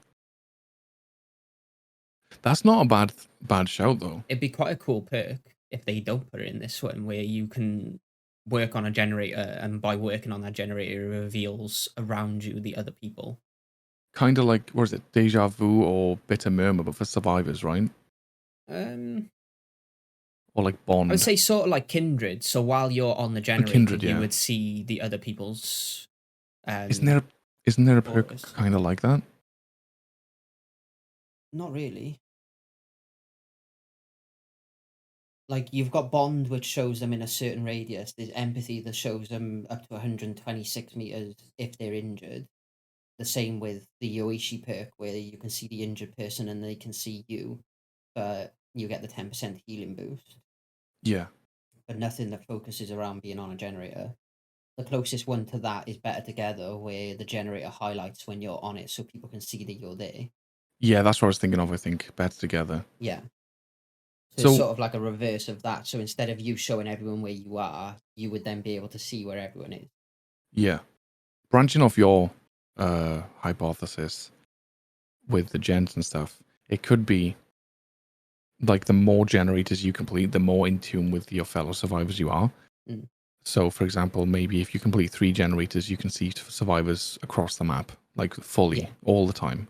that's not a bad shout though. It'd be quite a cool perk if they don't put it in this one, where you can work on a generator, and by working on that generator, it reveals around you the other people. Kind of like, what is it, Deja Vu or Bitter Murmur, but for survivors, right? Or like I would Bond. say sort of like Kindred. So while you're on the generator, Kindred, you yeah. would see the other people's. Isn't there a perk auras. kind of like that? Not really. Like you've got Bond, which shows them in a certain radius. There's Empathy that shows them up to 126 meters if they're injured. The same with the Yoichi perk, where you can see the injured person and they can see you, but you get the 10% healing boost. Yeah. But nothing that focuses around being on a generator. The closest one to that is Better Together, where the generator highlights when you're on it so people can see that you're there. Yeah, that's what I was thinking of, I think. Better Together. Yeah. So So it's sort of like a reverse of that. So instead of you showing everyone where you are, you would then be able to see where everyone is. yeah. Branching off your hypothesis with the gens and stuff, it could be like the more generators you complete, the more in tune with your fellow survivors you are. Mm. So, for example, maybe if you complete 3 generators, you can see survivors across the map, like fully, all the time.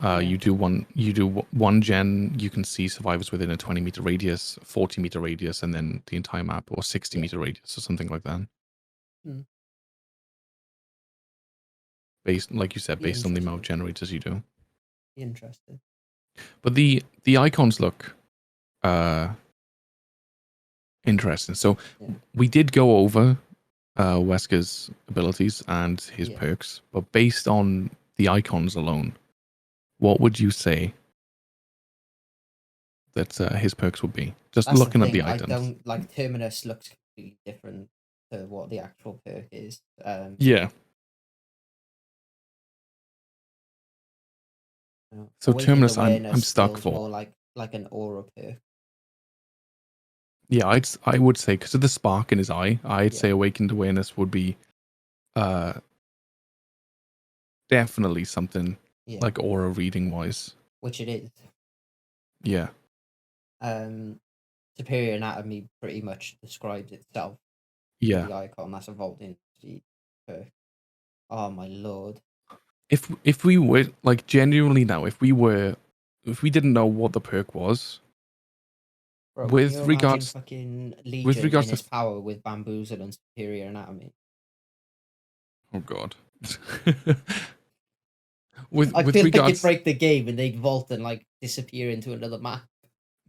You do one gen, you can see survivors within a 20-meter radius, 40-meter radius, and then the entire map, or 60-meter radius, or something like that. Mm. Based, like you said, Be based on the amount of interesting. generators you do. Be interesting. But the icons look interesting. So we did go over Wesker's abilities and his perks, but based on the icons alone, what would you say that his perks would be? Just That's looking the at thing. the items. I don't like Terminus looks completely different to what the actual perk is. Yeah. So Awakened Terminus, I'm awareness stuck feels for. more like an aura perk. Yeah, I would say because of the spark in his eye, I'd Yeah. say awakened awareness would be definitely something Yeah, like aura reading wise. which it is. Yeah. Superior anatomy pretty much describes itself in Yeah. the icon. That's a vaulting perk. Oh my lord! If we were like genuinely now, if we didn't know what the perk was, Bro, can you with imagine regards fucking with Legion regards in to his power with bamboozle and superior anatomy? oh god. I with feel like it'd regards break the game and they'd vault and like disappear into another map.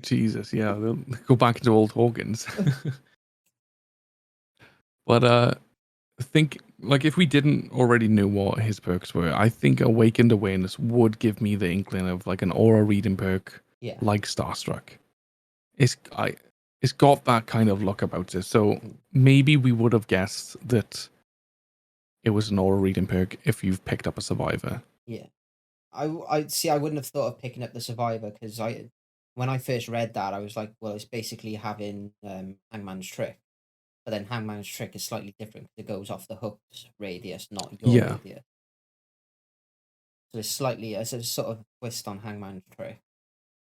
Jesus, yeah, they'll go back into old Hawkins. But think like if we didn't already know what his perks were, I think awakened awareness would give me the inkling of like an aura reading perk Yeah. like Starstruck. It's got that kind of look about it. So Mm. maybe we would have guessed that it was an aura reading perk if you've picked up a survivor. Yeah. I see. I wouldn't have thought of picking up the survivor because when I first read that, I was like, well, it's basically having Hangman's Trick. But then Hangman's Trick is slightly different because it goes off the hook's radius, not your Yeah. radius. So it's a sort of twist on Hangman's Trick.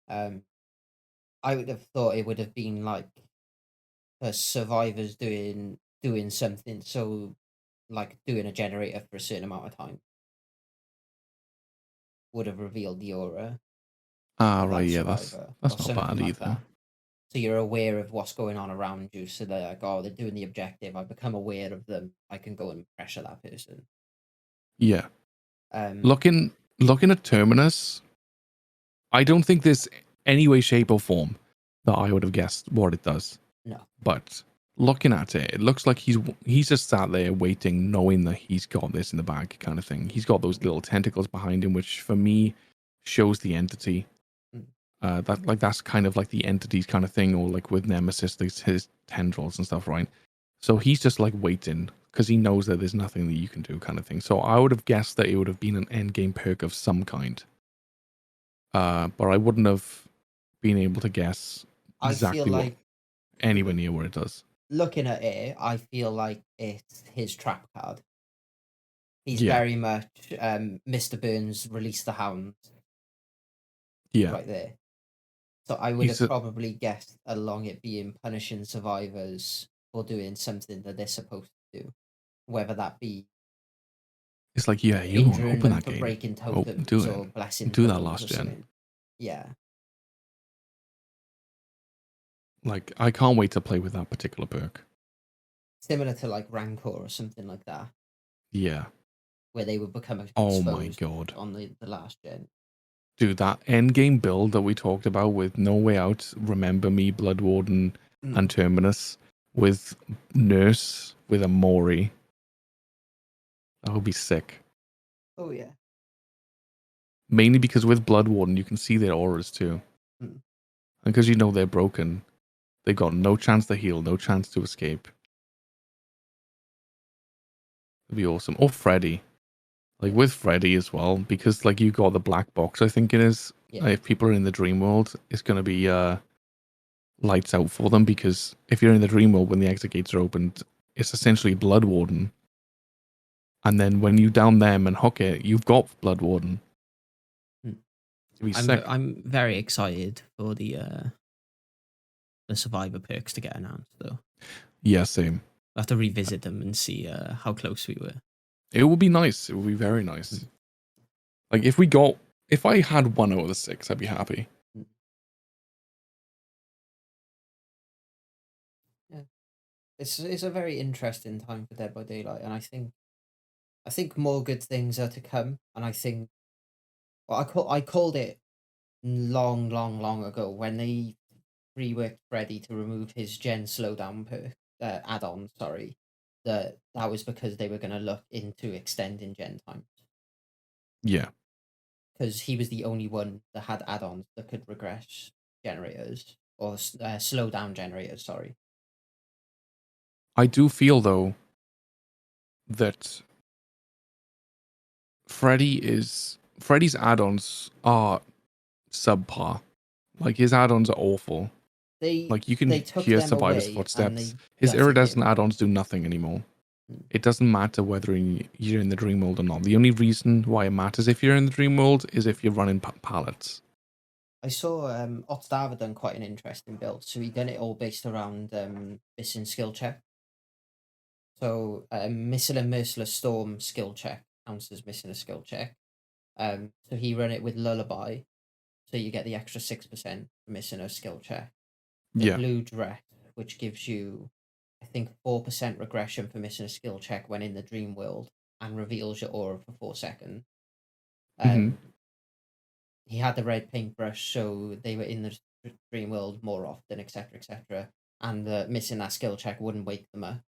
I would have thought it would have been like survivors doing something, so like doing a generator for a certain amount of time would have revealed the aura Ah, of right. that Yeah, survivor that's or not something bad like either. that. So you're aware of what's going on around you. So they're like, oh, they're doing the objective. I become aware of them. I can go and pressure that person. Yeah. Um, Looking at Terminus, I don't think there's any way, shape, or form that I would have guessed what it does. no. But looking at it, it looks like he's just sat there waiting, knowing that he's got this in the bag, kind of thing. He's got those little tentacles behind him, which for me shows the entity. Mm. That's kind of like the entities kind of thing, or like with Nemesis, his tendrils and stuff, right? So he's just like waiting because he knows that there's nothing that you can do, kind of thing. So I would have guessed that it would have been an endgame perk of some kind. But I wouldn't have been able to guess I feel exactly what like anywhere near where it does. looking at it, I feel like it's his trap card. He's Yeah, very much Mr. Burns release the hound yeah. right there. So I would He's have probably guessed along it being punishing survivors for doing something that they're supposed to do, whether that be it's like, yeah, you won't injuring open them that for game. breaking Oh, do totems it. or blessing Do that totems or last gen. something. Yeah. Like, I can't wait to play with that particular perk. Similar to like Rancor or something like that, Yeah. where they would become Oh my exposed god. on the last gen. Dude, that endgame build that we talked about with No Way Out, Remember Me, Blood Warden, and Terminus, with Nurse, with a Mori. That would be sick. Oh yeah. Mainly because with Blood Warden, you can see their auras too. Mm. And because you know they're broken, they've got no chance to heal, no chance to escape. It'd be awesome. Or Freddy. Like with Freddy as well, because like you got the black box, I think it is. Yeah. If people are in the dream world, it's gonna be lights out for them, because if you're in the dream world when the exit gates are opened, it's essentially Blood Warden. And then when you down them and hook it, you've got Blood Warden. It'd be sick. I'm very excited for the survivor perks to get announced though. Yeah, same. I have to revisit them and see how close we were. It would be nice. It would be very nice. Like if I had 1 out of the 6, I'd be happy. Yeah. It's a very interesting time for Dead by Daylight, and I think more good things are to come. And I think, well, I called it long ago when they reworked Freddy to remove his gen slowdown add-on. Sorry, that was because they were going to look into extending gen times. Yeah. Because he was the only one that had add-ons that could regress generators or slow down generators. Sorry. I do feel though that Freddy's add-ons are subpar. Like his add-ons are awful. Like you They can took hear them Survivor's away and footsteps. they His gutted iridescent him. add-ons do nothing anymore. Mm. It doesn't matter whether you're in the dream world or not. The only reason why it matters if you're in the dream world is if you're running pallets. I saw Otstava done quite an interesting build. So he done it all based around missing skill check. So missile and merciless storm skill check counts as missing a skill check. So he run it with lullaby, so you get the extra 6% for missing a skill check. The Yeah. blue dress, which gives you, I think, 4% regression for missing a skill check when in the dream world, and reveals your aura for 4 seconds. He had the red paintbrush, so they were in the dream world more often, etc., etc. And missing that skill check wouldn't wake them up.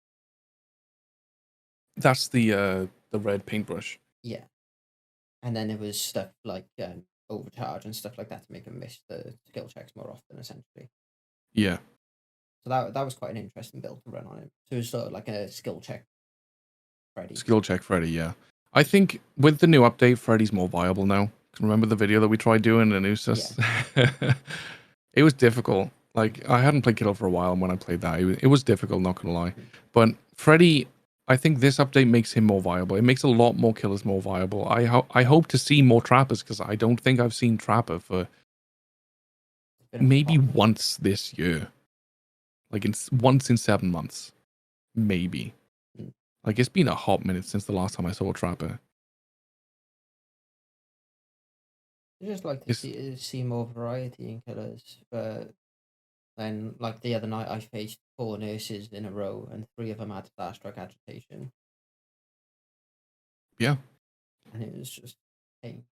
That's the red paintbrush. Yeah. And then there was stuff like overcharge and stuff like that to make them miss the skill checks more often, essentially. Yeah. So that was quite an interesting build to run on it. So it was sort of like a skill check Freddy. Skill check Freddy, yeah. I think with the new update, Freddy's more viable now. Remember the video that we tried doing and it was just it was difficult. Like I hadn't played Killer for a while, and when I played that, it was difficult, not gonna lie. But Freddy, I think this update makes him more viable. It makes a lot more killers more viable. I hope to see more trappers because I don't think I've seen Trapper for maybe once this year. Like once in 7 months. Maybe. Like it's been a hot minute since the last time I saw a Trapper. I just like to see more variety in killers, but then like the other night I faced 4 nurses in a row and 3 of them had starstruck agitation. Yeah. And it was just pain.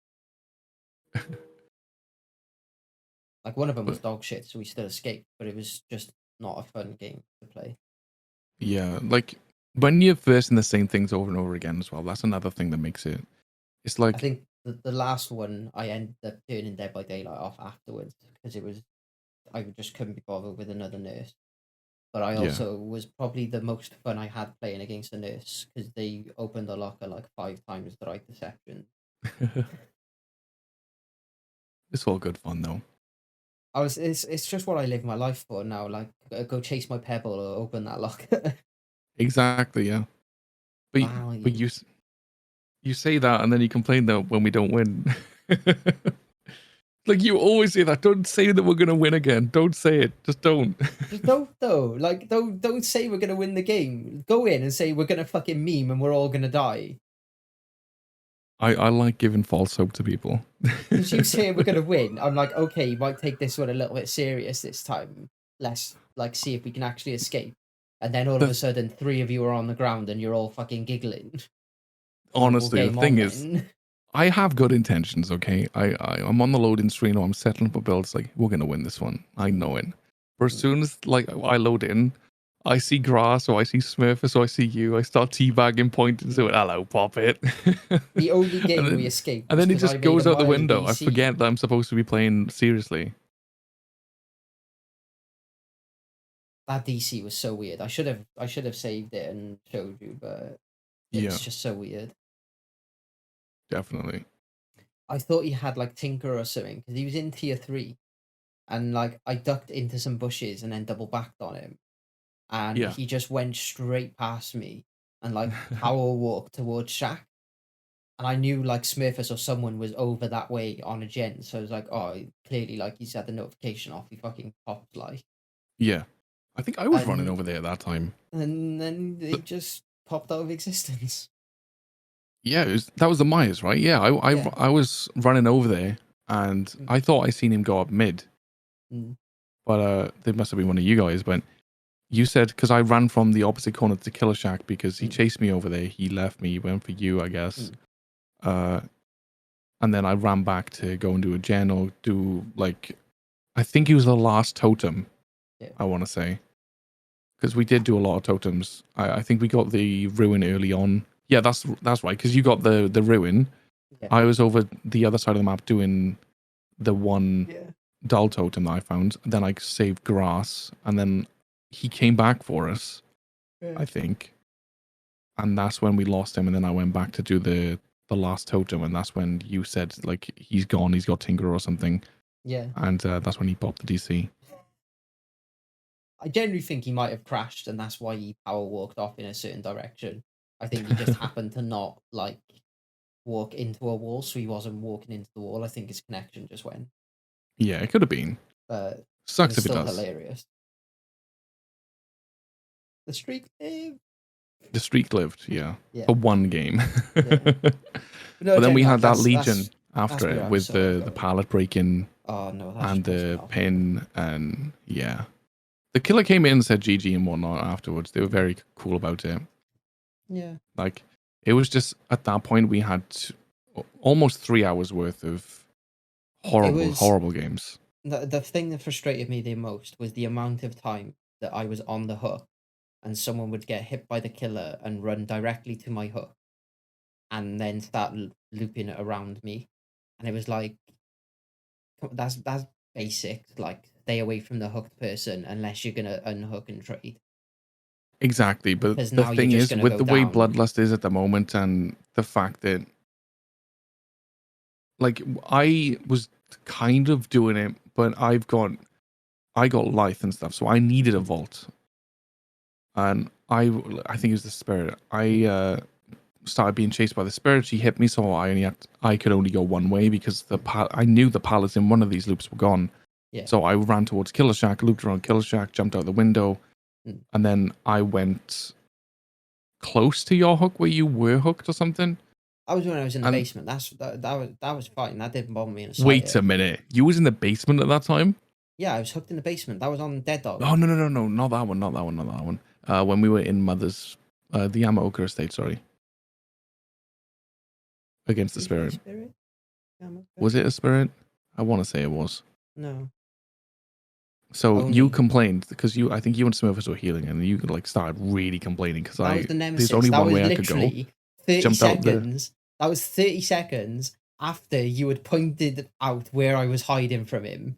Like one of them was dog shit, so we still escaped, but it was just not a fun game to play. Yeah, like when you're versing the same things over and over again as well, that's another thing that makes it. It's like I think the last one I ended up turning Dead by Daylight off afterwards because I just couldn't be bothered with another nurse. But I also was probably the most fun I had playing against a nurse because they opened the locker like 5 times the right deception. It's all good fun though. It's just what I live my life for now. Like go chase my pebble or open that locker. Exactly, yeah. But you say that and then you complain that when we don't win. Like you always say that. Don't say that we're gonna win again. Don't say it. Just don't. Just don't though. Like don't say we're gonna win the game. Go in and say we're gonna fucking meme and we're all gonna die. I like giving false hope to people. Because you say we're gonna win, I'm like, okay, you might take this one a little bit serious this time. Let's like see if we can actually escape. And then all of a sudden 3 of you are on the ground and you're all fucking giggling. Honestly, the thing is, I have good intentions, okay? I'm on the loading screen or I'm settling up a build. It's like, we're going to win this one. I know it. But as soon as like I load in, I see grass or I see Smurfus or I see you, I start teabagging, pointing to it. Hello, pop it. The only game we escaped. And then it just goes out the window. DC. I forget that I'm supposed to be playing seriously. That DC was so weird. I should have saved it and showed you, but it's just so weird. Definitely. I thought he had like Tinker or something because he was in tier 3, and like I ducked into some bushes and then double backed on him, and he just went straight past me and like power walked towards Shaq, and I knew like Smurfus or someone was over that way on a gen, so I was like, oh, clearly like he's had the notification off. He fucking popped like. Yeah, I think I was running over there at that time, and then they just popped out of existence. Yeah, that was the Myers, right? Yeah, I was running over there, and I thought I seen him go up mid, but there must have been one of you guys. But you said because I ran from the opposite corner to Killer Shack because he chased me over there. He left me, went for you, I guess. And then I ran back to go and do a gen or do like, I think he was the last totem. I want to say because we did do a lot of totems. I think we got the ruin early on. Yeah, that's right. Because you got the ruin. Yeah. I was over the other side of the map doing the one dull totem that I found. Then I saved grass, and then he came back for us. I think. And that's when we lost him, and then I went back to do the last totem, and that's when you said like he's gone, he's got Tinker or something, Yeah. and that's when he popped the DC. I generally think he might have crashed, and that's why he power walked off in a certain direction. I think he just happened to not like walk into a wall, so he wasn't walking into the wall. I think his connection just went. Yeah, it could have been. But it Sucks was if it still does. hilarious. The streak lived. The streak lived, yeah, Yeah. for one game. Yeah. But then we had that Legion that's after where it I'm with so the pallet breaking Oh no, that and just pissed me the off. pin, and yeah. The killer came in and said GG and whatnot afterwards. They were very cool about it. Yeah. Like, it was just at that point we had almost 3 hours worth of horrible games. The thing that frustrated me the most was the amount of time that I was on the hook and someone would get hit by the killer and run directly to my hook and then start looping it around me. And it was like, that's basic. Like, stay away from the hooked person unless you're going to unhook and trade. Exactly, but Because the now you're thing just is, going to with go the way down. Bloodlust is at the moment and the fact that, like, I was kind of doing it, but I got Lithe and stuff, so I needed a vault. And I think it was the spirit. I started being chased by the spirit. She hit me, so I could only go one way because I knew the pallets in one of these loops were gone. Yeah. So I ran towards Killer Shack, looped around Killer Shack, jumped out the window, and then I went close to your hook where you were hooked or something. I was when I was in the basement. That was fine. That didn't bother me in a slightest. Wait a minute. You was in the basement at that time? Yeah, I was hooked in the basement. That was on Dead Dog. Oh no, not that one. When we were in Mother's the Yamaoka estate, sorry. Against the spirit. Was it a spirit? I want to say it was. No. So you complained because I think you and Smurfers were healing, and you like started really complaining because there's only one way I could go. 30 seconds. That was 30 seconds after you had pointed out where I was hiding from him.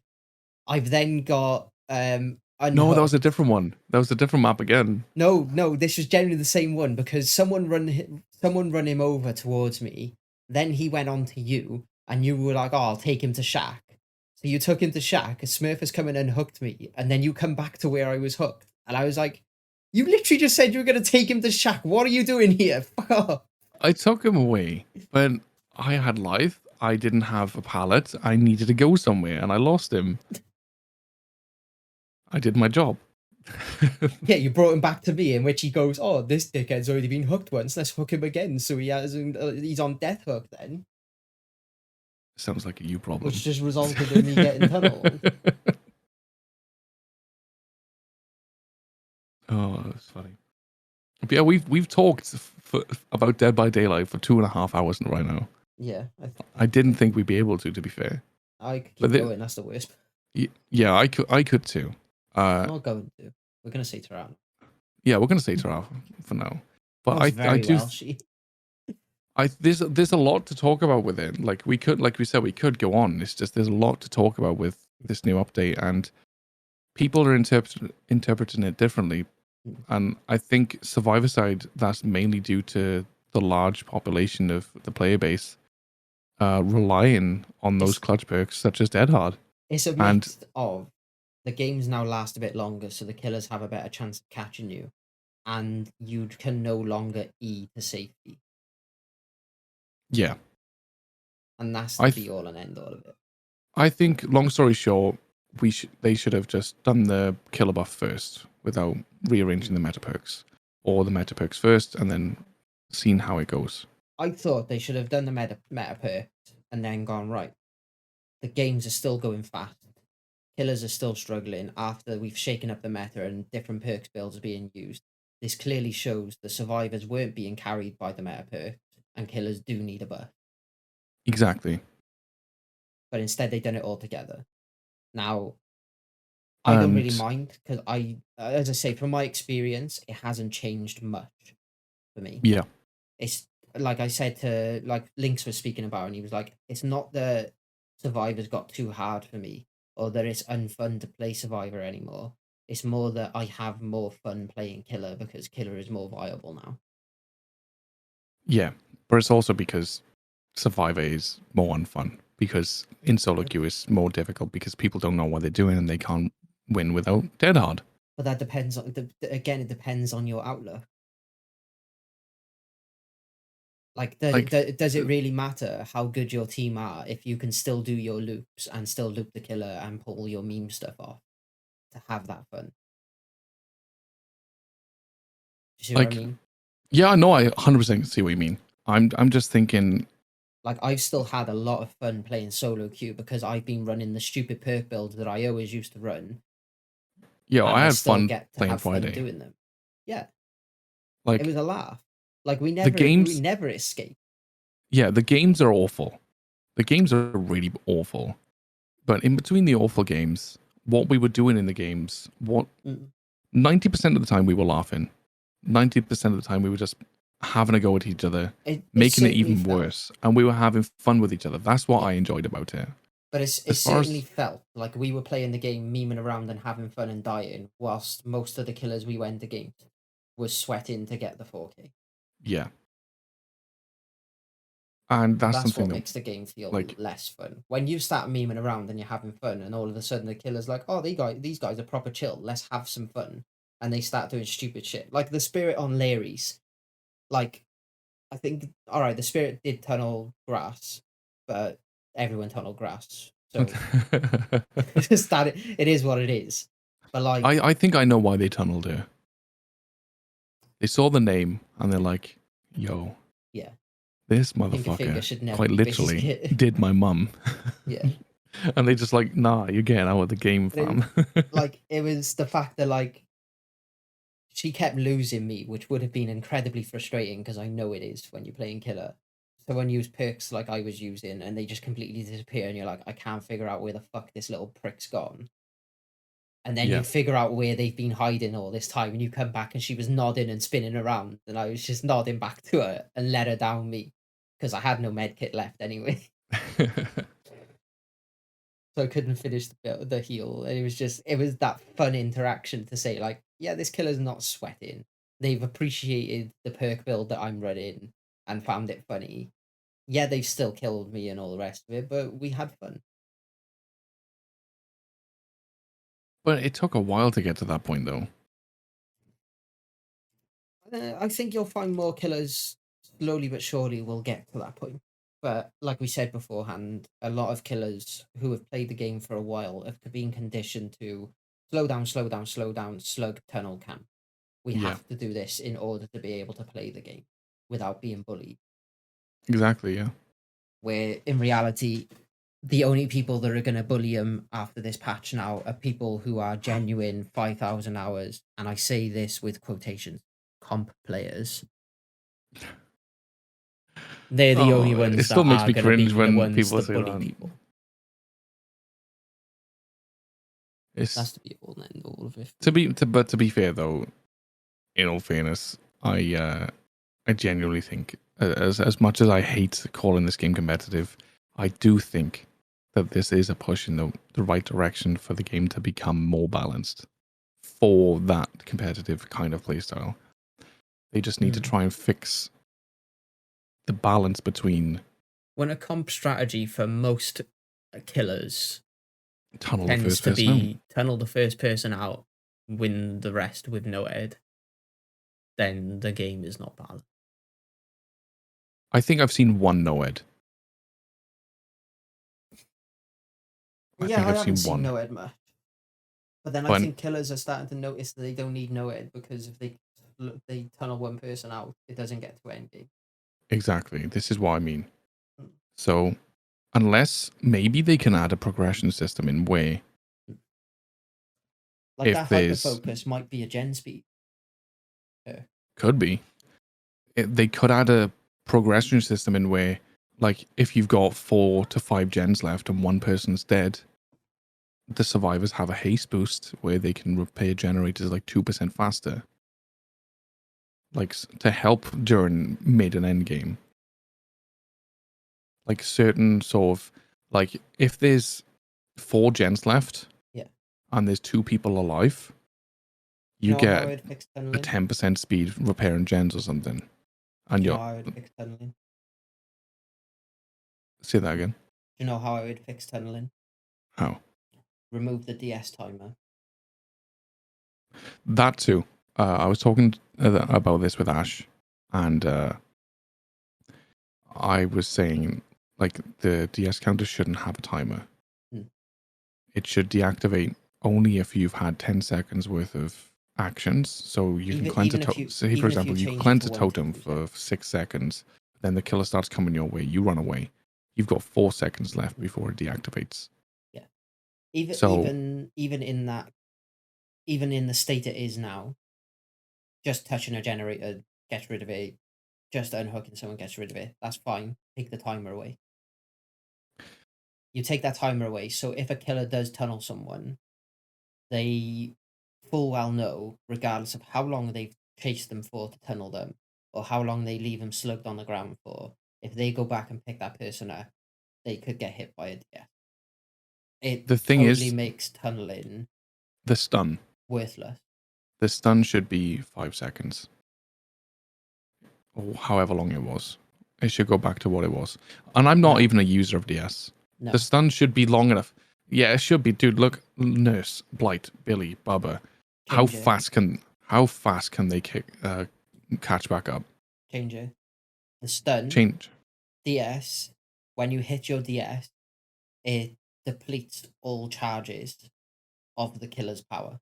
I've then got No, that was a different one. That was a different map again. No, this was generally the same one because someone run him over towards me. Then he went on to you, and you were like, "Oh, I'll take him to Shack." So you took him to Shack. A Smurf has come in and hooked me, and then you come back to where I was hooked, and I was like, "You literally just said you were going to take him to Shack. What are you doing here? Fuck off." I took him away, but I had life. I didn't have a pallet. I needed to go somewhere, and I lost him. I did my job. Yeah, you brought him back to me, in which he goes, "Oh, this dickhead's already been hooked once. Let's hook him again." So he's on death hook then. Sounds like a you problem. Which just resulted in me getting tunneled. Oh, that's funny. But yeah, we've talked about Dead by Daylight for 2.5 hours right now. Yeah. I didn't think we'd be able to be fair. I could keep going, that's the worst. Yeah, I could too. I'm not going to. We're going to say Taran. Yeah, we're going to say Taran for now. But there's a lot to talk about with it. Like we said, we could go on. It's just there's a lot to talk about with this new update, and people are interpreting it differently. And I think Survivor side, that's mainly due to the large population of the player base relying on those clutch perks such as Dead Hard. It's a mix of the games now last a bit longer, so the killers have a better chance of catching you, and you can no longer E to safety. Yeah. And that's the be all and end all of it. I think, long story short, they should have just done the killer buff first without rearranging the meta perks, or the meta perks first and then seen how it goes. I thought they should have done the meta perks and then gone, right, the games are still going fast. Killers are still struggling after we've shaken up the meta and different perks builds are being used. This clearly shows the survivors weren't being carried by the meta perks and killers do need a buff. Exactly. But instead they done it all together. Now, I don't really mind because as I say, from my experience, it hasn't changed much for me. Yeah. It's like I said to Lynx was speaking about, and he was like, it's not that Survivors got too hard for me or that it's unfun to play Survivor anymore. It's more that I have more fun playing killer because killer is more viable now. Yeah, but it's also because Survivor is more unfun, because in solo queue is more difficult because people don't know what they're doing and they can't win without dead hard. But that depends on again. It depends on your outlook. Like, does it really matter how good your team are if you can still do your loops and still loop the killer and pull your meme stuff off to have that fun? Do you see what I mean? Yeah, no, I 100% see what you mean. I'm just thinking. Like, I've still had a lot of fun playing solo queue because I've been running the stupid perk builds that I always used to run. Yeah, And I had still fun get to playing have fun Friday. doing them. Yeah. Like, it was a laugh. Like, we the games, never escape. yeah, the games are awful. The games are really awful. But in between the awful games, what we were doing in the games, 90% of the time we were laughing. 90% of the time we were just having a go at each other, making it even worse, and we were having fun with each other. That's what I enjoyed about it. But it certainly felt like we were playing the game, memeing around and having fun and dying, whilst most of the killers we went against was sweating to get the 4K. Yeah. And that's something what that makes the game feel like less fun. When you start memeing around and you're having fun, and all of a sudden the killer's like, "Oh, these guys are proper chill. Let's have some fun," and they start doing stupid shit, like the spirit on Larry's. Like, I think, all right, the spirit did tunnel grass, but everyone tunneled grass, so it is what it is. But like, I think I know why they tunneled her. They saw the name and they're like, "Yo, yeah, this motherfucker should never quite literally did my mum." Yeah. And they just like, "Nah, you're getting out of the game, fam." Like, it was the fact that, like, she kept losing me, which would have been incredibly frustrating because I know it is when you're playing killer. Someone use perks like I was using and they just completely disappear, and you're like, I can't figure out where the fuck this little prick's gone. And then you figure out where they've been hiding all this time, and you come back and she was nodding and spinning around, and I was just nodding back to her and let her down me because I had no med kit left anyway. So I couldn't finish the heal, and it was that fun interaction to say, like, yeah, this killer's not sweating. They've appreciated the perk build that I'm running and found it funny. Yeah, they've still killed me and all the rest of it, but we had fun. But it took a while to get to that point, though. I think you'll find more killers slowly but surely will get to that point. But like we said beforehand, a lot of killers who have played the game for a while have been conditioned to slow down, slow down, slow down, slug, tunnel, camp. We have to do this in order to be able to play the game without being bullied. Exactly, yeah. Where in reality, the only people that are going to bully them after this patch now are people who are genuine 5,000 hours. And I say this with quotations, comp players. They're the only ones it still that makes are me going to cringe be when the ones people that say bully that. people. That's to be all and end all of it. But to be fair though, in all fairness, I genuinely think, as much as I hate calling this game competitive, I do think that this is a push in the right direction for the game to become more balanced for that competitive kind of playstyle. They just need to try and fix the balance between when a comp strategy for most killers tunnel tends to be tunnel the first person out, win the rest with no ed, then the game is not balanced. I think I've seen one no ed. I haven't seen no ed much. But then I think killers are starting to notice that they don't need no ed, because if they tunnel one person out, it doesn't get to endgame. Exactly. This is what I mean. So, unless maybe they can add a progression system in where, like, that hyper focus might be a gen speed. Could be. They could add a progression system in where, like, if you've got 4 to 5 gens left and one person's dead, the survivors have a haste boost where they can repair generators like 2% faster. Like, to help during mid and end game. Like, certain sort of, like, if there's 4 gens left, and there's 2 people alive, Do you You know how get I'd fix a tunneling? 10% speed repairing gens or something, and Do you know you're how I would fix tunneling? say that again. Do you know how I would fix tunneling? How? Remove the DS timer. That too. I was talking about this with Ash, and I was saying like the DS counter shouldn't have a timer. Hmm. It should deactivate only if you've had 10 seconds worth of actions. So you can cleanse a totem. Say, for example, you change it cleanse to a 1 to totem 2 for seconds. 6 seconds, then the killer starts coming your way. You run away. You've got 4 seconds left Hmm. before it deactivates. Yeah. So Even in that, even in the state it is now, just touching a generator gets rid of it. Just unhooking someone gets rid of it. That's fine. Take the timer away. You take that timer away. So if a killer does tunnel someone, they full well know, regardless of how long they've chased them for to tunnel them, or how long they leave them slugged on the ground for, if they go back and pick that person up, they could get hit by a DS. It the thing totally is, makes tunneling the stun. worthless. The stun should be 5 seconds, or however long it was. It should go back to what it was. And I'm not No. even a user of DS. No. The stun should be long enough. Yeah, it should be. Dude, look, Nurse, Blight, Billy, Bubba. How fast can they catch back up? Change it. The stun Change. DS, when you hit your DS, it depletes all charges of the killer's power.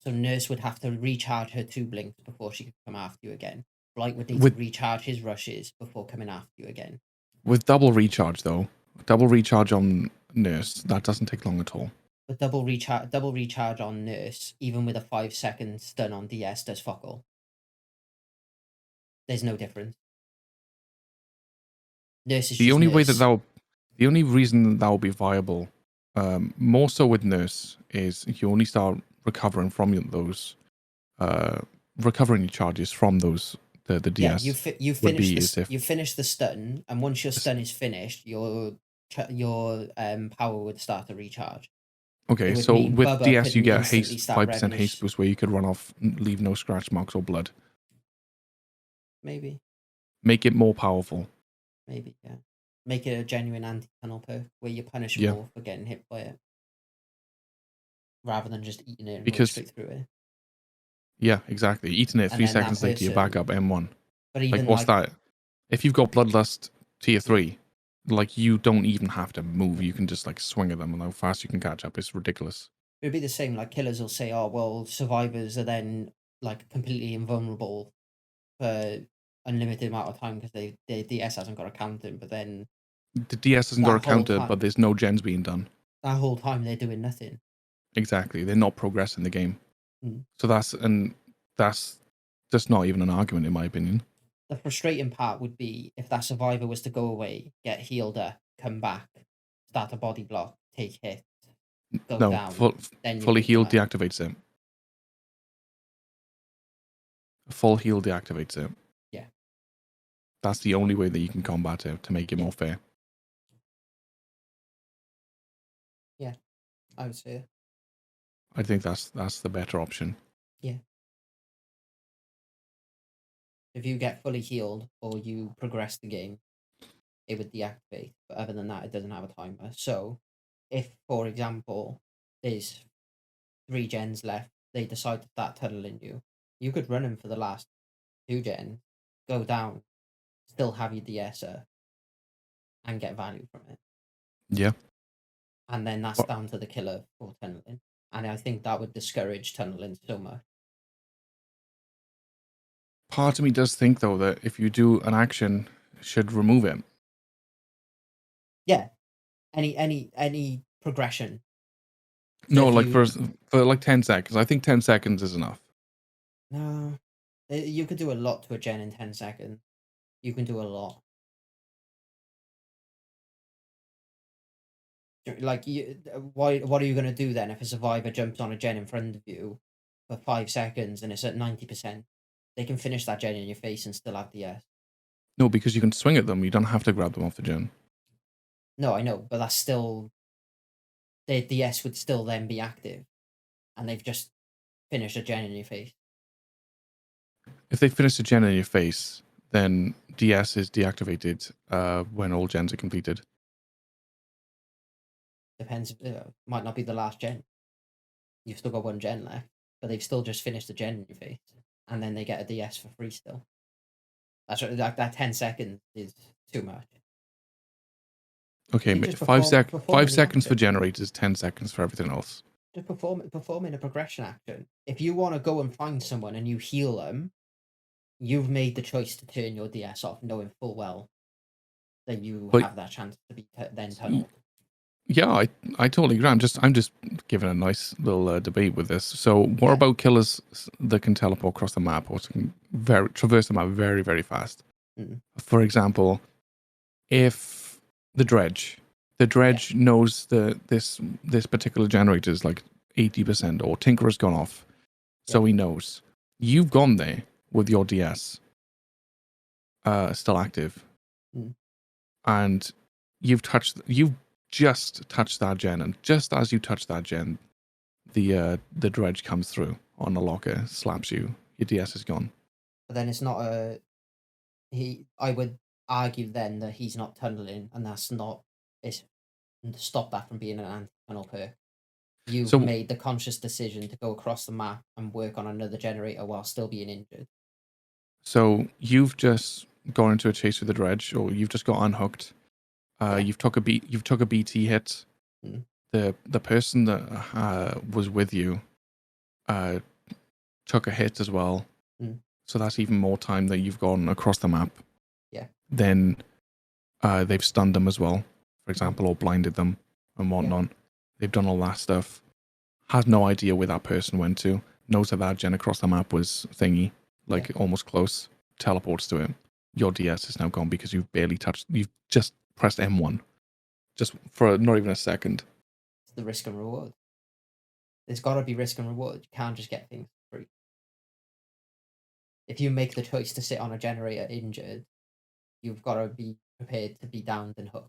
So Nurse would have to recharge her 2 blinks before she could come after you again. Blight would need to recharge his rushes before coming after you again. With double recharge though, double recharge on Nurse, that doesn't take long at all. But double recharge on Nurse, even with a 5-second stun on DS, does fuck all. There's no difference. Nurse is The just only Nurse. way the only reason that will be viable, more so with Nurse, is you only start recovering from those, recovering your charges from those the DS. Yeah, you finish the stun, and once your stun is finished, your power would start to recharge. Okay, so with Bubba DS you get a haste 5% haste boost where you could run off, leave no scratch marks or blood. Maybe. Make it more powerful. Maybe, yeah. Make it a genuine anti-tunnel perk where you punish more for getting hit by it, rather than just eating it and going straight through it. Yeah, exactly. Eating it 3 seconds later, you're back up M1. But even what's that? If you've got Bloodlust tier 3, like you don't even have to move. You can just like swing at them, and how fast you can catch up. It's ridiculous. It would be the same. Like killers will say, "Oh, well, survivors are then like completely invulnerable for unlimited amount of time because their DS hasn't got a counter." But then the DS hasn't got a counter, but there's no gens being done. That whole time they're doing nothing. Exactly, they're not progressing the game. Mm. So that's just not even an argument, in my opinion. The frustrating part would be if that survivor was to go away, get healed up, come back, start a body block, take hits, go down. Fully healed deactivates it. Full heal deactivates it. Yeah. That's the only way that you can combat it to make it more fair. Yeah, I would say it. I think that's the better option. Yeah. If you get fully healed or you progress the game, it would deactivate. But other than that, it doesn't have a timer. So if, for example, there's 3 gens left, they decide to start tunneling you, you could run them for the last 2 gens, go down, still have your DS and get value from it. Yeah. And then that's down to the killer for tunneling. And I think that would discourage tunneling so much. Part of me does think though that if you do an action, should remove it. Yeah. Any progression. So no, like for like 10 seconds. I think 10 seconds is enough. No. You could do a lot to a gen in 10 seconds. You can do a lot. Like, what are you going to do then if a survivor jumps on a gen in front of you for 5 seconds and it's at 90%? They can finish that gen in your face and still have DS. No, because you can swing at them. You don't have to grab them off the gen. No, I know, but that's still... Their DS would still then be active. And they've just finish a gen in your face. If they finish a gen in your face, then DS is deactivated when all gens are completed. Depends. Might not be the last gen. You've still got one gen left, but they've still just finished the gen in your face, and then they get a DS for free still. That's like that 10 seconds is too much. Okay, Just 5 seconds for action. generators, 10 seconds for everything else. Just performing a progression action. If you want to go and find someone and you heal them, you've made the choice to turn your DS off, knowing full well that you have that chance to be then tunneled. Yeah, I totally agree. I'm just giving a nice little debate with this. So, what about killers that can teleport across the map or can traverse the map very, very fast? For example, if the dredge knows that this particular generator is like 80% or Tinkerer's gone off, so he knows you've gone there with your DS still active, and you've just touched that gen, and just as you touch that gen, the dredge comes through on the locker, slaps you, your DS is gone. But then it's not a I would argue then that he's not tunneling, and that's not it's to stop that from being an anti-tunnel perk. You've made the conscious decision to go across the map and work on another generator while still being injured. So you've just gone into a chase with the dredge, or you've just got unhooked. You've took a BT hit. The person that was with you took a hit as well. So that's even more time that you've gone across the map. Yeah. Then they've stunned them as well, for example, or blinded them and whatnot. They've done all that stuff. Has no idea where that person went to. Knows that gen across the map was thingy, like almost close. Teleports to it. Your DS is now gone because you've just pressed M1. Just for not even a second. It's the risk and reward. There's got to be risk and reward. You can't just get things for free. If you make the choice to sit on a generator injured, you've got to be prepared to be downed and hooked.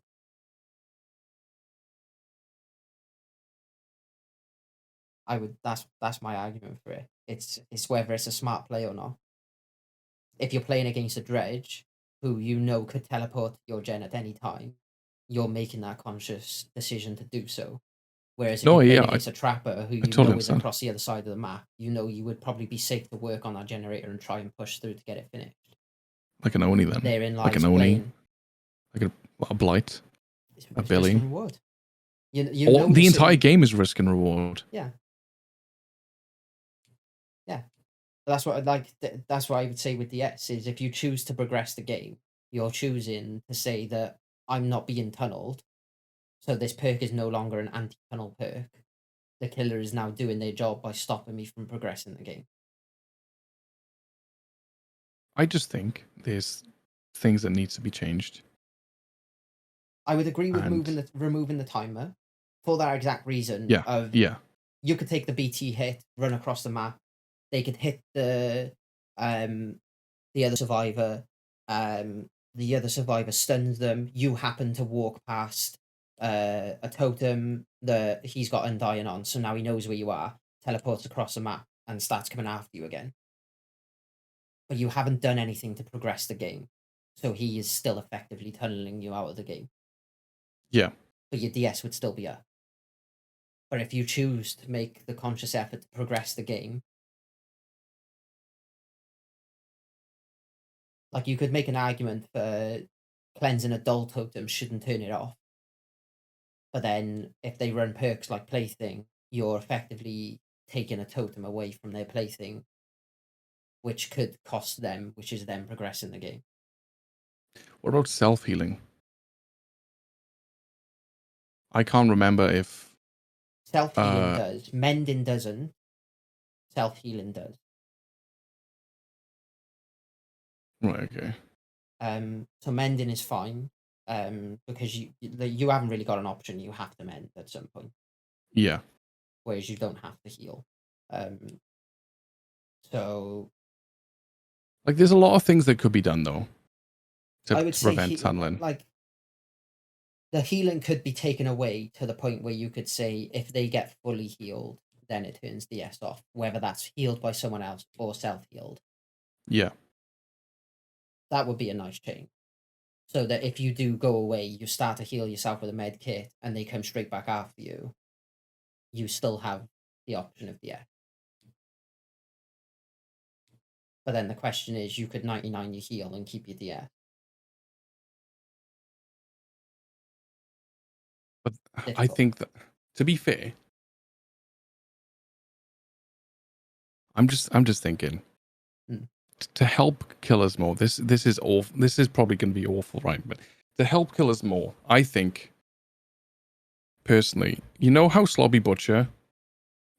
That's my argument for it. It's whether it's a smart play or not. If you're playing against a dredge who you know could teleport your gen at any time, you're making that conscious decision to do so. Whereas if you're playing against a trapper who you know is across the other side of the map, you know you would probably be safe to work on that generator and try and push through to get it finished. Like an Oni then. Therein lies like an Oni. Playing. Like a blight. A Billy. Risk and reward. The entire game is risk and reward. Yeah. Yeah. That's what I'd like. That's what I would say with the S is if you choose to progress the game, you're choosing to say that I'm not being tunneled, so this perk is no longer an anti-tunnel perk. The killer is now doing their job by stopping me from progressing the game. I just think there's things that needs to be changed. I would agree with removing the timer for that exact reason. You could take the BT hit, run across the map. They could hit the other survivor. The other survivor stuns them. You happen to walk past a totem that he's got Undying on, so now he knows where you are, teleports across the map, and starts coming after you again. But you haven't done anything to progress the game, so he is still effectively tunneling you out of the game. Yeah. But your DS would still be up. But if you choose to make the conscious effort to progress the game, like you could make an argument for cleansing a dull totem shouldn't turn it off. But then if they run perks like Plaything, you're effectively taking a totem away from their Plaything, which could cost them, which is them progressing the game. What about self-healing? I can't remember if... Self-healing does. Mending doesn't. Self-healing does. Right, okay. So mending is fine, because you haven't really got an option. You have to mend at some point. Yeah. Whereas you don't have to heal. So... Like, there's a lot of things that could be done, though, I would to say prevent tunneling. Like, the healing could be taken away to the point where you could say if they get fully healed, then it turns DS off, whether that's healed by someone else or self-healed. Yeah. That would be a nice change. So that if you do go away, you start to heal yourself with a med kit and they come straight back after you, you still have the option of DS. But then the question is, you could 99 your heal and keep your DS. But I Difficult. think that, to be fair, I'm just thinking Mm. to help killers more. This is awful. This is probably going to be awful, right? But to help killers more, I think personally, you know how Slobby Butcher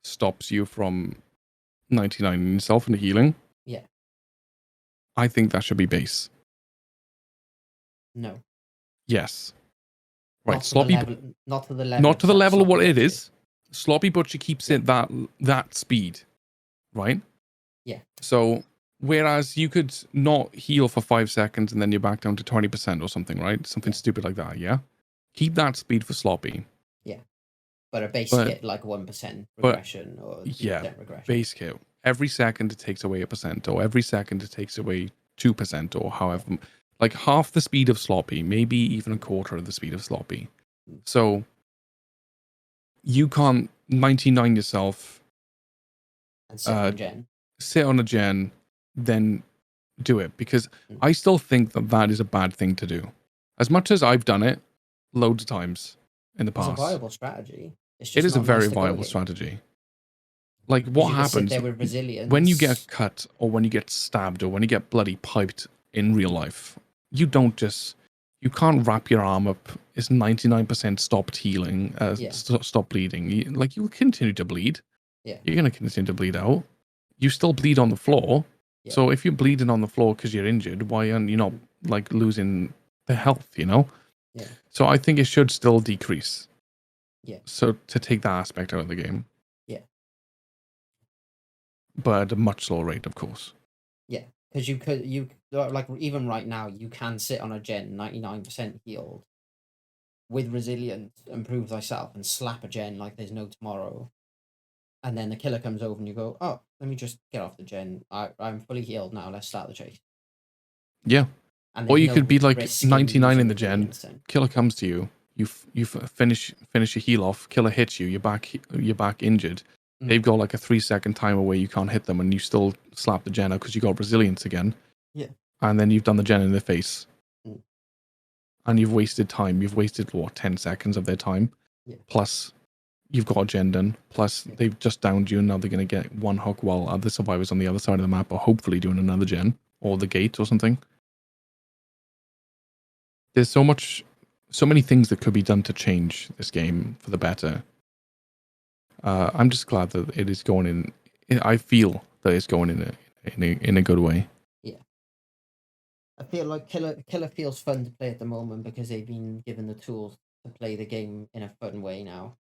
stops you from 99 yourself and healing? Yeah. I think that should be base. No. Yes. Right. Not to the level. Not to the level. Not to the level of what it Butcher. is. Sloppy Butcher keeps it that speed, right? Yeah. So whereas you could not heal for 5 seconds and then you're back down to 20% or something, right? Something stupid like that. Yeah. Keep that speed for Sloppy. Yeah. But a base kit like 1% regression or 2% regression. Base kit. Every second it takes away 1%, or every second it takes away 2%, or however, like half the speed of Sloppy, maybe even a quarter of the speed of Sloppy. So you can't 99 yourself and sit on a gen. Sit on a gen, then do it, because I still think that is a bad thing to do. As much as I've done it loads of times in the past. It's a viable strategy. It's just it is a very nice viable strategy. Like, what happens when you get cut, or when you get stabbed, or when you get bloody piped in real life? You can't wrap your arm up. It's 99% stopped healing, stop bleeding. You'll continue to bleed. Yeah. You're going to continue to bleed out. You still bleed on the floor. Yeah. So if you're bleeding on the floor because you're injured, why aren't you not like losing the health, you know? Yeah. So I think it should still decrease. Yeah. So to take that aspect out of the game. Yeah. But at a much slower rate, of course. Yeah. Because you like, even right now, you can sit on a gen 99% healed with resilience and prove thyself and slap a gen like there's no tomorrow. And then the killer comes over and you go, oh, let me just get off the gen. I'm fully healed now. Let's start the chase. Yeah. Or you could be like 99 in the gen. Killer comes to you. You finish your heal off. Killer hits you. You're back injured. They've got like a 3-second timer where you can't hit them, and you still slap the gen out because you got resilience again. Yeah. And then you've done the gen in their face. And you've wasted time. You've wasted 10 seconds of their time. Yeah. Plus you've got a gen done. Plus they've just downed you, and now they're going to get one hook while other survivors on the other side of the map are hopefully doing another gen, or the gate or something. There's so many things that could be done to change this game for the better. I'm just glad that it is going in. I feel that it's going in a good way. Yeah. I feel like Killer feels fun to play at the moment because they've been given the tools to play the game in a fun way now.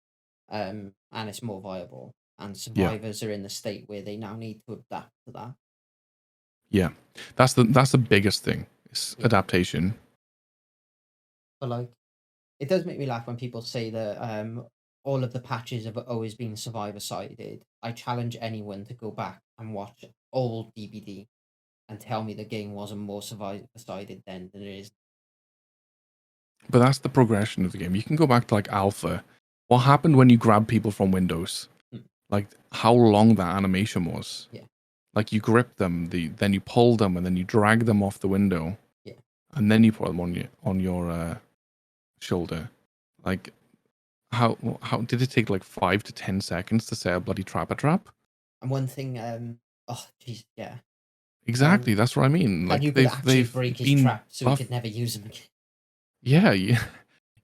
And it's more viable. And survivors are in the state where they now need to adapt to that. Yeah. That's the biggest thing. It's adaptation. But like, it does make me laugh when people say that all of the patches have always been survivor-sided. I challenge anyone to go back and watch old DBD and tell me the game wasn't more survivor-sided then than it is. But that's the progression of the game. You can go back to like Alpha. What happened when you grab people from windows? Like how long that animation was. Yeah. Like you grip them, then you pull them, and then you drag them off the window. Yeah. And then you put them on your shoulder. Like how did it take like 5 to 10 seconds to set a bloody trap? And one thing, oh jeez, yeah. Exactly, that's what I mean. Like you could actually break his trap so he could never use them again. Yeah,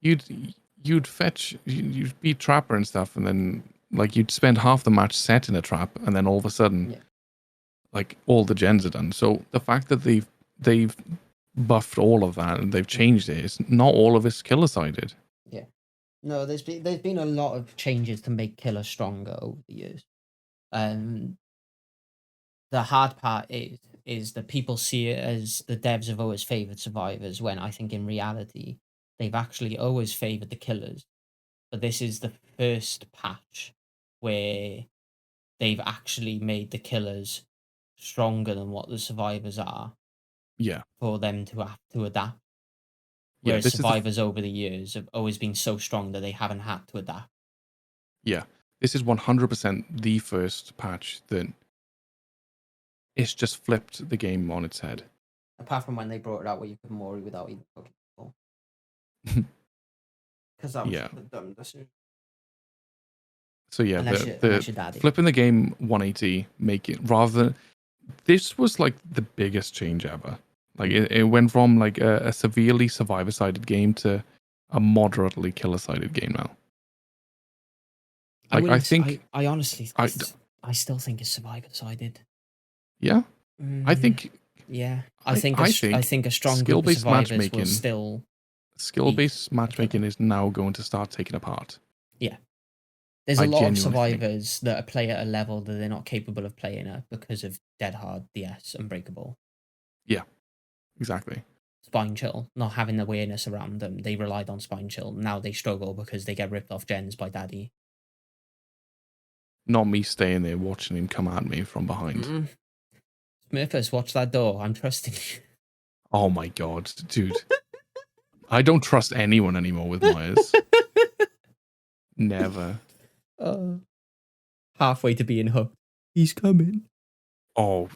you'd fetch, you'd beat Trapper and stuff, and then like you'd spend half the match setting a trap, and then all of a sudden, like all the gens are done. So the fact that they've buffed all of that and they've changed it, it's not all of it's killer sided. Yeah, no, there's been a lot of changes to make Killer stronger over the years. The hard part is that people see it as the devs have always favored survivors, when I think in reality they've actually always favored the killers. But this is the first patch where they've actually made the killers stronger than what the survivors are Yeah. for them to have to adapt. Yeah, Whereas this is survivors over the years have always been so strong that they haven't had to adapt. yeah. This is 100% the first patch that it's just flipped the game on its head. Apart from when they brought it out where you could Mori without even talking to people. Because that was Yeah. the dumb decision. So yeah, Unless you're daddy. flipping the game 180, make it rather. This was like the biggest change ever. Like it went from like a severely survivor-sided game to a moderately killer-sided game now. Like I think I honestly, I still think it's survivor-sided. Yeah, I think. Yeah, I think a strong group of skill-based survivors matchmaking will still. Skill-based matchmaking is now going to start taking apart. Yeah. There's I a lot of genuinely think. survivors that play at a level that they're not capable of playing at because of Dead Hard, DS, Unbreakable. Yeah, exactly. Spine Chill, not having awareness around them. They relied on Spine Chill. Now they struggle because they get ripped off gens by Daddy. Not me staying there watching him come at me from behind. Smurfers, watch that door. I'm trusting you. Oh my god, dude. I don't trust anyone anymore with Myers. Never. Halfway to being hooked. He's coming. Oh,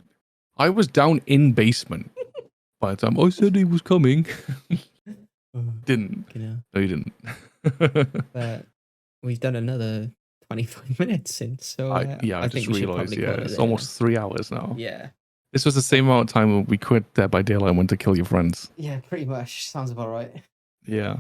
I was down in basement by the time I said he was coming. Didn't. No, he didn't. But we've done another 25 minutes since. So I just realized, it's almost 3 hours now. Yeah. This was the same amount of time when we quit Dead by Daylight and went to kill your friends. Yeah, pretty much. Sounds about right. Yeah.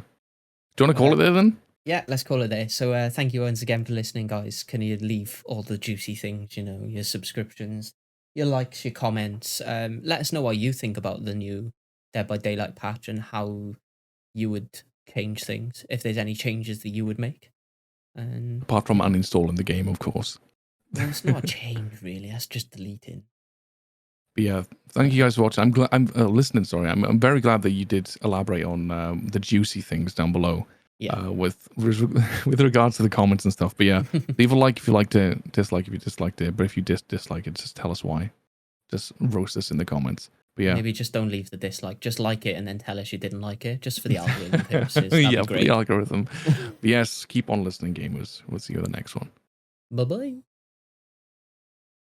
Do you want to call it there then? Yeah, let's call it there. So thank you once again for listening, guys. Can you leave all the juicy things, your subscriptions, your likes, your comments. Let us know what you think about the new Dead by Daylight patch and how you would change things, if there's any changes that you would make. And apart from uninstalling the game, of course. Well, it's not a change, really. That's just deleting. But yeah, thank you guys for watching. I'm listening. Sorry, I'm very glad that you did elaborate on the juicy things down below. Yeah. With regards to the comments and stuff. But yeah, leave a like if you liked it, dislike if you disliked it. But if you dislike it, just tell us why. Just roast us in the comments. But yeah, maybe just don't leave the dislike. Just like it and then tell us you didn't like it, just for the algorithm purposes. Yeah, for the algorithm. But yes, keep on listening, gamers. We'll see you in the next one. Bye bye.